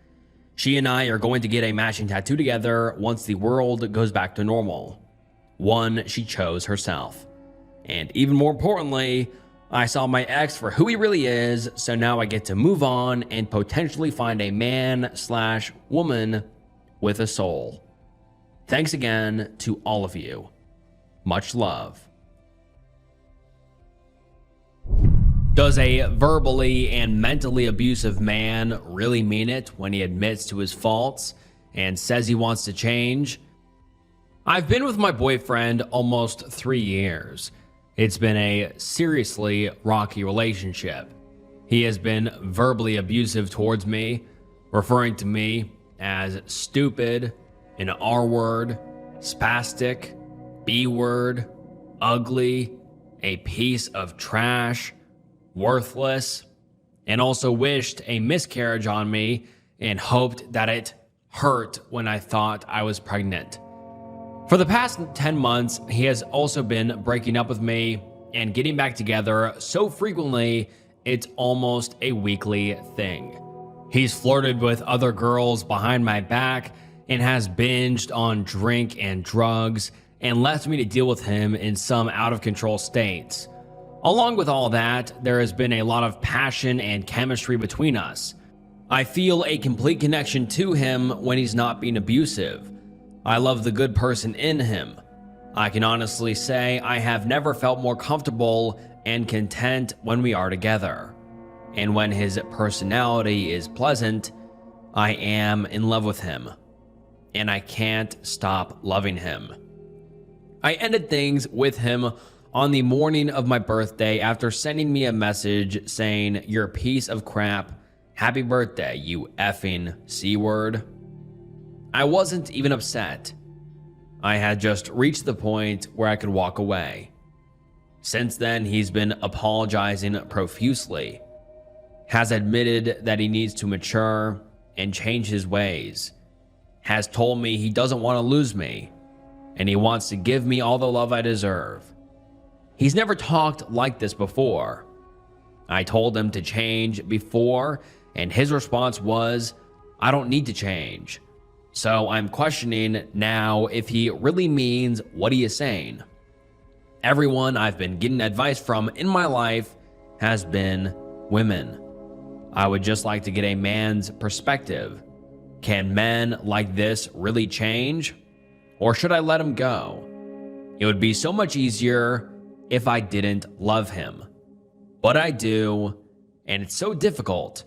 She and I are going to get a matching tattoo together once the world goes back to normal. One she chose herself. And even more importantly, I saw my ex for who he really is, so now I get to move on and potentially find a man/woman with a soul. Thanks again to all of you. Much love. Does a verbally and mentally abusive man really mean it when he admits to his faults and says he wants to change? I've been with my boyfriend almost 3 years. It's been a seriously rocky relationship. He has been verbally abusive towards me, referring to me as stupid, an R word, spastic, B word, ugly, a piece of trash, worthless, and also wished a miscarriage on me and hoped that it hurt when I thought I was pregnant. For the past 10 months, he has also been breaking up with me and getting back together so frequently, it's almost a weekly thing. He's flirted with other girls behind my back and has binged on drink and drugs and left me to deal with him in some out-of-control states. Along with all that, there has been a lot of passion and chemistry between us. I feel a complete connection to him when he's not being abusive. I love the good person in him. I can honestly say I have never felt more comfortable and content when we are together. And when his personality is pleasant, I am in love with him. And I can't stop loving him. I ended things with him on the morning of my birthday after sending me a message saying, "You're a piece of crap. Happy birthday, you effing C-word." I wasn't even upset. I had just reached the point where I could walk away. Since then, he's been apologizing profusely, has admitted that he needs to mature and change his ways, has told me he doesn't want to lose me, and he wants to give me all the love I deserve. He's never talked like this before. I told him to change before, and his response was, "I don't need to change." So I'm questioning now if he really means what he is saying. Everyone I've been getting advice from in my life has been women. I would just like to get a man's perspective. Can men like this really change? Or should I let him go? It would be so much easier if I didn't love him. But I do, and it's so difficult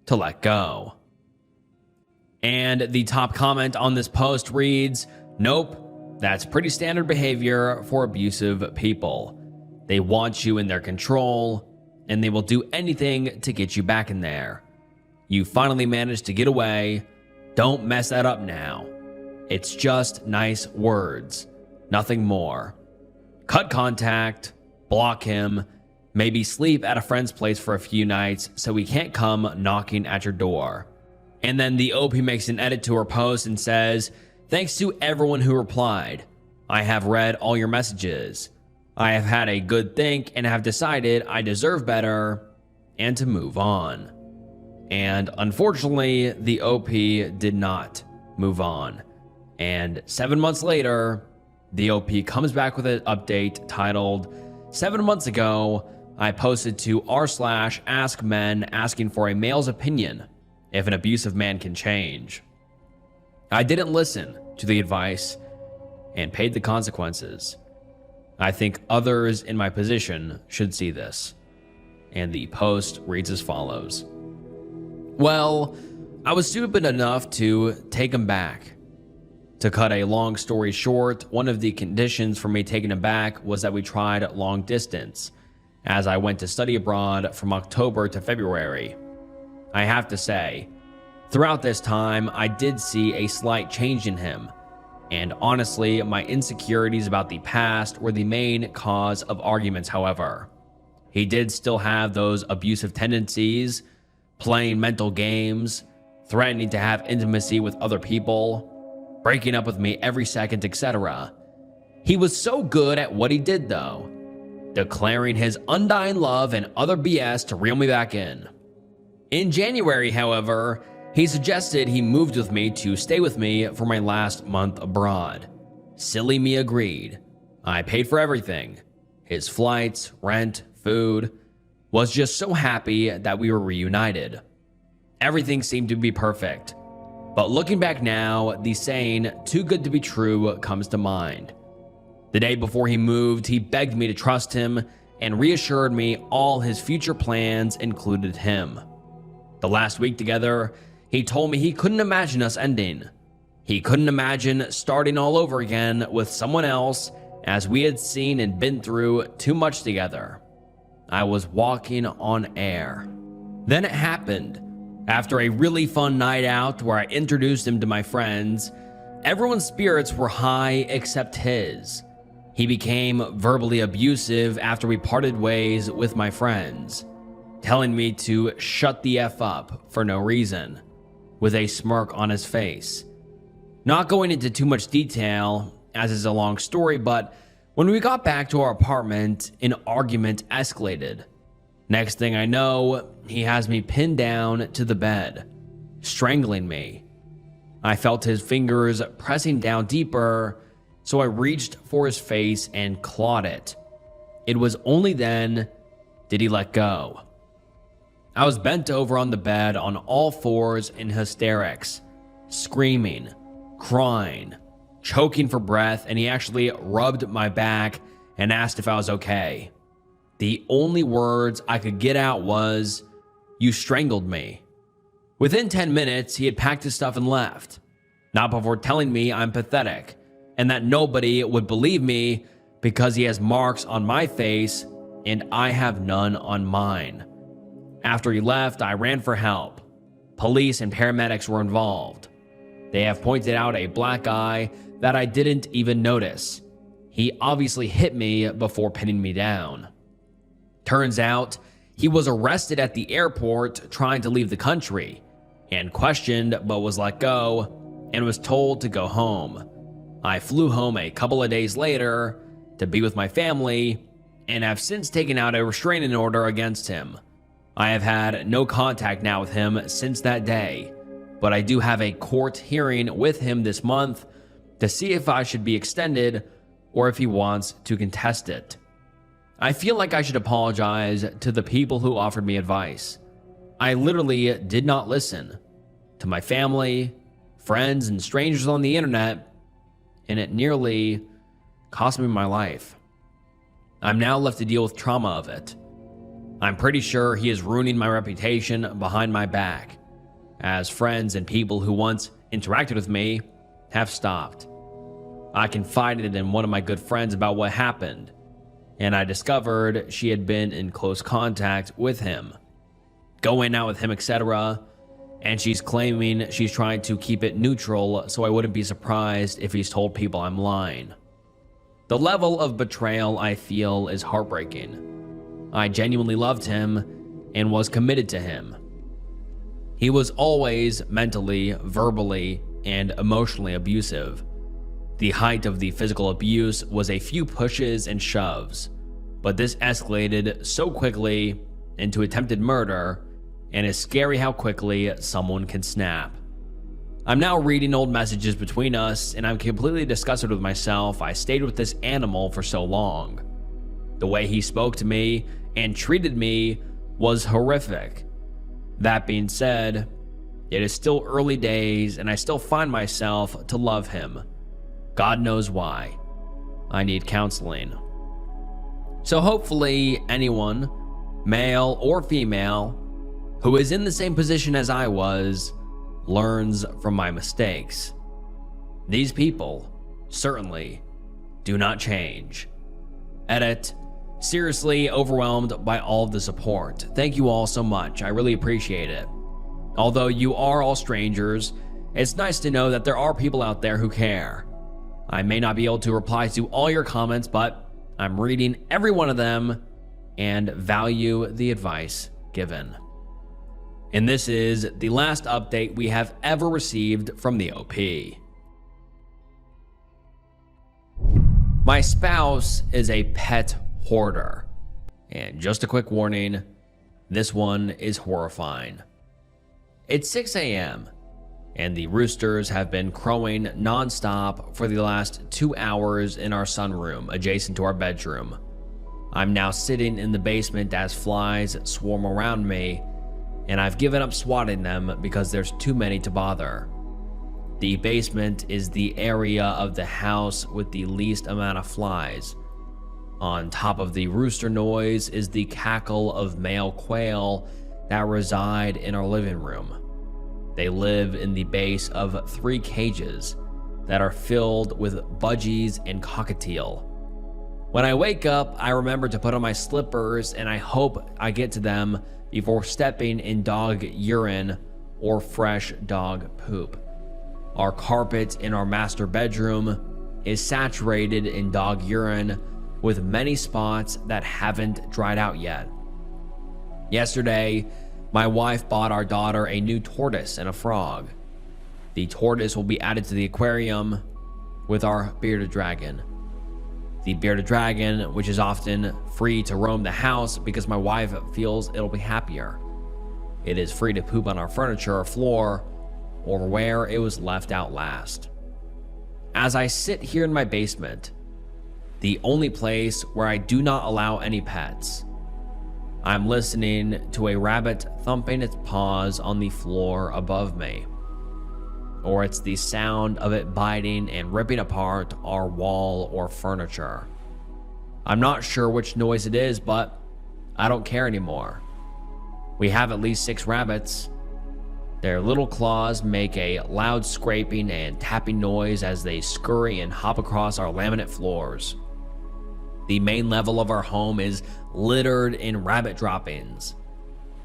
to let go. And the top comment on this post reads, "Nope, that's pretty standard behavior for abusive people. They want you in their control, and they will do anything to get you back in there. You finally managed to get away. Don't mess that up now. It's just nice words, nothing more. Cut contact, block him, maybe sleep at a friend's place for a few nights so he can't come knocking at your door." And then the OP makes an edit to her post and says, "Thanks to everyone who replied. I have read all your messages. I have had a good think and have decided I deserve better and to move on." And unfortunately, the OP did not move on. And 7 months later, the OP comes back with an update titled, "7 months ago, I posted to r/askmen asking for a male's opinion if an abusive man can change. I didn't listen to the advice and paid the consequences. I think others in my position should see this." And the post reads as follows. "Well, I was stupid enough to take him back. To cut a long story short, one of the conditions for me taking him back was that we tried long distance, as I went to study abroad from October to February. I have to say, throughout this time, I did see a slight change in him, and honestly, my insecurities about the past were the main cause of arguments, however. He did still have those abusive tendencies, playing mental games, threatening to have intimacy with other people, breaking up with me every second, etc. He was so good at what he did though, declaring his undying love and other BS to reel me back in. In January, however, he suggested he moved with me to stay with me for my last month abroad. Silly me agreed. I paid for everything. His flights, rent, food. Was just so happy that we were reunited. Everything seemed to be perfect. But looking back now, the saying, "too good to be true," comes to mind. The day before he moved, he begged me to trust him and reassured me all his future plans included him. The last week together, he told me he couldn't imagine us ending. He couldn't imagine starting all over again with someone else, as we had seen and been through too much together. I was walking on air. Then it happened. After a really fun night out where I introduced him to my friends, everyone's spirits were high except his. He became verbally abusive after we parted ways with my friends, telling me to shut the F up for no reason, with a smirk on his face. Not going into too much detail, as is a long story, but when we got back to our apartment, an argument escalated. Next thing I know, he has me pinned down to the bed, strangling me. I felt his fingers pressing down deeper, so I reached for his face and clawed it. It was only then did he let go. I was bent over on the bed on all fours in hysterics, screaming, crying, choking for breath, and he actually rubbed my back and asked if I was okay. The only words I could get out was, "You strangled me." Within 10 minutes, he had packed his stuff and left, not before telling me I'm pathetic and that nobody would believe me because he has marks on my face and I have none on mine. After he left, I ran for help. Police and paramedics were involved. They have pointed out a black eye that I didn't even notice. He obviously hit me before pinning me down. Turns out, he was arrested at the airport trying to leave the country and questioned but was let go and was told to go home. I flew home a couple of days later to be with my family and have since taken out a restraining order against him. I have had no contact now with him since that day, but I do have a court hearing with him this month to see if I should be extended or if he wants to contest it. I feel like I should apologize to the people who offered me advice. I literally did not listen to my family, friends, and strangers on the internet, and it nearly cost me my life. I'm now left to deal with trauma of it. I'm pretty sure he is ruining my reputation behind my back, as friends and people who once interacted with me have stopped. I confided in one of my good friends about what happened, and I discovered she had been in close contact with him, going out with him, etc., and she's claiming she's trying to keep it neutral, so I wouldn't be surprised if he's told people I'm lying. The level of betrayal I feel is heartbreaking. I genuinely loved him and was committed to him. He was always mentally, verbally, and emotionally abusive. The height of the physical abuse was a few pushes and shoves, but this escalated so quickly into attempted murder, and it's scary how quickly someone can snap. I'm now reading old messages between us, and I'm completely disgusted with myself. I stayed with this animal for so long. The way he spoke to me and treated me was horrific. That being said, it is still early days, and I still find myself to love him. God knows why. I need counseling. So hopefully anyone, male or female, who is in the same position as I was, learns from my mistakes. These people certainly do not change. Edit. Seriously overwhelmed by all of the support. Thank you all so much. I really appreciate it. Although you are all strangers, it's nice to know that there are people out there who care. I may not be able to reply to all your comments, but I'm reading every one of them and value the advice given. And this is the last update we have ever received from the OP. My spouse is a pet hoarder. And just a quick warning, this one is horrifying. It's 6 a.m. and the roosters have been crowing nonstop for the last 2 hours in our sunroom adjacent to our bedroom. I'm now sitting in the basement as flies swarm around me, and I've given up swatting them because there's too many to bother. The basement is the area of the house with the least amount of flies. On top of the rooster noise is the cackle of male quail that reside in our living room. They live in the base of 3 cages that are filled with budgies and cockatiel. When I wake up, I remember to put on my slippers and I hope I get to them before stepping in dog urine or fresh dog poop. Our carpet in our master bedroom is saturated in dog urine with many spots that haven't dried out yet. Yesterday, my wife bought our daughter a new tortoise and a frog. The tortoise will be added to the aquarium with our bearded dragon. The bearded dragon, which is often free to roam the house because my wife feels it'll be happier. It is free to poop on our furniture or floor or where it was left out last. As I sit here in my basement, the only place where I do not allow any pets, I'm listening to a rabbit thumping its paws on the floor above me. Or it's the sound of it biting and ripping apart our wall or furniture. I'm not sure which noise it is, but I don't care anymore. We have at least 6 rabbits. Their little claws make a loud scraping and tapping noise as they scurry and hop across our laminate floors. The main level of our home is littered in rabbit droppings.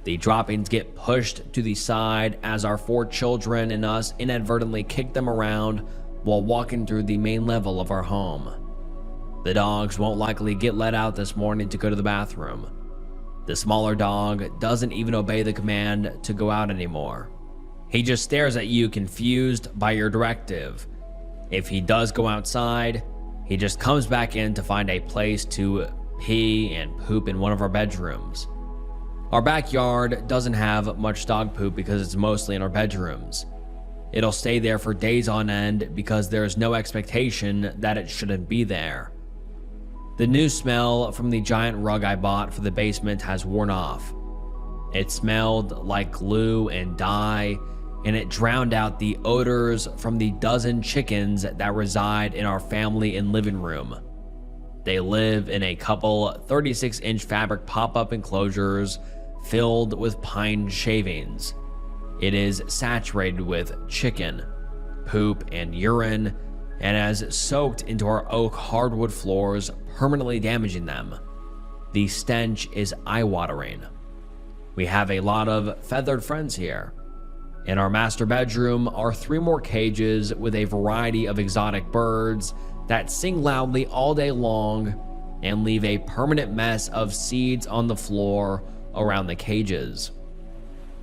The droppings get pushed to the side as our 4 children and us inadvertently kick them around while walking through the main level of our home. The dogs won't likely get let out this morning to go to the bathroom. The smaller dog doesn't even obey the command to go out anymore. He just stares at you confused by your directive. If he does go outside, he just comes back in to find a place to pee and poop in one of our bedrooms. Our backyard doesn't have much dog poop because it's mostly in our bedrooms. It'll stay there for days on end because there's no expectation that it shouldn't be there. The new smell from the giant rug I bought for the basement has worn off. It smelled like glue and dye, and it drowned out the odors from the dozen chickens that reside in our family and living room. They live in a couple 36-inch fabric pop-up enclosures filled with pine shavings. It is saturated with chicken, poop, and urine, and has soaked into our oak hardwood floors, permanently damaging them. The stench is eye-watering. We have a lot of feathered friends here. In our master bedroom are 3 more cages with a variety of exotic birds that sing loudly all day long and leave a permanent mess of seeds on the floor around the cages.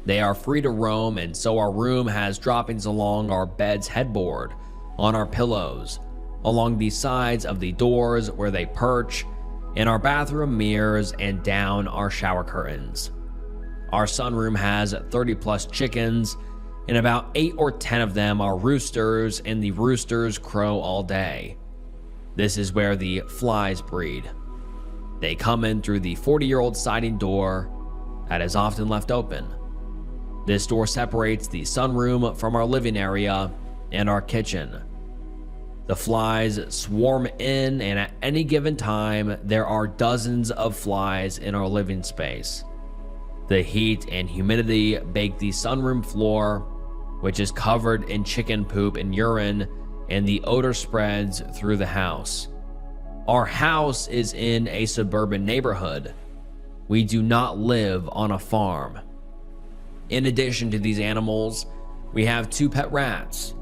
They are free to roam, and so our room has droppings along our bed's headboard, on our pillows, along the sides of the doors where they perch, in our bathroom mirrors, and down our shower curtains. Our sunroom has 30 plus chickens, and about 8 or 10 of them are roosters, and the roosters crow all day. This is where the flies breed. They come in through the 40-year-old siding door that is often left open. This door separates the sunroom from our living area and our kitchen. The flies swarm in, and at any given time, there are dozens of flies in our living space. The heat and humidity bake the sunroom floor, which is covered in chicken poop and urine, and the odor spreads through the house. Our house is in a suburban neighborhood. We do not live on a farm. In addition to these animals, we have 2 pet rats.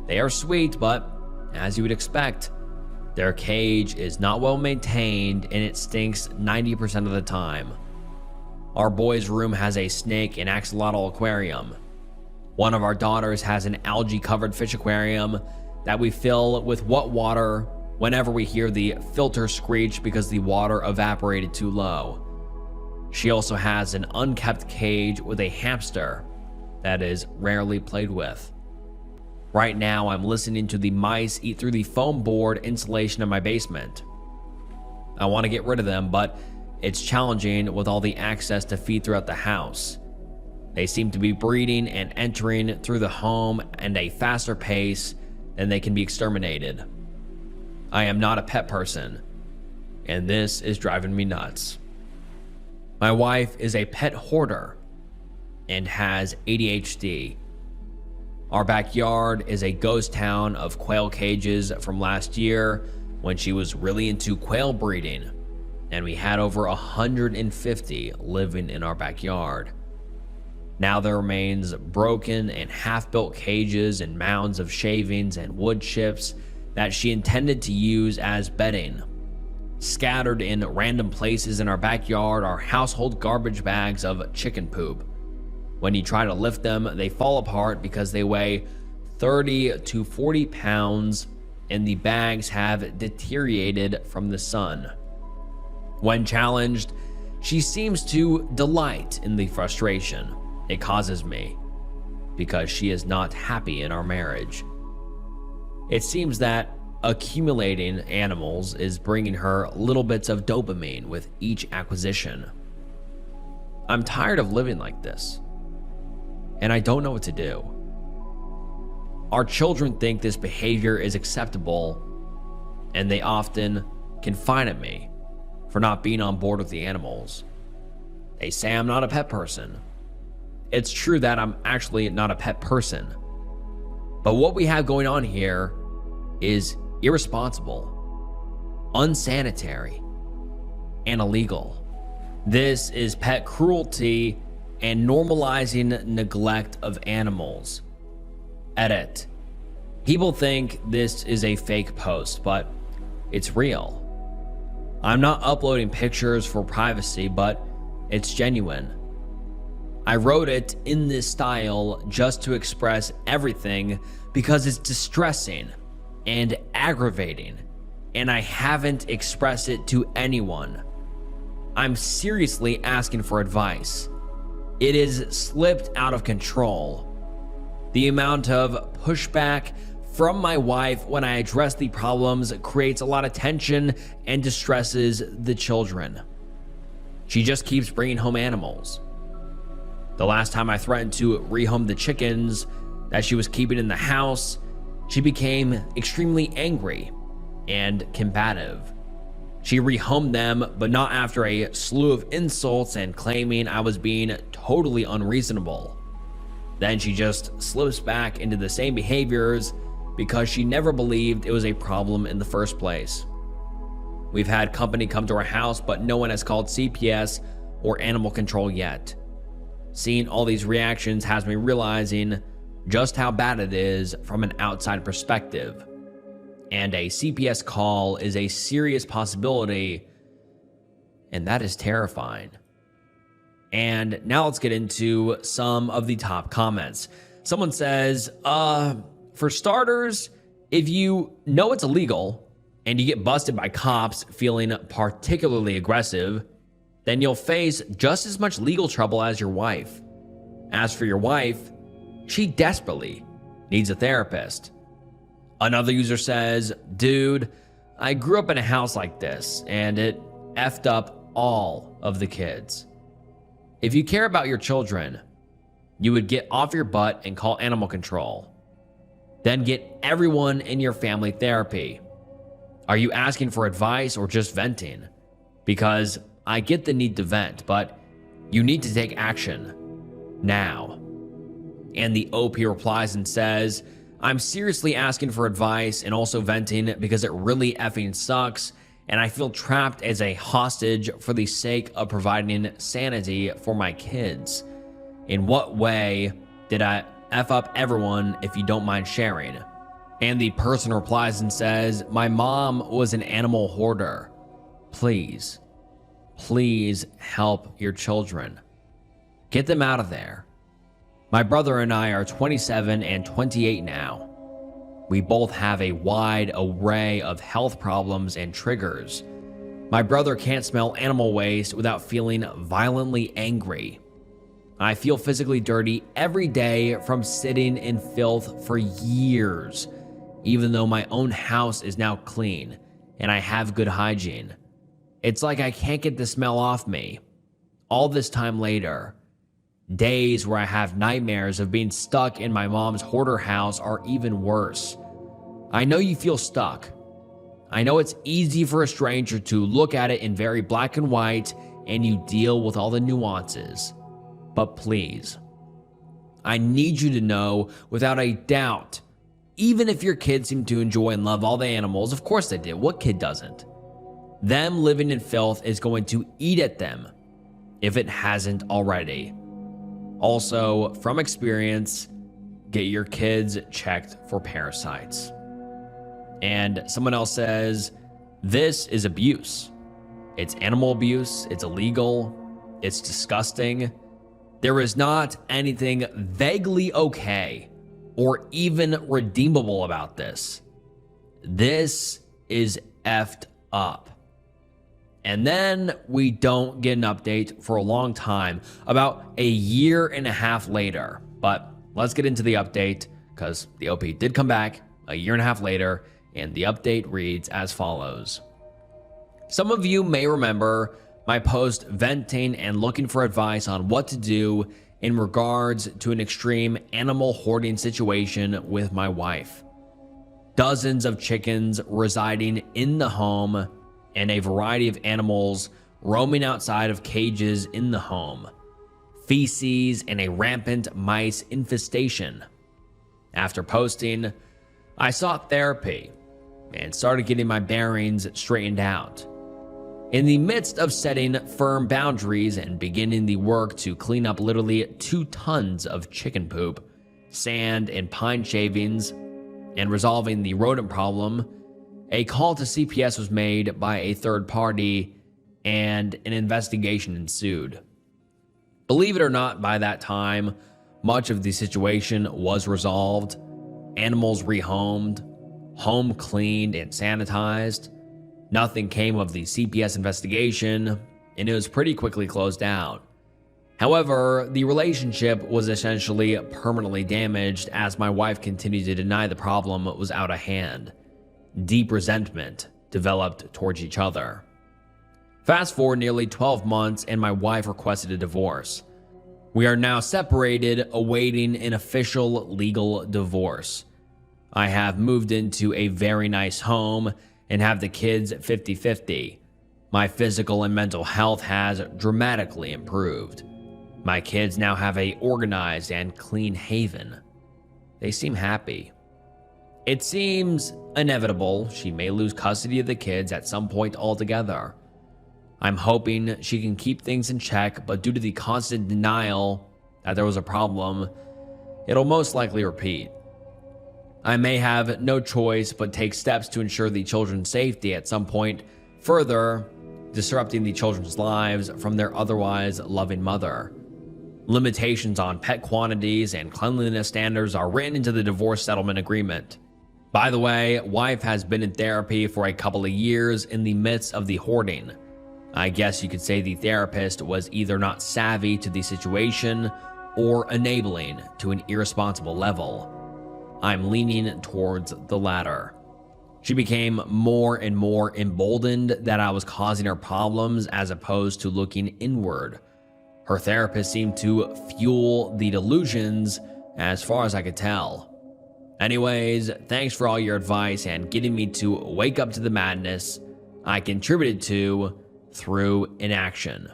They are sweet, but as you would expect, their cage is not well maintained and it stinks 90% of the time. Our boys' room has a snake and axolotl aquarium. One of our daughters has an algae-covered fish aquarium that we fill with what water whenever we hear the filter screech because the water evaporated too low. She also has an unkept cage with a hamster that is rarely played with. Right now, I'm listening to the mice eat through the foam board insulation in my basement. I want to get rid of them, but it's challenging with all the access to feed throughout the house. They seem to be breeding and entering through the home at a faster pace than they can be exterminated. I am not a pet person, and this is driving me nuts. My wife is a pet hoarder and has ADHD. Our backyard is a ghost town of quail cages from last year when she was really into quail breeding, and we had over 150 living in our backyard. Now there remains broken and half-built cages and mounds of shavings and wood chips that she intended to use as bedding. Scattered in random places in our backyard are household garbage bags of chicken poop. When you try to lift them, they fall apart because they weigh 30 to 40 pounds and the bags have deteriorated from the sun. When challenged, she seems to delight in the frustration it causes me because she is not happy in our marriage. It seems that accumulating animals is bringing her little bits of dopamine with each acquisition. I'm tired of living like this, and I don't know what to do. Our children think this behavior is acceptable, and they often confide at me for not being on board with the animals. They say I'm not a pet person. It's true that I'm actually not a pet person, but what we have going on here is irresponsible, unsanitary, and illegal. This is pet cruelty and normalizing neglect of animals. Edit. People think this is a fake post, but it's real. I'm not uploading pictures for privacy, but it's genuine. I wrote it in this style just to express everything because it's distressing and aggravating, and I haven't expressed it to anyone. I'm seriously asking for advice. It is slipped out of control. The amount of pushback from my wife when I address the problems creates a lot of tension and distresses the children. She just keeps bringing home animals. The last time I threatened to rehome the chickens that she was keeping in the house, she became extremely angry and combative. She rehomed them, but not after a slew of insults and claiming I was being totally unreasonable. Then she just slips back into the same behaviors because she never believed it was a problem in the first place. We've had company come to our house, but no one has called CPS or animal control yet. Seeing all these reactions has me realizing just how bad it is from an outside perspective. And a CPS call is a serious possibility, and that is terrifying. And now let's get into some of the top comments. Someone says, for starters, if you know it's illegal and you get busted by cops feeling particularly aggressive, then you'll face just as much legal trouble as your wife. As for your wife, she desperately needs a therapist. Another user says, dude, I grew up in a house like this and it effed up all of the kids. If you care about your children, you would get off your butt and call animal control. Then get everyone in your family therapy. Are you asking for advice or just venting? Because I get the need to vent, but you need to take action now. And the OP replies and says, I'm seriously asking for advice and also venting because it really effing sucks, and I feel trapped as a hostage for the sake of providing sanity for my kids. In what way did I F up everyone if you don't mind sharing? And the person replies and says, my mom was an animal hoarder. Please help your children. Get them out of there. My brother and I are 27 and 28 now. We both have a wide array of health problems and triggers. My brother can't smell animal waste without feeling violently angry. I feel physically dirty every day from sitting in filth for years, even though my own house is now clean and I have good hygiene. It's like I can't get the smell off me. All this time later, days where I have nightmares of being stuck in my mom's hoarder house are even worse. I know you feel stuck. I know it's easy for a stranger to look at it in very black and white and you deal with all the nuances. But please, I need you to know without a doubt, even if your kids seem to enjoy and love all the animals, of course they do, what kid doesn't? Them living in filth is going to eat at them if it hasn't already. Also, from experience, get your kids checked for parasites. And someone else says, this is abuse. It's animal abuse, it's illegal, it's disgusting. There is not anything vaguely okay or even redeemable about this. This is effed up. And then we don't get an update for a long time, about a year and a half later. But let's get into the update because the OP did come back a year and a half later, and the update reads as follows. Some of you may remember my post venting and looking for advice on what to do in regards to an extreme animal hoarding situation with my wife. Dozens of chickens residing in the home and a variety of animals roaming outside of cages in the home, feces, and a rampant mice infestation. After posting, I sought therapy and started getting my bearings straightened out. In the midst of setting firm boundaries and beginning the work to clean up literally 2 tons of chicken poop, sand, and pine shavings, and resolving the rodent problem, a call to CPS was made by a third party and an investigation ensued. Believe it or not, by that time, much of the situation was resolved, animals rehomed, home cleaned and sanitized. Nothing came of the CPS investigation, and it was pretty quickly closed out. However, the relationship was essentially permanently damaged as my wife continued to deny the problem was out of hand. Deep resentment developed towards each other. Fast forward nearly 12 months and my wife requested a divorce. We are now separated, awaiting an official legal divorce. I have moved into a very nice home and have the kids 50-50. My physical and mental health has dramatically improved. My kids now have a organized and clean haven. They seem happy. It seems inevitable she may lose custody of the kids at some point altogether. I'm hoping she can keep things in check, but due to the constant denial that there was a problem, it'll most likely repeat. I may have no choice but take steps to ensure the children's safety at some point, further disrupting the children's lives from their otherwise loving mother. Limitations on pet quantities and cleanliness standards are written into the divorce settlement agreement. By the way, wife has been in therapy for a couple of years in the midst of the hoarding. I guess you could say the therapist was either not savvy to the situation or enabling to an irresponsible level. I'm leaning towards the latter. She became more and more emboldened that I was causing her problems as opposed to looking inward. Her therapist seemed to fuel the delusions as far as I could tell. Anyways, thanks for all your advice and getting me to wake up to the madness I contributed to through inaction.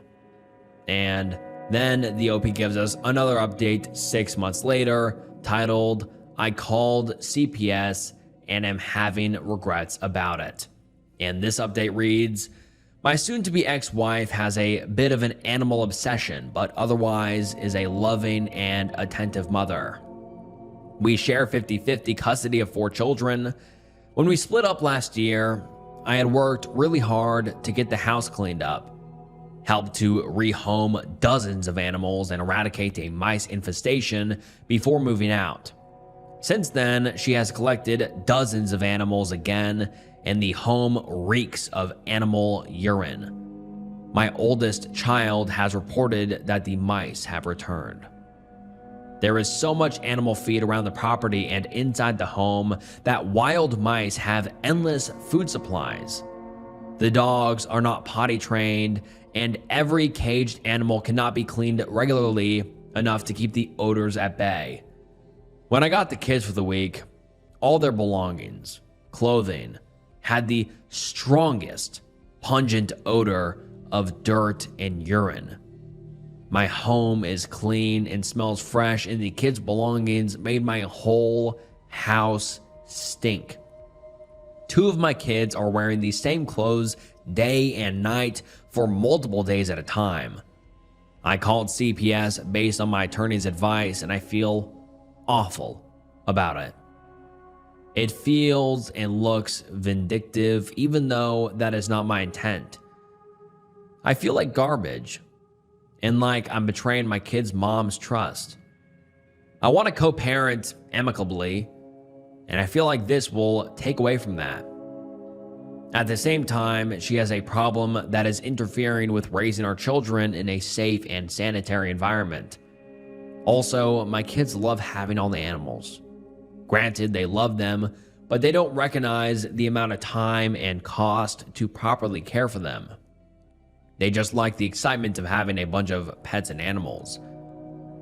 And then the OP gives us another update 6 months later titled, I called CPS and am having regrets about it. And this update reads, my soon-to-be ex-wife has a bit of an animal obsession, but otherwise is a loving and attentive mother. We share 50-50 custody of 4 children. When we split up last year, I had worked really hard to get the house cleaned up, helped to rehome dozens of animals and eradicate a mice infestation before moving out. Since then, she has collected dozens of animals again, and the home reeks of animal urine. My oldest child has reported that the mice have returned. There is so much animal feed around the property and inside the home that wild mice have endless food supplies. The dogs are not potty trained, and every caged animal cannot be cleaned regularly enough to keep the odors at bay. When I got the kids for the week, all their belongings, clothing, had the strongest, pungent odor of dirt and urine. My home is clean and smells fresh, and the kids' belongings made my whole house stink. 2 of my kids are wearing the same clothes day and night for multiple days at a time. I called CPS based on my attorney's advice, and I feel awful about it. It feels and looks vindictive, even though that is not my intent. I feel like garbage, and like I'm betraying my kid's mom's trust. I want to co-parent amicably, and I feel like this will take away from that. At the same time, she has a problem that is interfering with raising our children in a safe and sanitary environment. Also, my kids love having all the animals. Granted, they love them, but they don't recognize the amount of time and cost to properly care for them. They just like the excitement of having a bunch of pets and animals.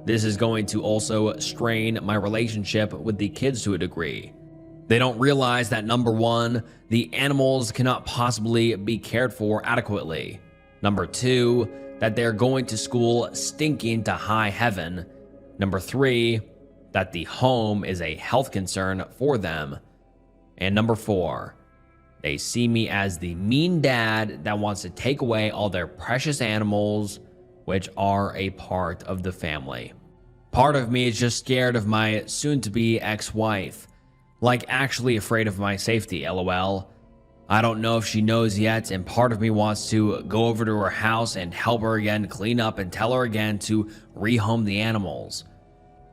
This is going to also strain my relationship with the kids to a degree. They don't realize that number 1, the animals cannot possibly be cared for adequately. Number 2, that they're going to school stinking to high heaven. Number 3, that the home is a health concern for them. And number 4, they see me as the mean dad that wants to take away all their precious animals, which are a part of the family. Part of me is just scared of my soon-to-be ex-wife. Like actually afraid of my safety, lol. I don't know if she knows yet, and part of me wants to go over to her house and help her again clean up and tell her again to rehome the animals.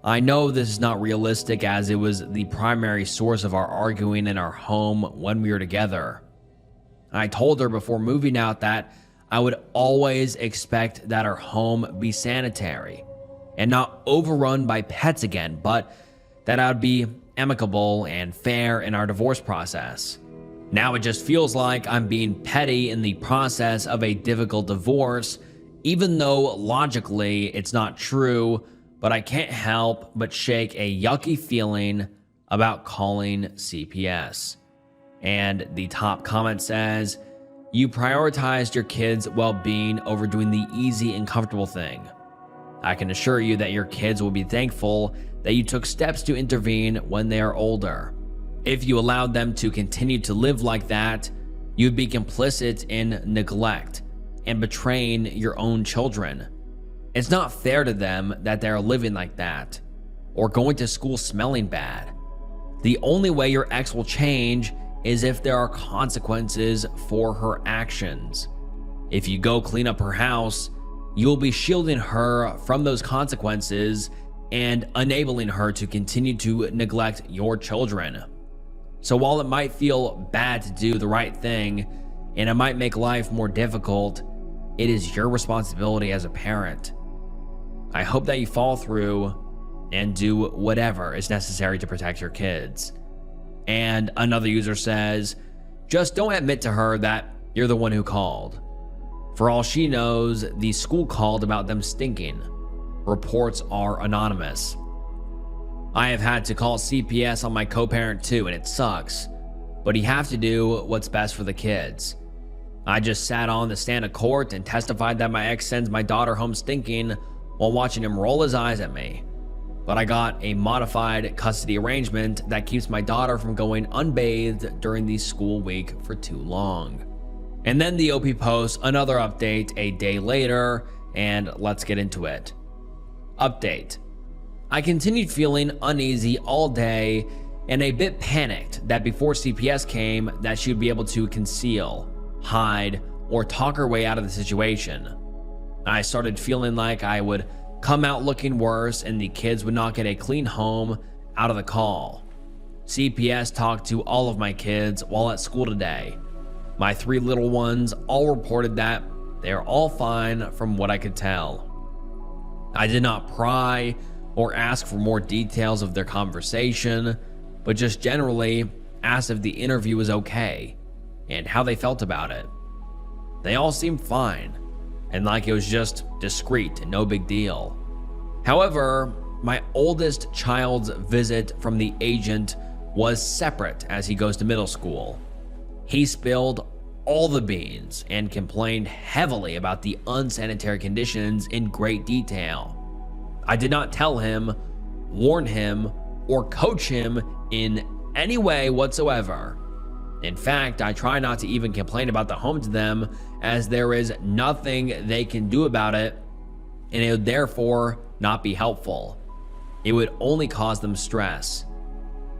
I know this is not realistic, as it was the primary source of our arguing in our home when we were together. I told her before moving out that I would always expect that our home be sanitary and not overrun by pets again, but that I would be amicable and fair in our divorce process. Now it just feels like I'm being petty in the process of a difficult divorce, even though logically it's not true, but I can't help but shake a yucky feeling about calling CPS. And the top comment says, "You prioritized your kids' well-being over doing the easy and comfortable thing. I can assure you that your kids will be thankful that you took steps to intervene when they are older. If you allowed them to continue to live like that, you'd be complicit in neglect and betraying your own children. It's not fair to them that they're living like that or going to school smelling bad. The only way your ex will change is if there are consequences for her actions. If you go clean up her house, you'll be shielding her from those consequences and enabling her to continue to neglect your children. So while it might feel bad to do the right thing, and it might make life more difficult, it is your responsibility as a parent. I hope that you follow through and do whatever is necessary to protect your kids." And another user says, "Just don't admit to her that you're the one who called. For all she knows, the school called about them stinking. Reports are anonymous. I have had to call CPS on my co-parent too, and it sucks, but you have to do what's best for the kids. I just sat on the stand of court and testified that my ex sends my daughter home stinking while watching him roll his eyes at me. But I got a modified custody arrangement that keeps my daughter from going unbathed during the school week for too long." And then the OP posts another update a day later, and let's get into it. Update. I continued feeling uneasy all day and a bit panicked that before CPS came that she would be able to conceal, hide, or talk her way out of the situation. I started feeling like I would come out looking worse and the kids would not get a clean home out of the call. CPS talked to all of my kids while at school today. My 3 little ones all reported that they are all fine from what I could tell. I did not pry or ask for more details of their conversation, but just generally asked if the interview was okay and how they felt about it. They all seemed fine and like it was just discreet and no big deal. However, my oldest child's visit from the agent was separate as he goes to middle school. He spilled all the beans and complained heavily about the unsanitary conditions in great detail. I did not tell him, warn him, or coach him in any way whatsoever. In fact, I try not to even complain about the home to them, as there is nothing they can do about it, and it would therefore not be helpful. It would only cause them stress.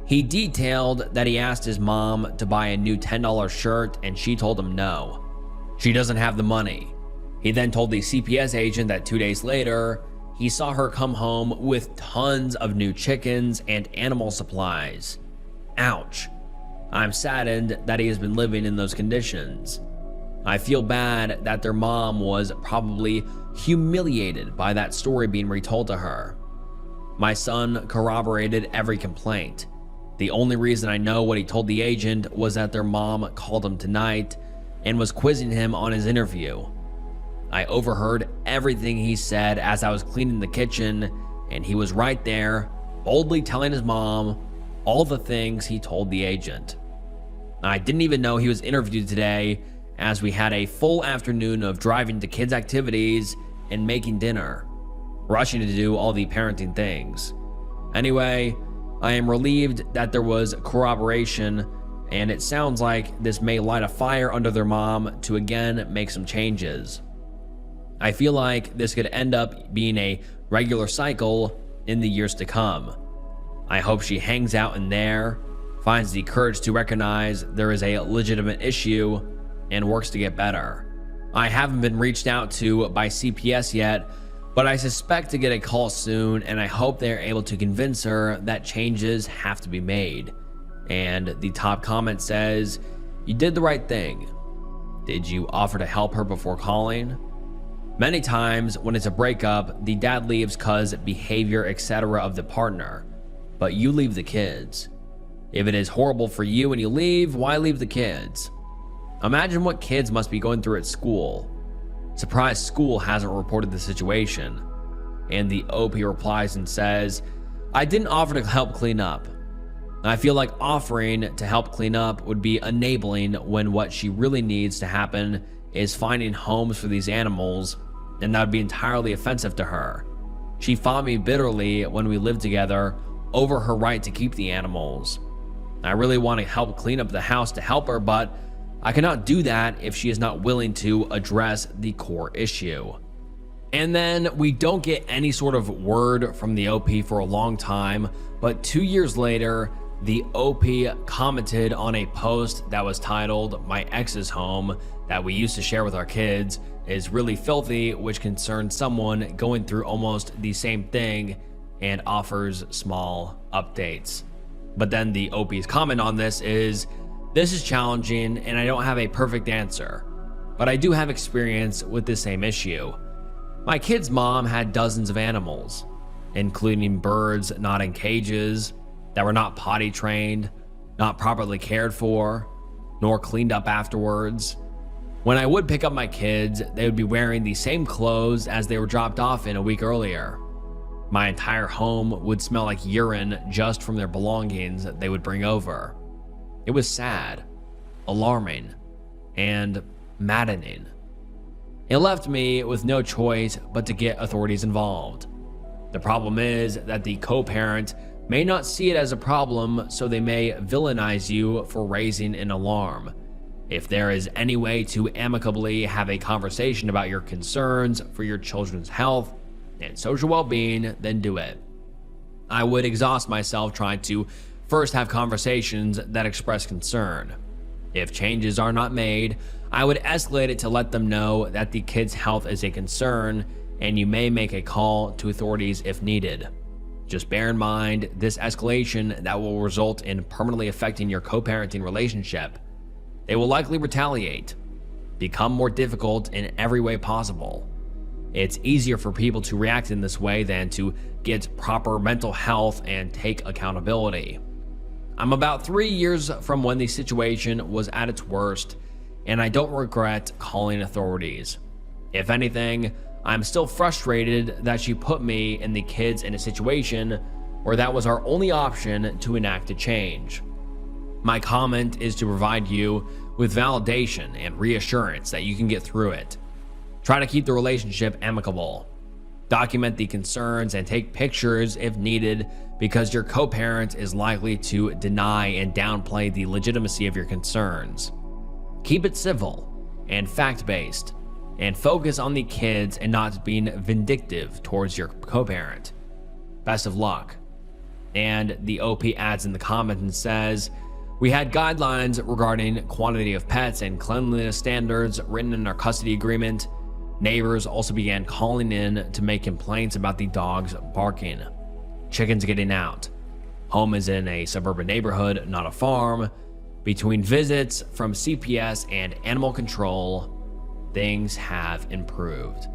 He detailed that he asked his mom to buy a new $10 shirt and she told him no. She doesn't have the money. He then told the CPS agent that 2 days later, he saw her come home with tons of new chickens and animal supplies. Ouch. I'm saddened that he has been living in those conditions. I feel bad that their mom was probably humiliated by that story being retold to her. My son corroborated every complaint. The only reason I know what he told the agent was that their mom called him tonight and was quizzing him on his interview. I overheard everything he said as I was cleaning the kitchen, and he was right there, boldly telling his mom all the things he told the agent. I didn't even know he was interviewed today, as we had a full afternoon of driving to kids' activities and making dinner, rushing to do all the parenting things. Anyway, I am relieved that there was corroboration, and it sounds like this may light a fire under their mom to again make some changes. I feel like this could end up being a regular cycle in the years to come. I hope she hangs out in there, finds the courage to recognize there is a legitimate issue, and works to get better. I haven't been reached out to by CPS yet, but I suspect to get a call soon, and I hope they're able to convince her that changes have to be made. And the top comment says, "You did the right thing. Did you offer to help her before calling?" Many times when it's a breakup, the dad leaves cause behavior, etc. of the partner, but you leave the kids. If it is horrible for you and you leave, why leave the kids? Imagine what kids must be going through at school. Surprised school hasn't reported the situation. And the OP replies and says, "I didn't offer to help clean up. I feel like offering to help clean up would be enabling when what she really needs to happen is finding homes for these animals, and that would be entirely offensive to her. She fought me bitterly when we lived together over her right to keep the animals. I really want to help clean up the house to help her, but I cannot do that if she is not willing to address the core issue." And then we don't get any sort of word from the OP for a long time, but 2 years later, the OP commented on a post that was titled, "My ex's home that we used to share with our kids is really filthy," which concerns someone going through almost the same thing and offers small updates. But then the OP's comment on this is, "This is challenging and I don't have a perfect answer, but I do have experience with the same issue. My kid's mom had dozens of animals, including birds not in cages, that were not potty trained, not properly cared for, nor cleaned up afterwards. When I would pick up my kids, they would be wearing the same clothes as they were dropped off in a week earlier. My entire home would smell like urine just from their belongings they would bring over. It was sad, alarming, and maddening. It left me with no choice but to get authorities involved. The problem is that the co-parent may not see it as a problem, so they may villainize you for raising an alarm. If there is any way to amicably have a conversation about your concerns for your children's health and social well-being, then do it. I would exhaust myself trying to first have conversations that express concern. If changes are not made, I would escalate it to let them know that the kid's health is a concern and you may make a call to authorities if needed. Just bear in mind this escalation that will result in permanently affecting your co-parenting relationship. They will likely retaliate, become more difficult in every way possible. It's easier for people to react in this way than to get proper mental health and take accountability. I'm about 3 years from when the situation was at its worst, and I don't regret calling authorities. If anything, I'm still frustrated that she put me and the kids in a situation where that was our only option to enact a change. My comment is to provide you with validation and reassurance that you can get through it. Try to keep the relationship amicable. Document the concerns and take pictures if needed, because your co-parent is likely to deny and downplay the legitimacy of your concerns. Keep it civil and fact-based, and focus on the kids and not being vindictive towards your co-parent. Best of luck. And the OP adds in the comment and says, we had guidelines regarding quantity of pets and cleanliness standards written in our custody agreement. Neighbors also began calling in to make complaints about the dogs barking. Chickens getting out. Home is in a suburban neighborhood, not a farm. Between visits from CPS and animal control, things have improved.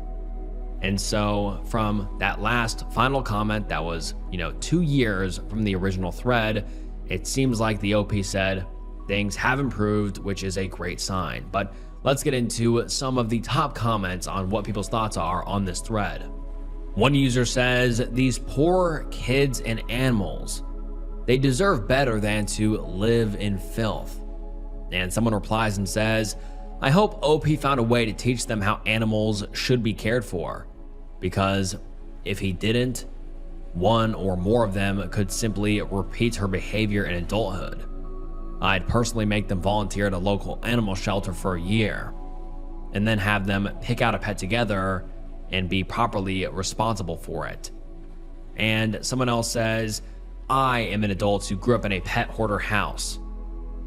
And so from that last final comment that was, 2 years from the original thread, it seems like the OP said things have improved, which is a great sign. But let's get into some of the top comments on what people's thoughts are on this thread. One user says, these poor kids and animals, they deserve better than to live in filth. And someone replies and says, I hope OP found a way to teach them how animals should be cared for, because if he didn't, one or more of them could simply repeat her behavior in adulthood. I'd personally make them volunteer at a local animal shelter for a year, and then have them pick out a pet together and be properly responsible for it. And someone else says, I am an adult who grew up in a pet hoarder house.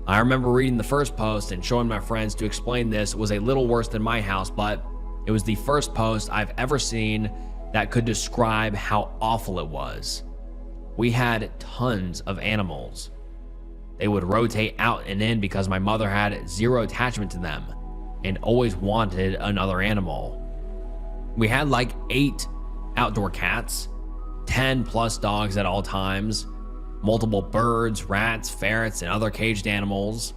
I remember reading the first post and showing my friends to explain this was a little worse than my house, but it was the first post I've ever seen that could describe how awful it was. We had tons of animals. They would rotate out and in because my mother had zero attachment to them and always wanted another animal. We had like 8 outdoor cats, 10 plus dogs at all times, multiple birds, rats, ferrets, and other caged animals,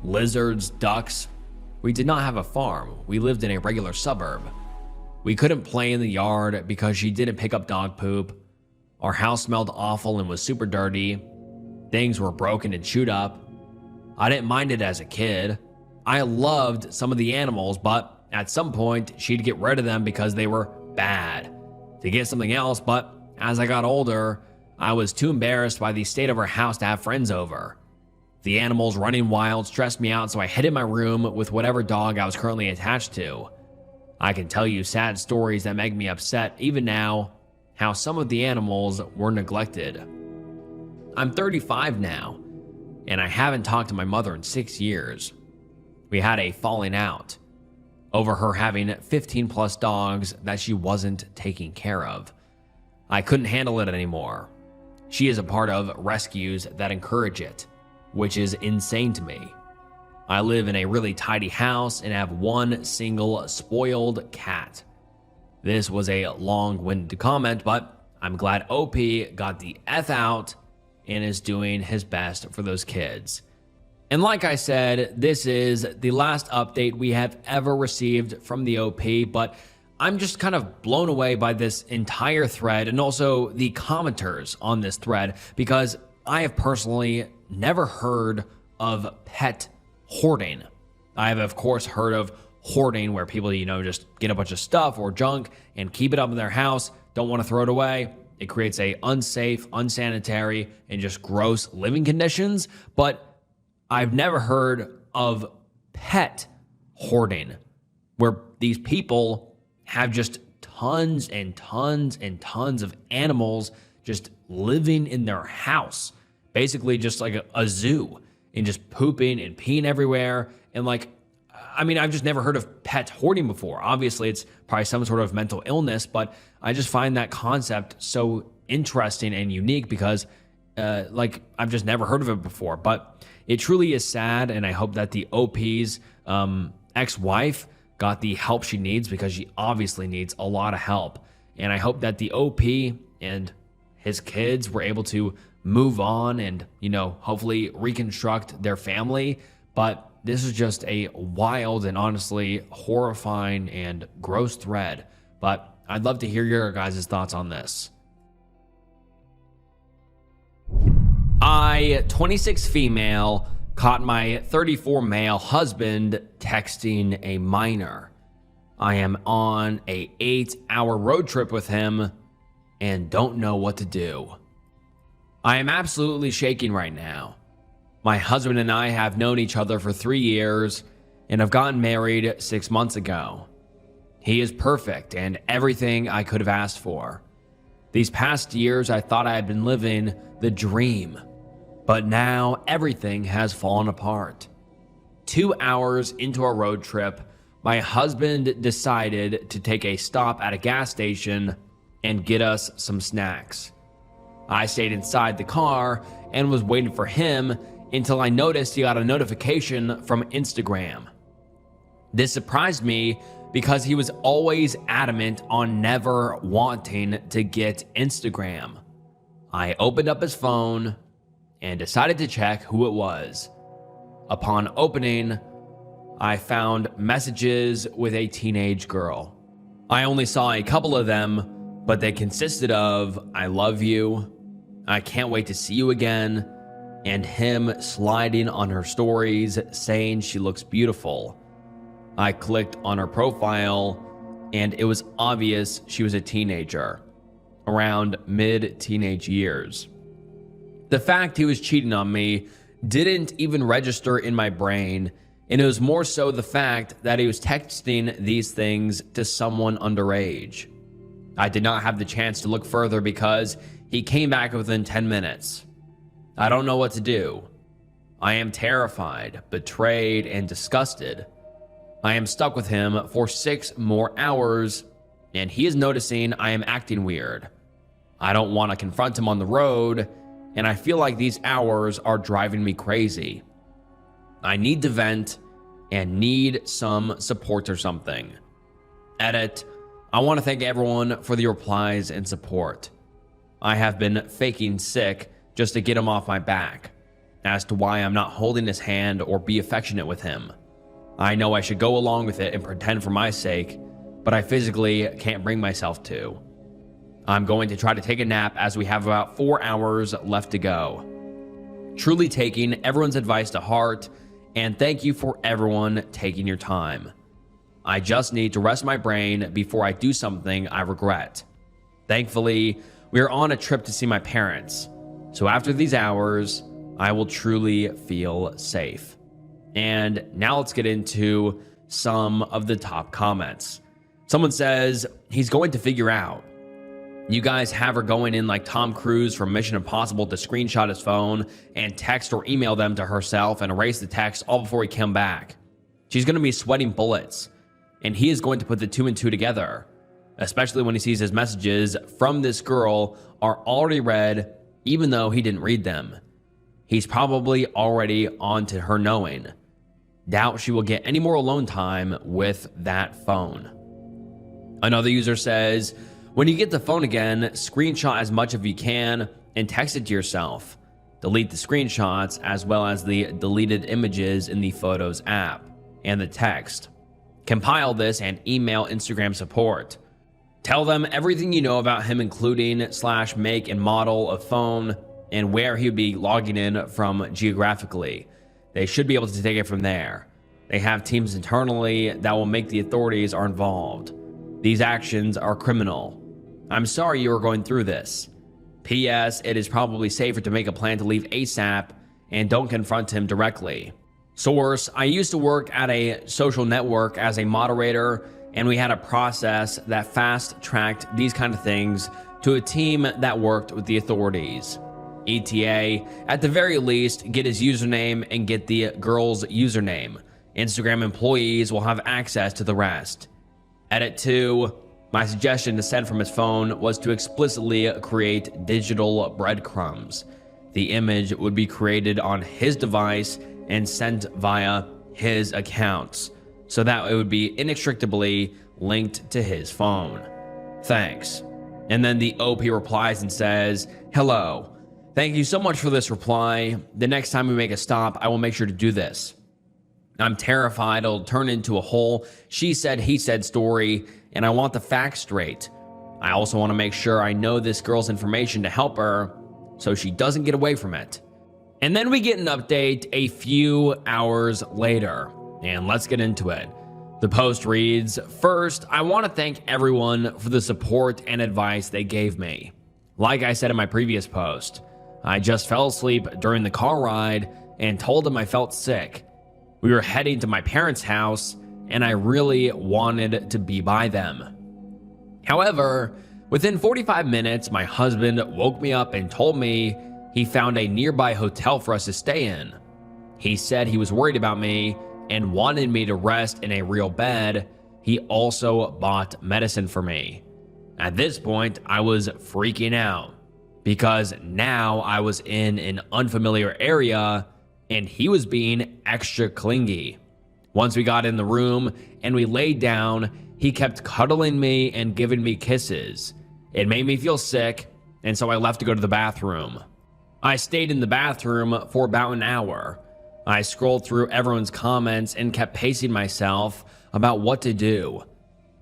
lizards, ducks. We did not have a farm. We lived in a regular suburb. We couldn't play in the yard because she didn't pick up dog poop. Our house smelled awful and was super dirty. Things were broken and chewed up. I didn't mind it as a kid. I loved some of the animals, but at some point she'd get rid of them because they were bad to get something else. But as I got older, I was too embarrassed by the state of our house to have friends over. The animals running wild stressed me out, so I hid in my room with whatever dog I was currently attached to. I can tell you sad stories that make me upset even now, how some of the animals were neglected. I'm 35 now, and I haven't talked to my mother in 6 years. We had a falling out over her having 15 plus dogs that she wasn't taking care of. I couldn't handle it anymore. She is a part of rescues that encourage it, which is insane to me. I live in a really tidy house and have one single spoiled cat. This was a long-winded comment, but I'm glad OP got the F out and is doing his best for those kids. And like I said, this is the last update we have ever received from the OP, but I'm just kind of blown away by this entire thread and also the commenters on this thread, because I have personally never heard of pet hoarding. I have, of course, heard of hoarding where people, just get a bunch of stuff or junk and keep it up in their house, don't want to throw it away. It creates a unsafe, unsanitary, and just gross living conditions. But I've never heard of pet hoarding, where these people have just tons and tons and tons of animals just living in their house, basically just like a zoo, and just pooping and peeing everywhere. And I've just never heard of pet hoarding before. Obviously, it's probably some sort of mental illness, but I just find that concept so interesting and unique because like I've just never heard of it before. But it truly is sad, and I hope that the OP's ex-wife got the help she needs, because she obviously needs a lot of help. And I hope that the OP and his kids were able to move on and, you know, hopefully reconstruct their family. But this is just a wild and honestly horrifying and gross thread. But I'd love to hear your guys' thoughts on this. 26 female, caught my 34 male husband texting a minor. I am on a 8-hour road trip with him and don't know what to do. I am absolutely shaking right now. My husband and I have known each other for 3 years and have gotten married 6 months ago. He is perfect and everything I could have asked for. These past years, I thought I had been living the dream, but now everything has fallen apart. 2 hours into our road trip, my husband decided to take a stop at a gas station and get us some snacks. I stayed inside the car and was waiting for him until I noticed he got a notification from Instagram. This surprised me because he was always adamant on never wanting to get Instagram. I opened up his phone and decided to check who it was. Upon opening, I found messages with a teenage girl. I only saw a couple of them, but they consisted of "I love you," "I can't wait to see you again," and him sliding on her stories saying she looks beautiful. I clicked on her profile and it was obvious she was a teenager, around mid-teenage years. The fact he was cheating on me didn't even register in my brain, and it was more so the fact that he was texting these things to someone underage. I did not have the chance to look further because he came back within 10 minutes. I don't know what to do. I am terrified, betrayed, and disgusted. I am stuck with him for 6 more hours, and he is noticing I am acting weird. I don't want to confront him on the road, and I feel like these hours are driving me crazy. I need to vent and need some support or something. Edit. I want to thank everyone for the replies and support. I have been faking sick just to get him off my back, as to why I'm not holding his hand or be affectionate with him. I know I should go along with it and pretend for my sake, but I physically can't bring myself to. I'm going to try to take a nap as we have about 4 hours left to go. Truly taking everyone's advice to heart, and thank you for everyone taking your time. I just need to rest my brain before I do something I regret. Thankfully, we are on a trip to see my parents, so after these hours, I will truly feel safe. And now let's get into some of the top comments. Someone says, he's going to figure out. You guys have her going in like Tom Cruise from Mission Impossible to screenshot his phone and text or email them to herself and erase the text all before he came back. She's going to be sweating bullets, and he is going to put the 2 and 2 together, especially when he sees his messages from this girl are already read, even though he didn't read them. He's probably already on to her knowing. Doubt she will get any more alone time with that phone. Another user says, when you get the phone again, screenshot as much as you can and text it to yourself. Delete the screenshots as well as the deleted images in the Photos app and the text. Compile this and email Instagram support. Tell them everything you know about him, including / make and model of phone and where he would be logging in from geographically. They should be able to take it from there. They have teams internally that will make the authorities are involved. These actions are criminal. I'm sorry you are going through this. P.S. It is probably safer to make a plan to leave ASAP and don't confront him directly. Source, I used to work at a social network as a moderator, and we had a process that fast-tracked these kind of things to a team that worked with the authorities. ETA, at the very least, get his username and get the girl's username. Instagram employees will have access to the rest. Edit 2, My suggestion to send from his phone was to explicitly create digital breadcrumbs. The image would be created on his device and sent via his accounts, so that it would be inextricably linked to his phone. Thanks. And then the OP replies and says, "Hello. Thank you so much for this reply. The next time we make a stop, I will make sure to do this. I'm terrified it'll turn into a whole she said, he said story, and I want the facts straight. I also want to make sure I know this girl's information to help her so she doesn't get away from it." And then we get an update a few hours later, and let's get into it. The post reads, "First, I want to thank everyone for the support and advice they gave me. Like I said in my previous post, I just fell asleep during the car ride and told them I felt sick. We were heading to my parents' house, and I really wanted to be by them. However, within 45 minutes, my husband woke me up and told me he found a nearby hotel for us to stay in. He said he was worried about me and wanted me to rest in a real bed. He also bought medicine for me. At this point, I was freaking out because now I was in an unfamiliar area and he was being extra clingy. Once we got in the room and we laid down, he kept cuddling me and giving me kisses. It made me feel sick, and so I left to go to the bathroom. I stayed in the bathroom for about an hour. I scrolled through everyone's comments and kept pacing myself about what to do.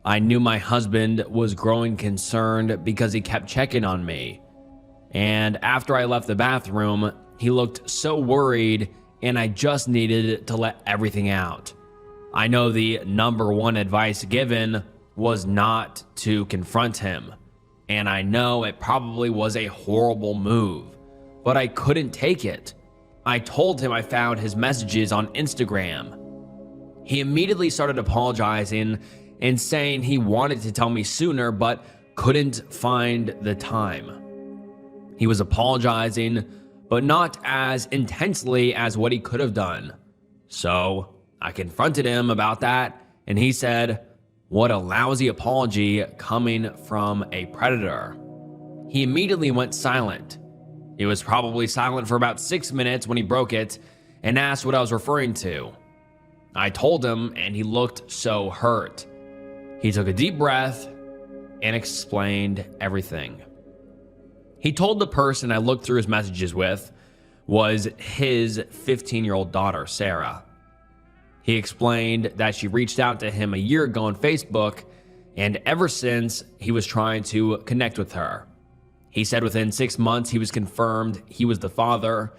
I knew my husband was growing concerned because he kept checking on me. And after I left the bathroom, he looked so worried, and I just needed to let everything out. I know the number one advice given was not to confront him, and I know it probably was a horrible move, but I couldn't take it. I told him I found his messages on Instagram. He immediately started apologizing and saying he wanted to tell me sooner but couldn't find the time. He was apologizing, but not as intensely as what he could have done. So I confronted him about that, and he said, "What a lousy apology coming from a predator." He immediately went silent. He was probably silent for about 6 minutes when he broke it and asked what I was referring to. I told him, and he looked so hurt. He took a deep breath and explained everything. He told the person I looked through his messages with was his 15-year-old daughter, Sarah. He explained that she reached out to him a year ago on Facebook, and ever since, he was trying to connect with her. He said within 6 months, he was confirmed he was the father,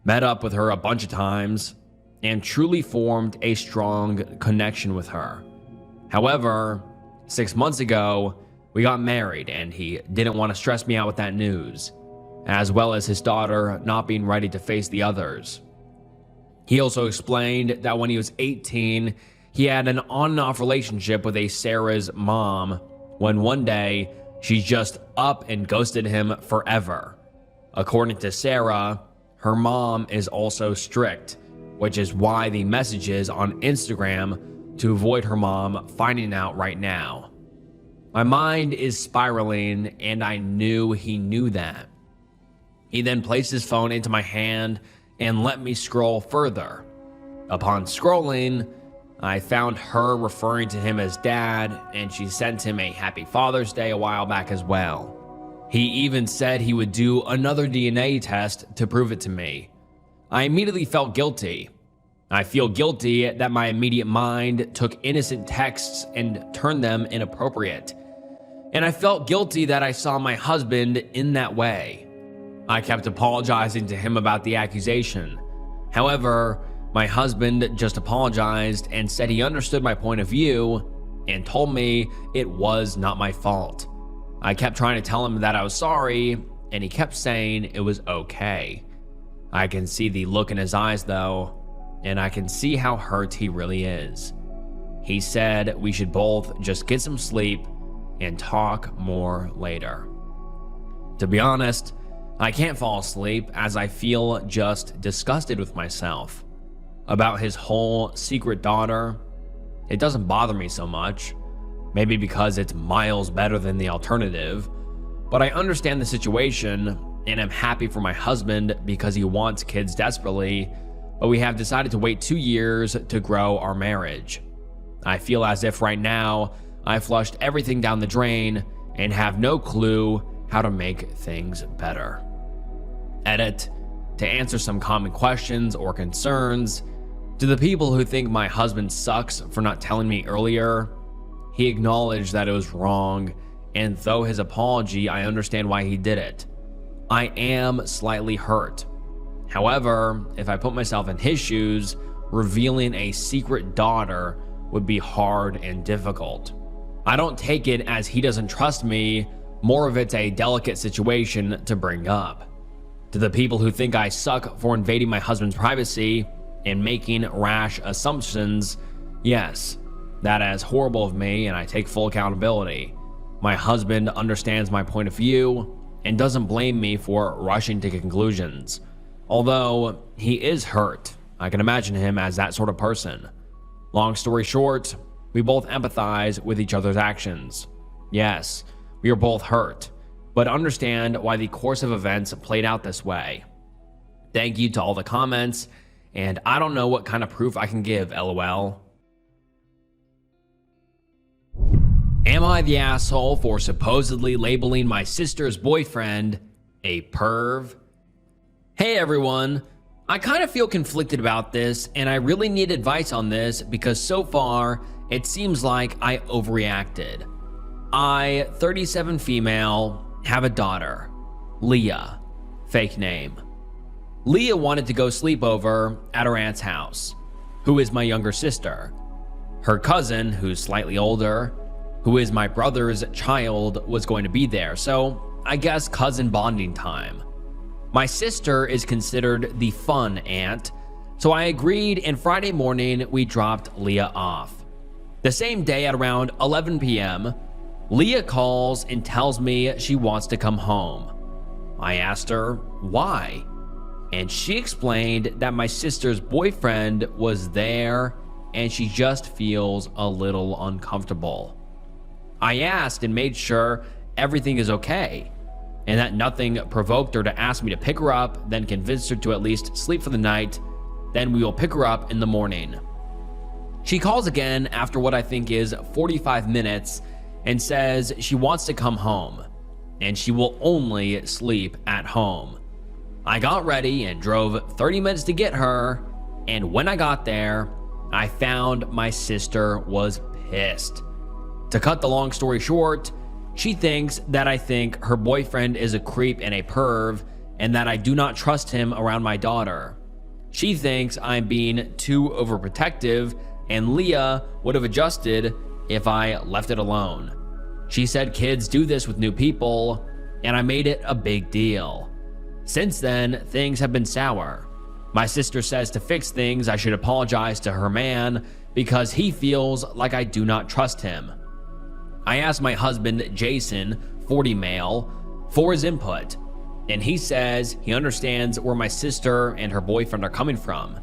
met up with her a bunch of times, and truly formed a strong connection with her. However, 6 months ago, we got married, and he didn't want to stress me out with that news, as well as his daughter not being ready to face the others. He also explained that when he was 18, he had an on and off relationship with Sarah's mom, when one day she just up and ghosted him forever. According to Sarah, her mom is also strict, which is why the messages on Instagram to avoid her mom finding out right now. My mind is spiraling, and I knew he knew that. He then placed his phone into my hand and let me scroll further. Upon scrolling, I found her referring to him as dad, and she sent him a happy Father's Day a while back as well. He even said he would do another DNA test to prove it to me. I immediately felt guilty. I feel guilty that my immediate mind took innocent texts and turned them inappropriate. And I felt guilty that I saw my husband in that way. I kept apologizing to him about the accusation. However, my husband just apologized and said he understood my point of view and told me it was not my fault. I kept trying to tell him that I was sorry, and he kept saying it was okay. I can see the look in his eyes though, and I can see how hurt he really is. He said we should both just get some sleep and talk more later. To be honest, I can't fall asleep as I feel just disgusted with myself. About his whole secret daughter, it doesn't bother me so much. maybe because it's miles better than the alternative. But I understand the situation and I'm happy for my husband because he wants kids desperately, but we have decided to wait 2 years to grow our marriage. I feel as if right now I flushed everything down the drain and have no clue how to make things better. Edit. To answer some common questions or concerns, to the people who think my husband sucks for not telling me earlier, he acknowledged that it was wrong, and though his apology, I understand why he did it. I am slightly hurt. However, if I put myself in his shoes, revealing a secret daughter would be hard and difficult. I don't take it as he doesn't trust me, more of it's a delicate situation to bring up. To the people who think I suck for invading my husband's privacy and making rash assumptions, yes, that is horrible of me and I take full accountability. My husband understands my point of view and doesn't blame me for rushing to conclusions. Although he is hurt, I can imagine him as that sort of person. Long story short, we both empathize with each other's actions. Yes, we are both hurt, but understand why the course of events played out this way. Thank you to all the comments, and I don't know what kind of proof I can give, LOL. Am I the asshole for supposedly labeling my sister's boyfriend a perv? Hey everyone, I kind of feel conflicted about this, and I really need advice on this because so far it seems like I overreacted. I, 37 female, have a daughter, Leah, fake name. Leah wanted to go sleep over at her aunt's house, who is my younger sister. Her cousin, who's slightly older, who is my brother's child, was going to be there, so I guess cousin bonding time. My sister is considered the fun aunt, so I agreed, and Friday morning we dropped Leah off. The same day at around 11 p.m., Leah calls and tells me she wants to come home. I asked her why, and she explained that my sister's boyfriend was there and she just feels a little uncomfortable. I asked and made sure everything is okay, and that nothing provoked her to ask me to pick her up, then convinced her to at least sleep for the night, then we will pick her up in the morning. She calls again after what I think is 45 minutes and says she wants to come home, and she will only sleep at home. I got ready and drove 30 minutes to get her, and when I got there, I found my sister was pissed. To cut the long story short, she thinks that I think her boyfriend is a creep and a perv, and that I do not trust him around my daughter. She thinks I'm being too overprotective, and Leah would have adjusted if I left it alone. She said kids do this with new people, and I made it a big deal. Since then, things have been sour. My sister says to fix things, I should apologize to her man because he feels like I do not trust him. I asked my husband, Jason, 40 male, for his input, and he says he understands where my sister and her boyfriend are coming from.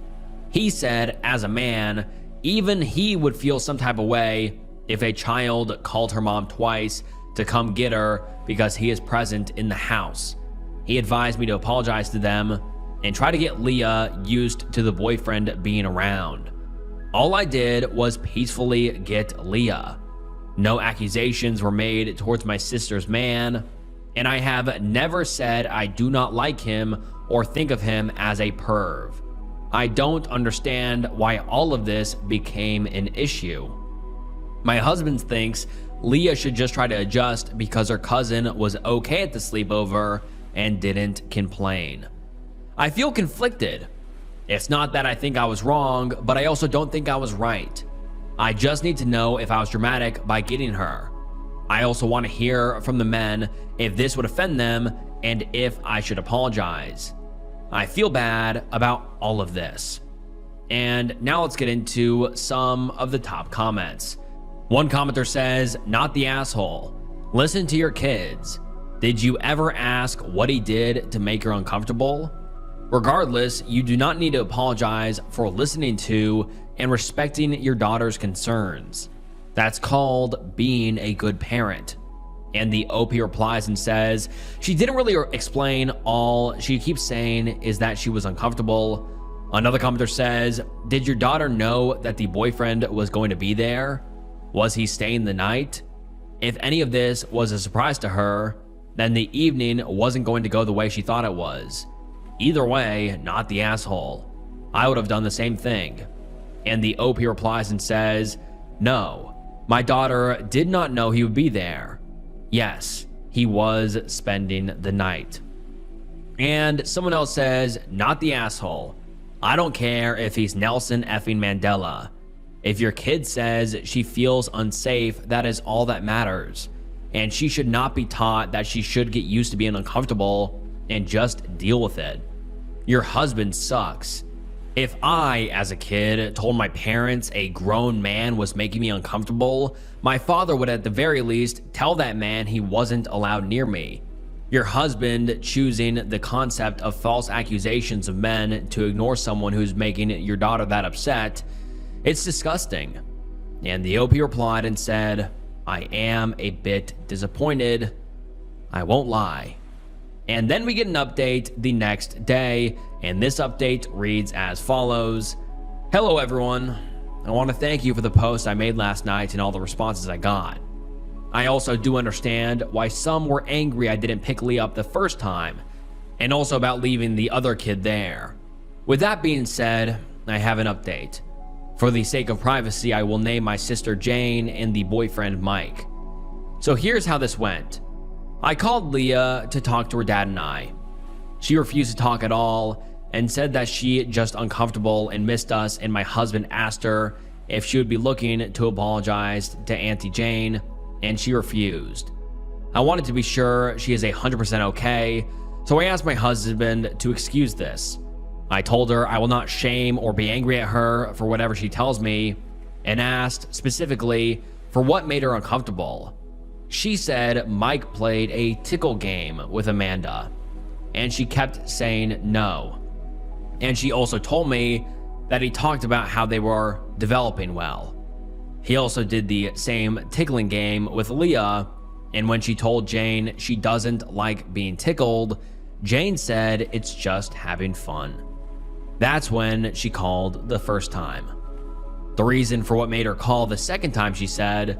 He said, as a man, even he would feel some type of way if a child called her mom twice to come get her because he is present in the house. He advised me to apologize to them and try to get Leah used to the boyfriend being around. All I did was peacefully get Leah. No accusations were made towards my sister's man, and I have never said I do not like him or think of him as a perv. I don't understand why all of this became an issue. My husband thinks Leah should just try to adjust because her cousin was okay at the sleepover and didn't complain. I feel conflicted. It's not that I think I was wrong, but I also don't think I was right. I just need to know if I was dramatic by getting her. I also want to hear from the men if this would offend them and if I should apologize. I feel bad about all of this. And now let's get into some of the top comments. One commenter says, not the asshole. Listen to your kids. Did you ever ask what he did to make her uncomfortable? Regardless, you do not need to apologize for listening to and respecting your daughter's concerns. That's called being a good parent. And the OP replies and says she didn't really explain. All she keeps saying is that she was uncomfortable. Another commenter says, did your daughter know that the boyfriend was going to be there? Was he staying the night? If any of this was a surprise to her, then the evening wasn't going to go the way she thought it was. Either way, not the asshole. I would have done the same thing. And the OP replies and says, no, my daughter did not know he would be there. Yes, he was spending the night. And someone else says, not the asshole. I don't care if he's Nelson effing Mandela. If your kid says she feels unsafe, that is all that matters. And she should not be taught that she should get used to being uncomfortable and just deal with it. Your husband sucks. If I, as a kid, told my parents a grown man was making me uncomfortable, my father would at the very least tell that man he wasn't allowed near me. Your husband choosing the concept of false accusations of men to ignore someone who's making your daughter that upset, it's disgusting. And the OP replied and said, I am a bit disappointed. I won't lie. And then we get an update the next day, and this update reads as follows. Hello everyone. I want to thank you for the post I made last night and all the responses I got. I also do understand why some were angry I didn't pick Leah up the first time, and also about leaving the other kid there. With that being said, I have an update. For the sake of privacy, I will name my sister Jane and the boyfriend Mike. So here's how this went. I called Leah to talk to her dad and I. She refused to talk at all and said that she just uncomfortable and missed us, and my husband asked her if she would be looking to apologize to Auntie Jane, and she refused. I wanted to be sure she is 100% okay, so I asked my husband to excuse this. I told her I will not shame or be angry at her for whatever she tells me, and asked specifically for what made her uncomfortable. She said Mike played a tickle game with Amanda, and she kept saying no. And she also told me that he talked about how they were developing well. He also did the same tickling game with Leah, and when she told Jane she doesn't like being tickled, Jane said it's just having fun. That's when she called the first time. The reason for what made her call the second time, she said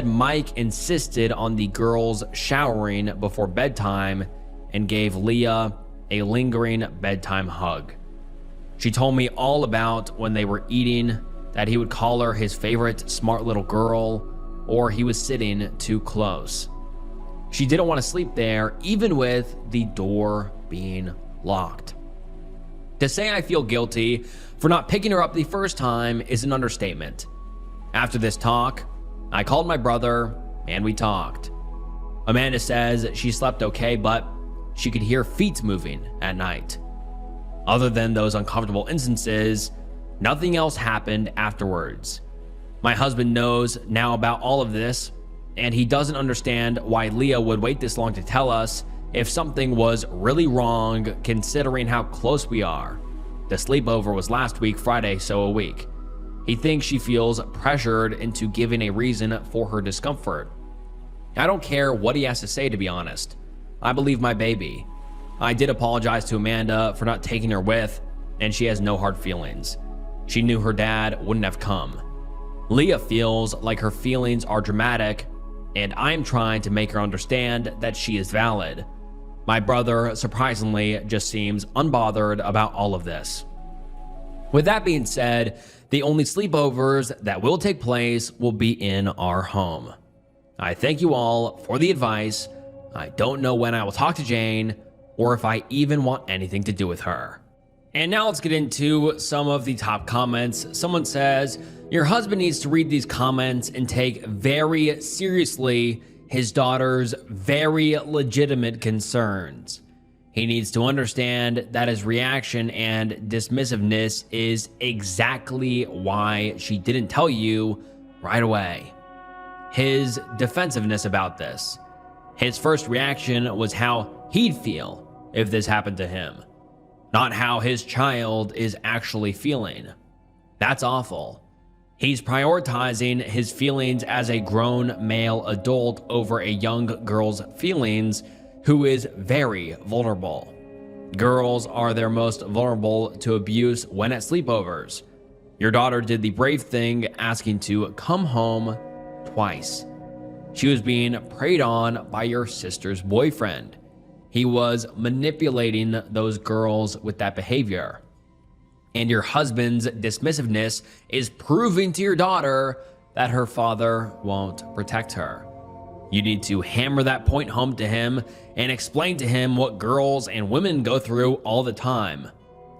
Mike insisted on the girls showering before bedtime and gave Leah a lingering bedtime hug. She told me all about when they were eating, that he would call her his favorite smart little girl, or he was sitting too close. She didn't want to sleep there, even with the door being locked. To say I feel guilty for not picking her up the first time is an understatement. After this talk, I called my brother and we talked. Amanda says she slept okay, but she could hear feet moving at night. Other than those uncomfortable instances, nothing else happened afterwards. My husband knows now about all of this, and he doesn't understand why Leah would wait this long to tell us if something was really wrong, considering how close we are. The sleepover was last week, Friday, so a week. He thinks she feels pressured into giving a reason for her discomfort. I don't care what he has to say, to be honest. I believe my baby. I did apologize to Amanda for not taking her with, and she has no hard feelings. She knew her dad wouldn't have come. Leah feels like her feelings are dramatic, and I'm trying to make her understand that she is valid. My brother, surprisingly, just seems unbothered about all of this. With that being said, the only sleepovers that will take place will be in our home. I thank you all for the advice. I don't know when I will talk to Jane, or if I even want anything to do with her. And now let's get into some of the top comments. Someone says, your husband needs to read these comments and take very seriously his daughter's very legitimate concerns. He needs to understand that his reaction and dismissiveness is exactly why she didn't tell you right away. His defensiveness about this. His first reaction was how he'd feel if this happened to him, not how his child is actually feeling. That's awful. He's prioritizing his feelings as a grown male adult over a young girl's feelings who is very vulnerable. Girls are their most vulnerable to abuse when at sleepovers. Your daughter did the brave thing, asking to come home twice. She was being preyed on by your sister's boyfriend. He was manipulating those girls with that behavior. And your husband's dismissiveness is proving to your daughter that her father won't protect her. You need to hammer that point home to him and explain to him what girls and women go through all the time.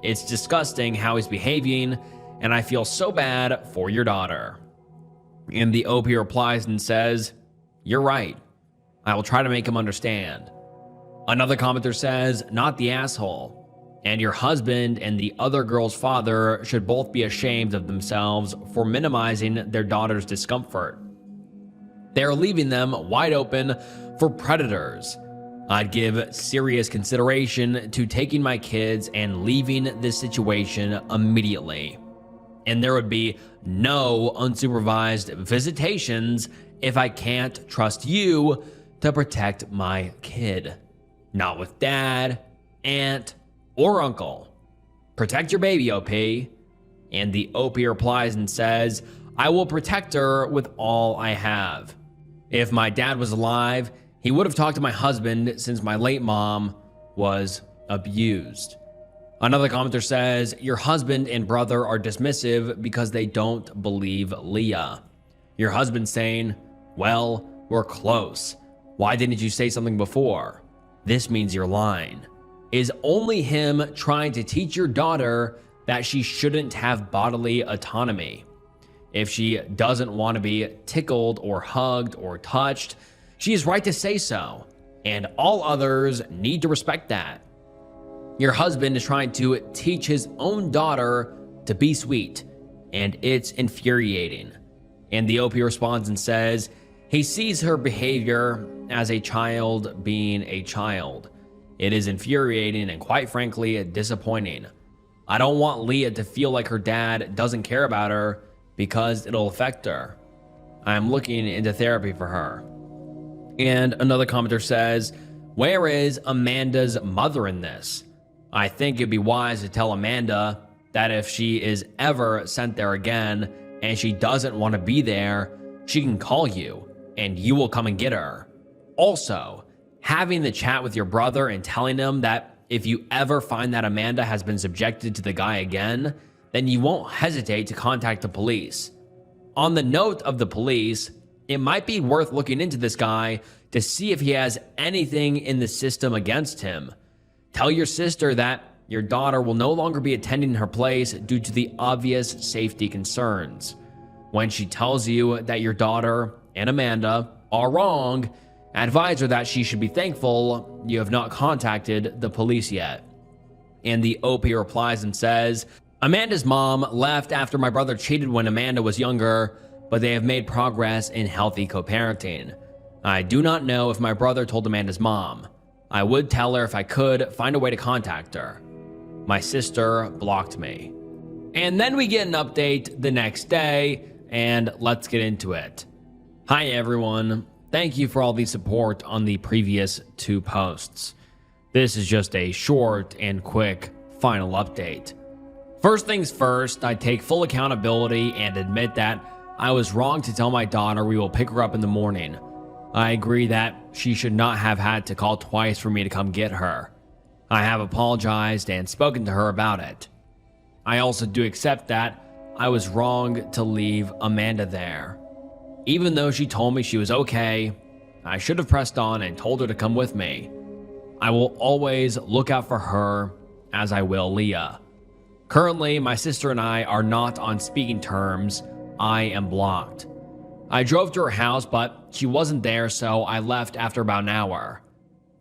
It's disgusting how he's behaving, and I feel so bad for your daughter. And the OP replies and says, "You're right. I will try to make him understand." Another commenter says, "Not the asshole. And your husband and the other girl's father should both be ashamed of themselves for minimizing their daughter's discomfort. They're leaving them wide open for predators. I'd give serious consideration to taking my kids and leaving this situation immediately. And there would be no unsupervised visitations if I can't trust you to protect my kid. Not with dad, aunt, or uncle. Protect your baby, OP." And the OP replies and says, "I will protect her with all I have. If my dad was alive, he would have talked to my husband since my late mom was abused." Another commenter says, "Your husband and brother are dismissive because they don't believe Leah." Your husband saying, "Well, we're close. Why didn't you say something before? This means you're lying." Is only him trying to teach your daughter that she shouldn't have bodily autonomy. If she doesn't want to be tickled or hugged or touched, she is right to say so, and all others need to respect that. Your husband is trying to teach his own daughter to be sweet, and it's infuriating. And the OP responds and says, he sees her behavior as a child being a child. It is infuriating and quite frankly disappointing. I don't want Leah to feel like her dad doesn't care about her because it'll affect her. I'm looking into therapy for her. And another commenter says, "Where is Amanda's mother in this? I think it'd be wise to tell Amanda that if she is ever sent there again and she doesn't want to be there, she can call you and you will come and get her. Also, having the chat with your brother and telling him that if you ever find that Amanda has been subjected to the guy again, then you won't hesitate to contact the police. On the note of the police, it might be worth looking into this guy to see if he has anything in the system against him. Tell your sister that your daughter will no longer be attending her place due to the obvious safety concerns. When she tells you that your daughter and Amanda are wrong, advise her that she should be thankful you have not contacted the police yet." And the OP replies and says, "Amanda's mom left after my brother cheated when Amanda was younger, but they have made progress in healthy co-parenting. I do not know if my brother told Amanda's mom. I would tell her if I could find a way to contact her. My sister blocked me." And then we get an update the next day, and let's get into it. Hi everyone. Thank you for all the support on the previous 2 posts. This is just a short and quick final update. First things first, I take full accountability and admit that I was wrong to tell my daughter we will pick her up in the morning. I agree that she should not have had to call twice for me to come get her. I have apologized and spoken to her about it. I also do accept that I was wrong to leave Amanda there. Even though she told me she was okay, I should have pressed on and told her to come with me. I will always look out for her as I will Leah. Currently, my sister and I are not on speaking terms. I am blocked. I drove to her house, but she wasn't there, so I left after about an hour.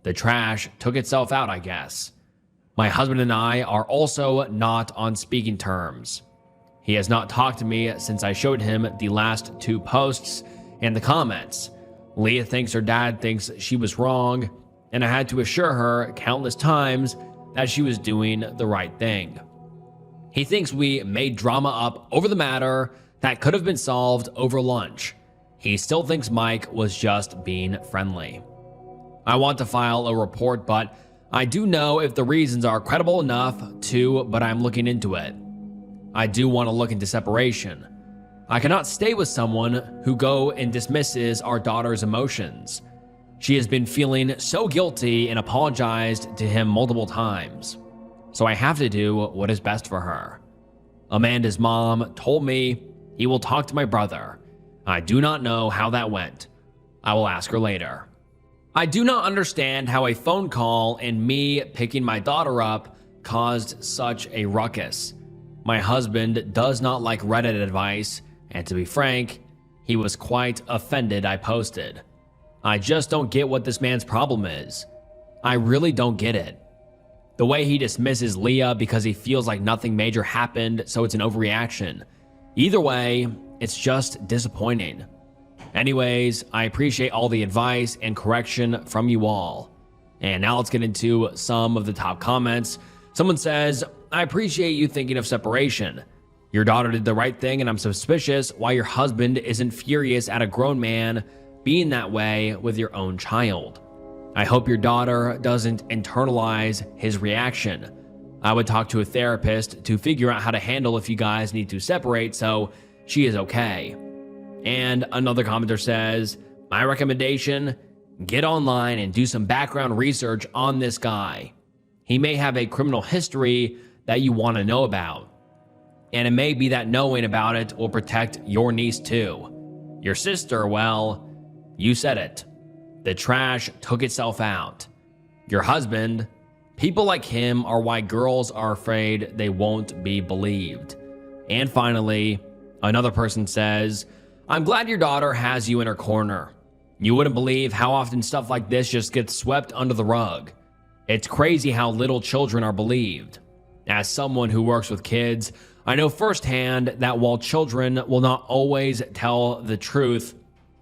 The trash took itself out, I guess. My husband and I are also not on speaking terms. He has not talked to me since I showed him the last 2 posts and the comments. Leah thinks her dad thinks she was wrong, and I had to assure her countless times that she was doing the right thing. He thinks we made drama up over the matter that could have been solved over lunch. He still thinks Mike was just being friendly. I want to file a report, but I do know if the reasons are credible enough to, but I'm looking into it. I do want to look into separation. I cannot stay with someone who go and dismisses our daughter's emotions. She has been feeling so guilty and apologized to him multiple times. So I have to do what is best for her. Amanda's mom told me he will talk to my brother. I do not know how that went. I will ask her later. I do not understand how a phone call and me picking my daughter up caused such a ruckus. My husband does not like Reddit advice, and to be frank, he was quite offended I posted. I just don't get what this man's problem is. I really don't get it. The way he dismisses Leah because he feels like nothing major happened, so it's an overreaction. Either way, it's just disappointing. Anyways, I appreciate all the advice and correction from you all. And now let's get into some of the top comments. Someone says, I appreciate you thinking of separation. Your daughter did the right thing, and I'm suspicious why your husband isn't furious at a grown man being that way with your own child. I hope your daughter doesn't internalize his reaction. I would talk to a therapist to figure out how to handle if you guys need to separate so she is okay. And another commenter says, my recommendation, get online and do some background research on this guy. He may have a criminal history that you want to know about. And it may be that knowing about it will protect your niece too. Your sister, well, you said it. The trash took itself out. Your husband, people like him are why girls are afraid they won't be believed. And finally, another person says, I'm glad your daughter has you in her corner. You wouldn't believe how often stuff like this just gets swept under the rug. It's crazy how little children are believed. As someone who works with kids, I know firsthand that while children will not always tell the truth,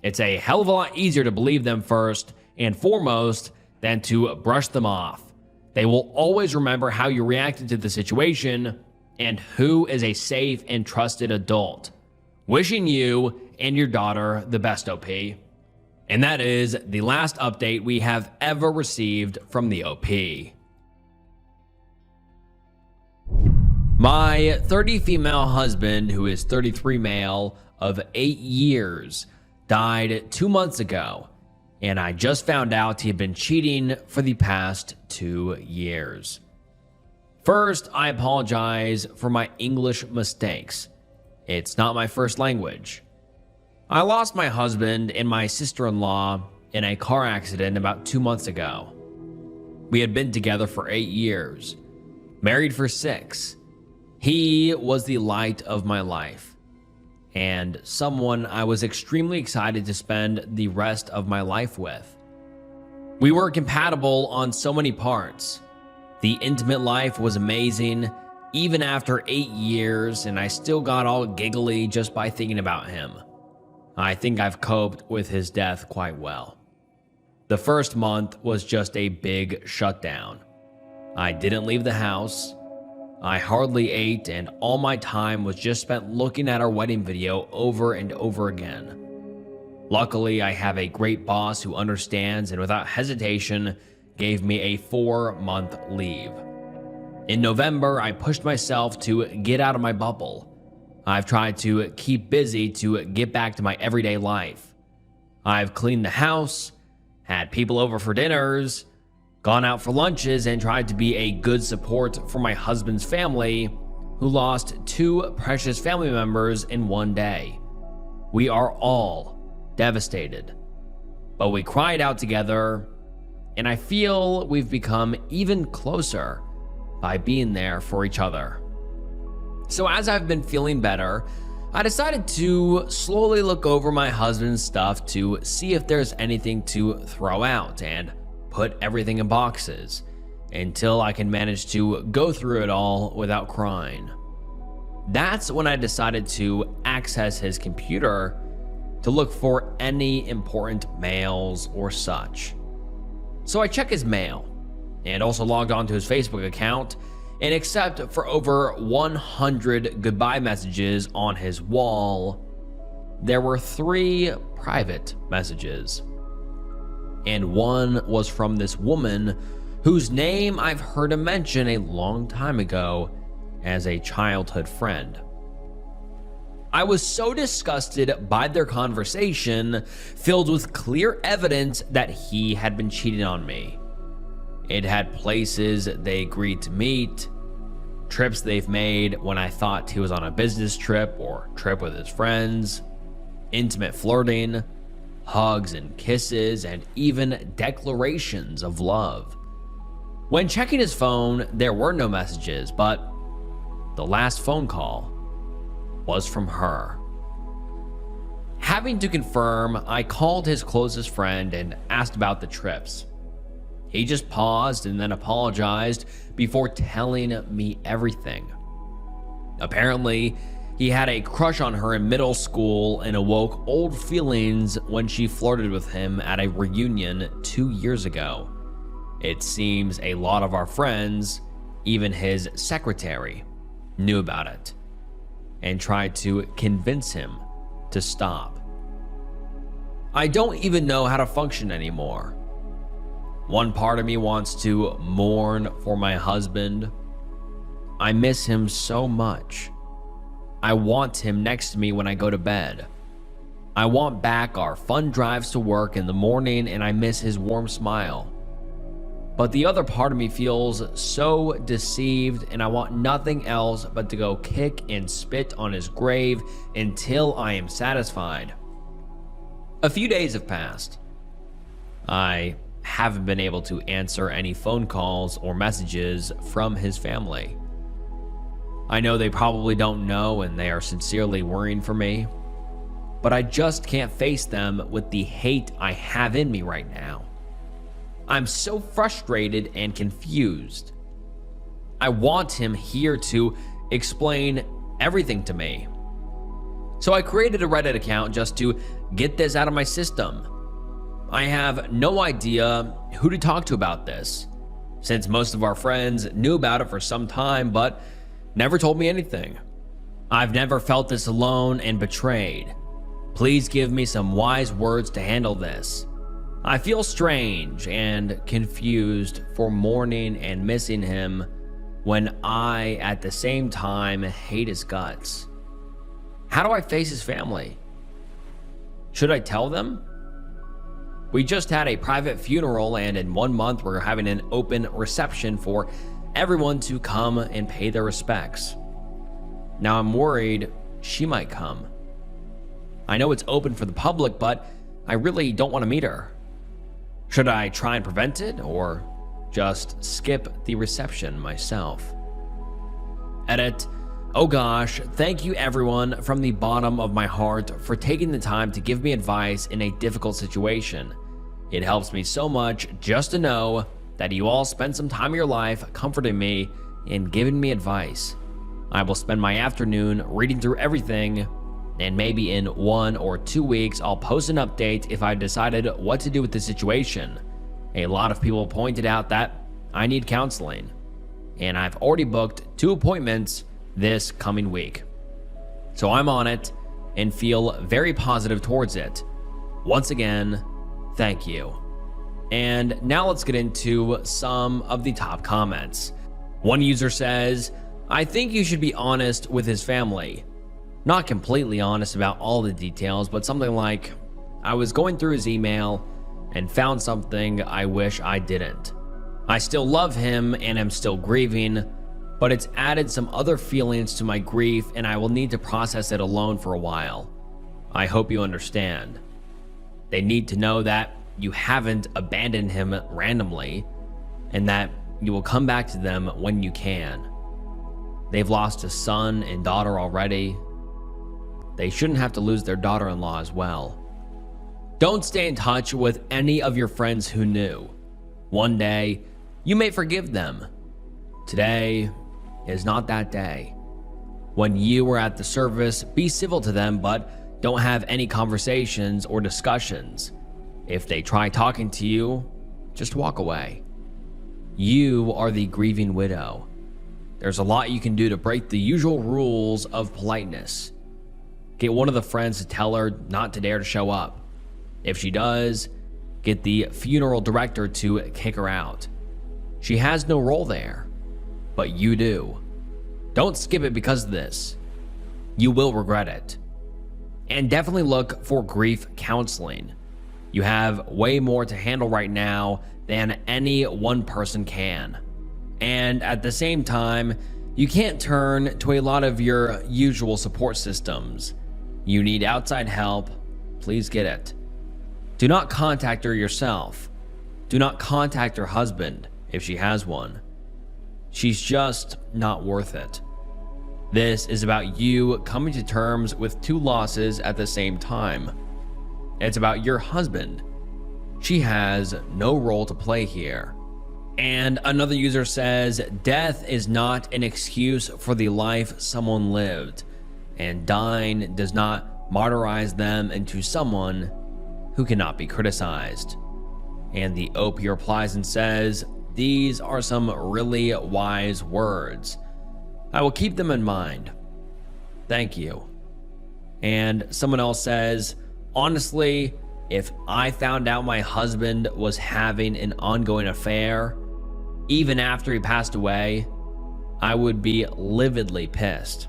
it's a hell of a lot easier to believe them first and foremost than to brush them off. They will always remember how you reacted to the situation and who is a safe and trusted adult. Wishing you and your daughter the best, OP. And that is the last update we have ever received from the OP. My 30 female husband, who is 33 male, of 8 years, died 2 months ago, and I just found out he had been cheating for the past 2 years. First, I apologize for my English mistakes. It's not my first language. I lost my husband and my sister-in-law in a car accident about 2 months ago. We had been together for 8 years, married for 6. He was the light of my life, and someone I was extremely excited to spend the rest of my life with. We were compatible on so many parts. The intimate life was amazing, even after 8 years, and I still got all giggly just by thinking about him. I think I've coped with his death quite well. The first month was just a big shutdown. I didn't leave the house. I hardly ate, and all my time was just spent looking at our wedding video over and over again. Luckily, I have a great boss who understands and without hesitation gave me a 4-month leave. In November, I pushed myself to get out of my bubble. I've tried to keep busy to get back to my everyday life. I've cleaned the house, had people over for dinners, gone out for lunches, and tried to be a good support for my husband's family, who lost 2 precious family members in 1 day. We are all devastated, but we cried out together, and I feel we've become even closer by being there for each other. So as I've been feeling better, I decided to slowly look over my husband's stuff to see if there's anything to throw out and put everything in boxes until I can manage to go through it all without crying. That's when I decided to access his computer to look for any important mails or such. So I check his mail and also logged onto his Facebook account, and except for over 100 goodbye messages on his wall, there were 3 private messages. And one was from this woman whose name I've heard him mention a long time ago as a childhood friend. I was so disgusted by their conversation, filled with clear evidence that he had been cheating on me. It had places they agreed to meet, trips they've made when I thought he was on a business trip or trip with his friends, intimate flirting, hugs and kisses, and even declarations of love. When checking his phone, there were no messages, but the last phone call was from her. Having to confirm, I called his closest friend and asked about the trips. He just paused and then apologized before telling me everything. Apparently, he had a crush on her in middle school and awoke old feelings when she flirted with him at a reunion 2 years ago. It seems a lot of our friends, even his secretary, knew about it and tried to convince him to stop. I don't even know how to function anymore. One part of me wants to mourn for my husband. I miss him so much. I want him next to me when I go to bed. I want back our fun drives to work in the morning, and I miss his warm smile. But the other part of me feels so deceived, and I want nothing else but to go kick and spit on his grave until I am satisfied. A few days have passed. I haven't been able to answer any phone calls or messages from his family. I know they probably don't know and they are sincerely worrying for me, but I just can't face them with the hate I have in me right now. I'm so frustrated and confused. I want him here to explain everything to me. So I created a Reddit account just to get this out of my system. I have no idea who to talk to about this, since most of our friends knew about it for some time but never told me anything. I've never felt this alone and betrayed. Please give me some wise words to handle this. I feel strange and confused for mourning and missing him when I, at the same time, hate his guts. How do I face his family? Should I tell them? We just had a private funeral, and in 1 month we're having an open reception for everyone to come and pay their respects. Now I'm worried she might come. I know it's open for the public, but I really don't want to meet her. Should I try and prevent it, or just skip the reception myself? Edit. Oh gosh, thank you everyone from the bottom of my heart for taking the time to give me advice in a difficult situation. It helps me so much just to know that you all spend some time of your life comforting me and giving me advice. I will spend my afternoon reading through everything, and maybe in 1 or 2 weeks I'll post an update if I've decided what to do with the situation. A lot of people pointed out that I need counseling, and I've already booked 2 appointments this coming week. So I'm on it and feel very positive towards it. Once again, thank you. And now let's get into some of the top comments. One user says, I think you should be honest with his family. Not completely honest about all the details, but something like, I was going through his email and found something I wish I didn't. I still love him and am still grieving, but it's added some other feelings to my grief and I will need to process it alone for a while. I hope you understand. They need to know that you haven't abandoned him randomly and that you will come back to them when you can. They've lost a son and daughter already. They shouldn't have to lose their daughter-in-law as well. Don't stay in touch with any of your friends who knew. One day, you may forgive them. Today is not that day. When you were at the service, be civil to them, but don't have any conversations or discussions. If they try talking to you, just walk away. You are the grieving widow. there's a lot you can do to break the usual rules of politeness. Get one of the friends to tell her not to dare to show up. If she does, get the funeral director to kick her out. She has no role there, but you do. Don't skip it because of this. You will regret it. And definitely look for grief counseling. You have way more to handle right now than any one person can. And at the same time, you can't turn to a lot of your usual support systems. You need outside help. Please get it. Do not contact her yourself. Do not contact her husband if she has one. She's just not worth it. This is about you coming to terms with two losses at the same time. It's about your husband. She has no role to play here. And another user says, death is not an excuse for the life someone lived, and dying does not martyrize them into someone who cannot be criticized. And the OP replies and says, these are some really wise words. I will keep them in mind. Thank you. And someone else says, honestly, if I found out my husband was having an ongoing affair, even after he passed away, I would be lividly pissed.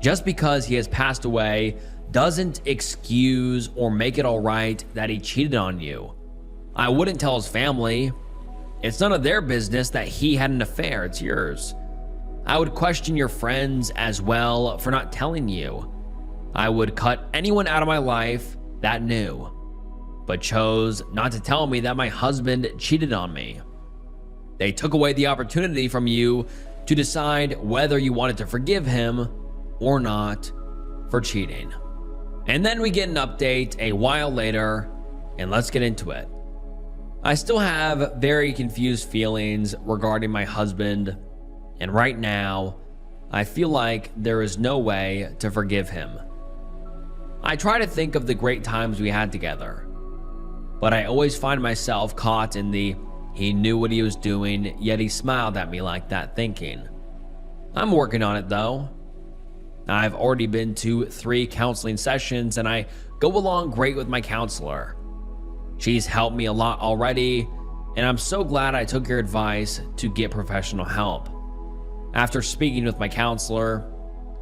Just because he has passed away doesn't excuse or make it all right that he cheated on you. I wouldn't tell his family. It's none of their business that he had an affair, it's yours. I would question your friends as well for not telling you. I would cut anyone out of my life that knew, but chose not to tell me that my husband cheated on me. They took away the opportunity from you to decide whether you wanted to forgive him or not for cheating. And then we get an update a while later, and let's get into it. I still have very confused feelings regarding my husband, and right now, I feel like there is no way to forgive him. I try to think of the great times we had together, but I always find myself caught in the he knew what he was doing, yet he smiled at me like that thinking. I'm working on it though. I've already been to 3 counseling sessions and I go along great with my counselor. She's helped me a lot already, and I'm so glad I took your advice to get professional help. After speaking with my counselor,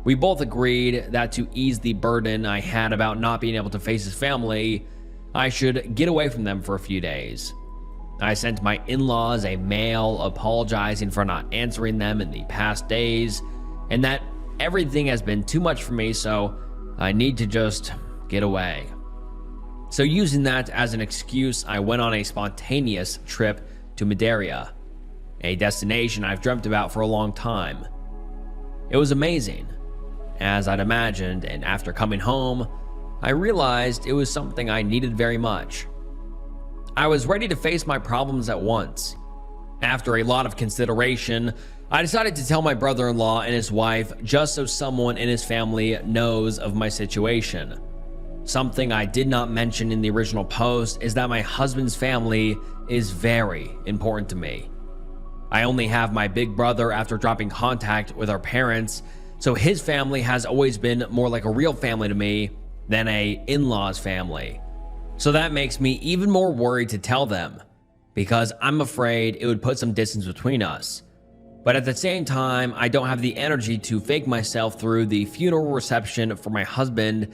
we both agreed that to ease the burden I had about not being able to face his family, I should get away from them for a few days. I sent my in-laws a mail apologizing for not answering them in the past days, and that everything has been too much for me, so I need to just get away. So using that as an excuse, I went on a spontaneous trip to Madeira, a destination I've dreamt about for a long time. It was amazing, as I'd imagined, and after coming home, I realized it was something I needed very much. I was ready to face my problems at once. After a lot of consideration, I decided to tell my brother-in-law and his wife just so someone in his family knows of my situation. Something I did not mention in the original post is that my husband's family is very important to me. I only have my big brother after dropping contact with our parents, so his family has always been more like a real family to me than a in-laws family. So that makes me even more worried to tell them, because I'm afraid it would put some distance between us. But at the same time, I don't have the energy to fake myself through the funeral reception for my husband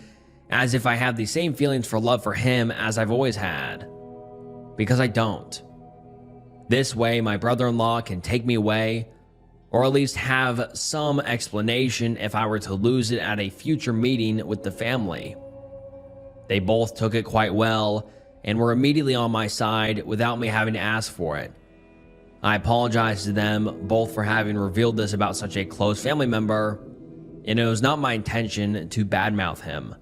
as if I have the same feelings for love for him as I've always had. Because I don't. This way, my brother-in-law can take me away, or at least have some explanation if I were to lose it at a future meeting with the family. They both took it quite well and were immediately on my side without me having to ask for it. I apologize to them both for having revealed this about such a close family member, and it was not my intention to badmouth him,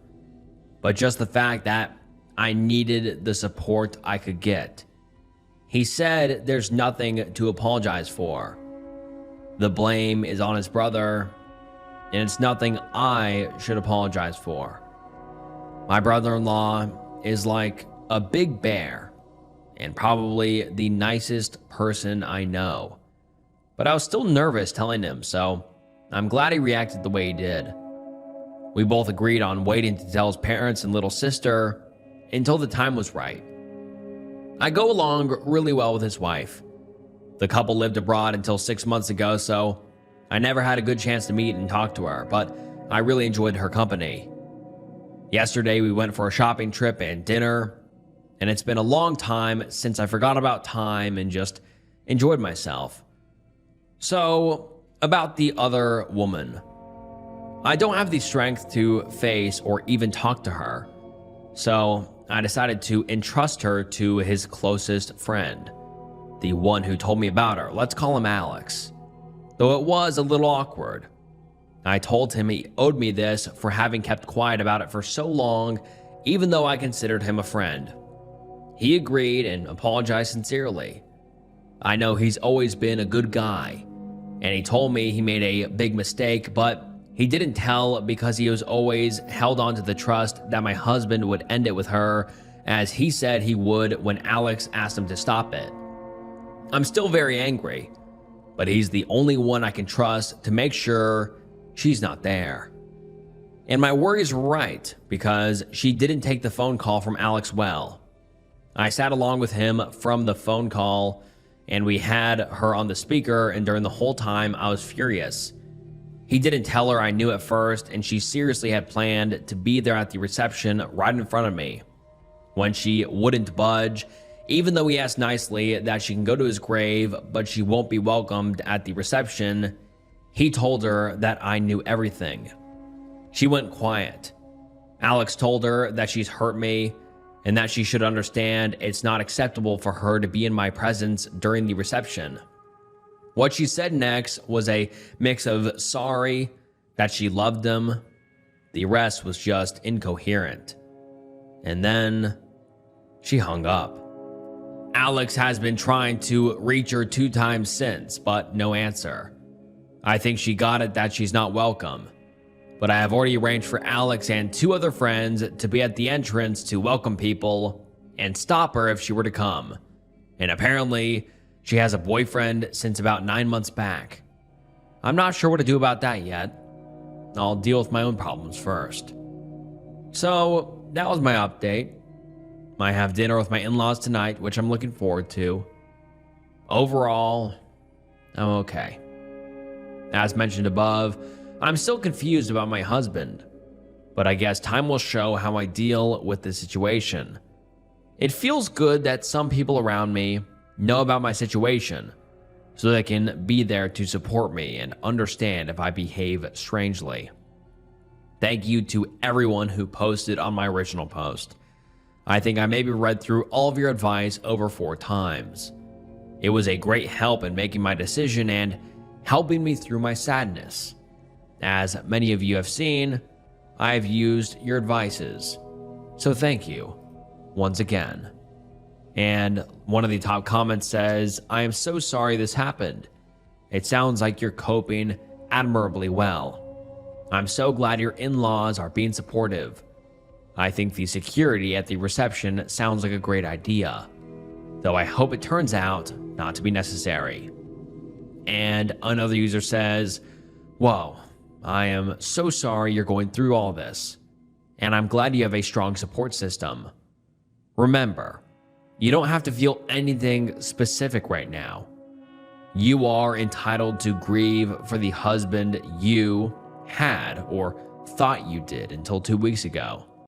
but just the fact that I needed the support I could get. He said there's nothing to apologize for. The blame is on his brother, and it's nothing I should apologize for. My brother-in-law is like a big bear and probably the nicest person I know. but I was still nervous telling him, so I'm glad he reacted the way he did. We both agreed on waiting to tell his parents and little sister until the time was right. I go along really well with his wife. The couple lived abroad until 6 months ago, so I never had a good chance to meet and talk to her, but I really enjoyed her company. Yesterday, we went for a shopping trip and dinner, and it's been a long time since I forgot about time and just enjoyed myself. So, about the other woman. I don't have the strength to face or even talk to her, so I decided to entrust her to his closest friend, the one who told me about her. Let's call him Alex. Though it was a little awkward. I told him he owed me this for having kept quiet about it for so long, even though I considered him a friend. He agreed and apologized sincerely. I know he's always been a good guy, and he told me he made a big mistake, but he didn't tell because he was always held on to the trust that my husband would end it with her, as he said he would when Alex asked him to stop it. I'm still very angry, but he's the only one I can trust to make sure she's not there. And my worries were right, because she didn't take the phone call from Alex well. I sat along with him from the phone call, and we had her on the speaker, and during the whole time I was furious. He didn't tell her I knew at first, and she seriously had planned to be there at the reception right in front of me. When she wouldn't budge, even though he asked nicely that she can go to his grave, but she won't be welcomed at the reception, he told her that I knew everything. She went quiet. Alex told her that she's hurt me and that she should understand it's not acceptable for her to be in my presence during the reception. What she said next was a mix of sorry, that she loved him. The rest was just incoherent. And then she hung up. Alex has been trying to reach her 2 times since, but no answer. I think she got it that she's not welcome, but I have already arranged for Alex and 2 other friends to be at the entrance to welcome people and stop her if she were to come. And apparently, she has a boyfriend since about 9 months back. I'm not sure what to do about that yet. I'll deal with my own problems first. So, that was my update. I have dinner with my in-laws tonight, which I'm looking forward to. Overall, I'm okay. As mentioned above, I'm still confused about my husband, but I guess time will show how I deal with the situation. It feels good that some people around me know about my situation, so they can be there to support me and understand if I behave strangely. Thank you to everyone who posted on my original post. I think I maybe read through all of your advice over 4 times. It was a great help in making my decision and helping me through my sadness. As many of you have seen, I have used your advices. So thank you once again. And one of the top comments says, I am so sorry this happened. It sounds like you're coping admirably well. I'm so glad your in-laws are being supportive. I think the security at the reception sounds like a great idea, though I hope it turns out not to be necessary. And another user says, whoa, I am so sorry you're going through all this, and I'm glad you have a strong support system. Remember, you don't have to feel anything specific right now. You are entitled to grieve for the husband you had or thought you did until 2 weeks ago.